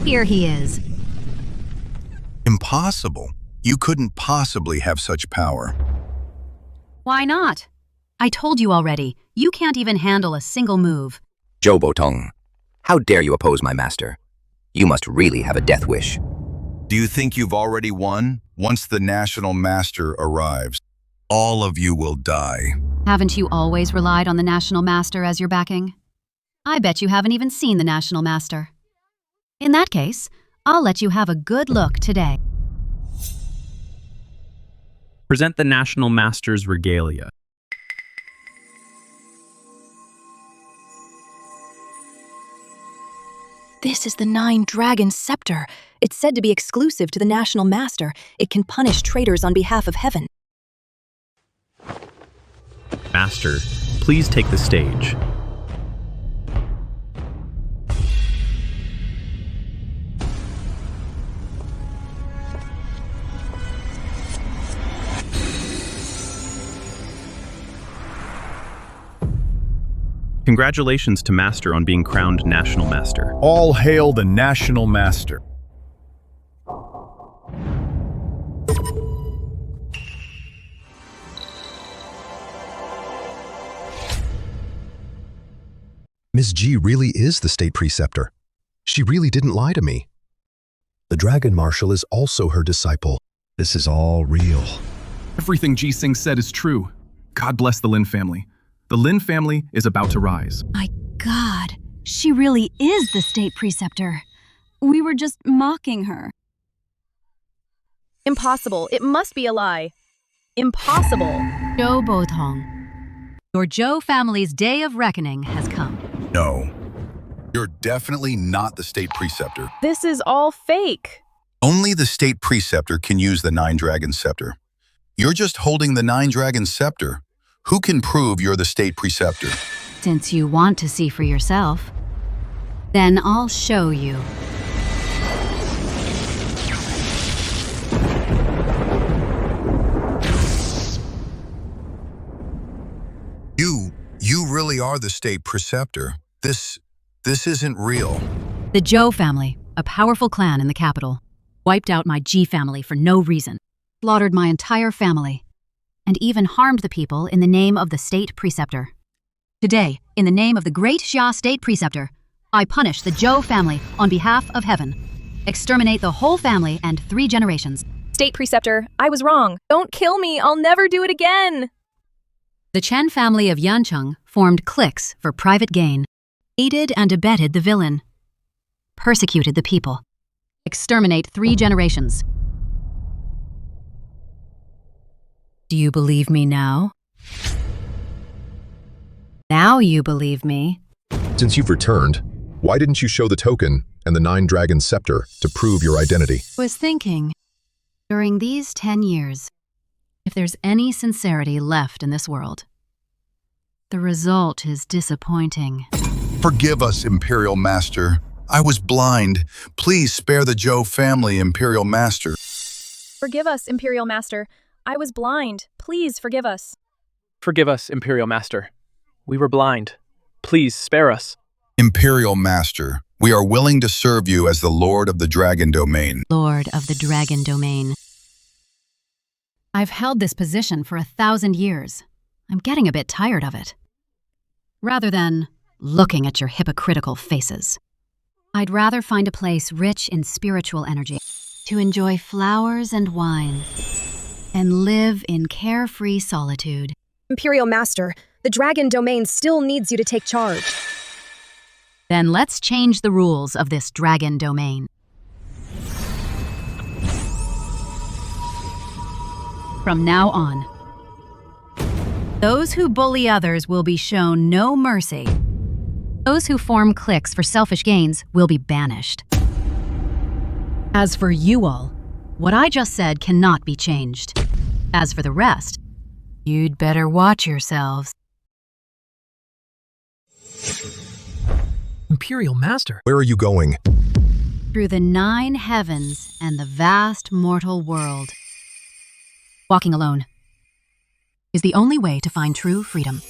Here he is. Impossible. You couldn't possibly have such power. Why not? I told you already, you can't even handle a single move. Zhou Botong, how dare you oppose my master? You must really have a death wish. Do you think you've already won? Once the National Master arrives, all of you will die. Haven't you always relied on the National Master as your backing? I bet you haven't even seen the National Master. In that case, I'll let you have a good look today. Present the National Master's regalia. This is the 9-Dragon Scepter. It's said to be exclusive to the National Master. It can punish traitors on behalf of heaven. Master, please take the stage. Congratulations to Master on being crowned National Master. All hail the National Master. Miss Ji really is the state preceptor. She really didn't lie to me. The Dragon Marshal is also her disciple. This is all real. Everything Ji Xing said is true. God bless the Lin family. The Lin family is about to rise. My God, she really is the state preceptor. We were just mocking her. Impossible. It must be a lie. Impossible. Zhou Botong, your Zhou family's day of reckoning has come. No, you're definitely not the state preceptor. This is all fake. Only the state preceptor can use the 9-Dragon Scepter. You're just holding the 9-Dragon Scepter. Who can prove you're the state preceptor? Since you want to see for yourself, then I'll show you. You really are the state preceptor. This isn't real. The Zhou family, a powerful clan in the capital, wiped out my Ji family for no reason, slaughtered my entire family, and even harmed the people in the name of the state preceptor. Today, in the name of the great Xia state preceptor, I punish the Zhou family on behalf of heaven. Exterminate the whole family and 3 generations. State preceptor, I was wrong. Don't kill me. I'll never do it again. The Chen family of Yancheng formed cliques for private gain, aided and abetted the villain, persecuted the people. Exterminate 3 generations. Do you believe me now? Now you believe me. Since you've returned, why didn't you show the token and the 9-Dragon Scepter to prove your identity? I was thinking, during these 10 years, if there's any sincerity left in this world, the result is disappointing. Forgive us, Imperial Master. I was blind. Please spare the Zhou family, Imperial Master. Forgive us, Imperial Master. I was blind. Please forgive us. Forgive us, Imperial Master. We were blind. Please spare us. Imperial Master, we are willing to serve you as the Lord of the Dragon Domain. Lord of the Dragon Domain. I've held this position for 1,000 years. I'm getting a bit tired of it. Rather than looking at your hypocritical faces, I'd rather find a place rich in spiritual energy to enjoy flowers and wine and live in carefree solitude. Imperial Master, the Dragon Domain still needs you to take charge. Then let's change the rules of this Dragon Domain. From now on, those who bully others will be shown no mercy. Those who form cliques for selfish gains will be banished. As for you all, what I just said cannot be changed. As for the rest, You'd better watch yourselves. Imperial Master? Where are you going? Through the 9 heavens and the vast mortal world. Walking alone is the only way to find true freedom.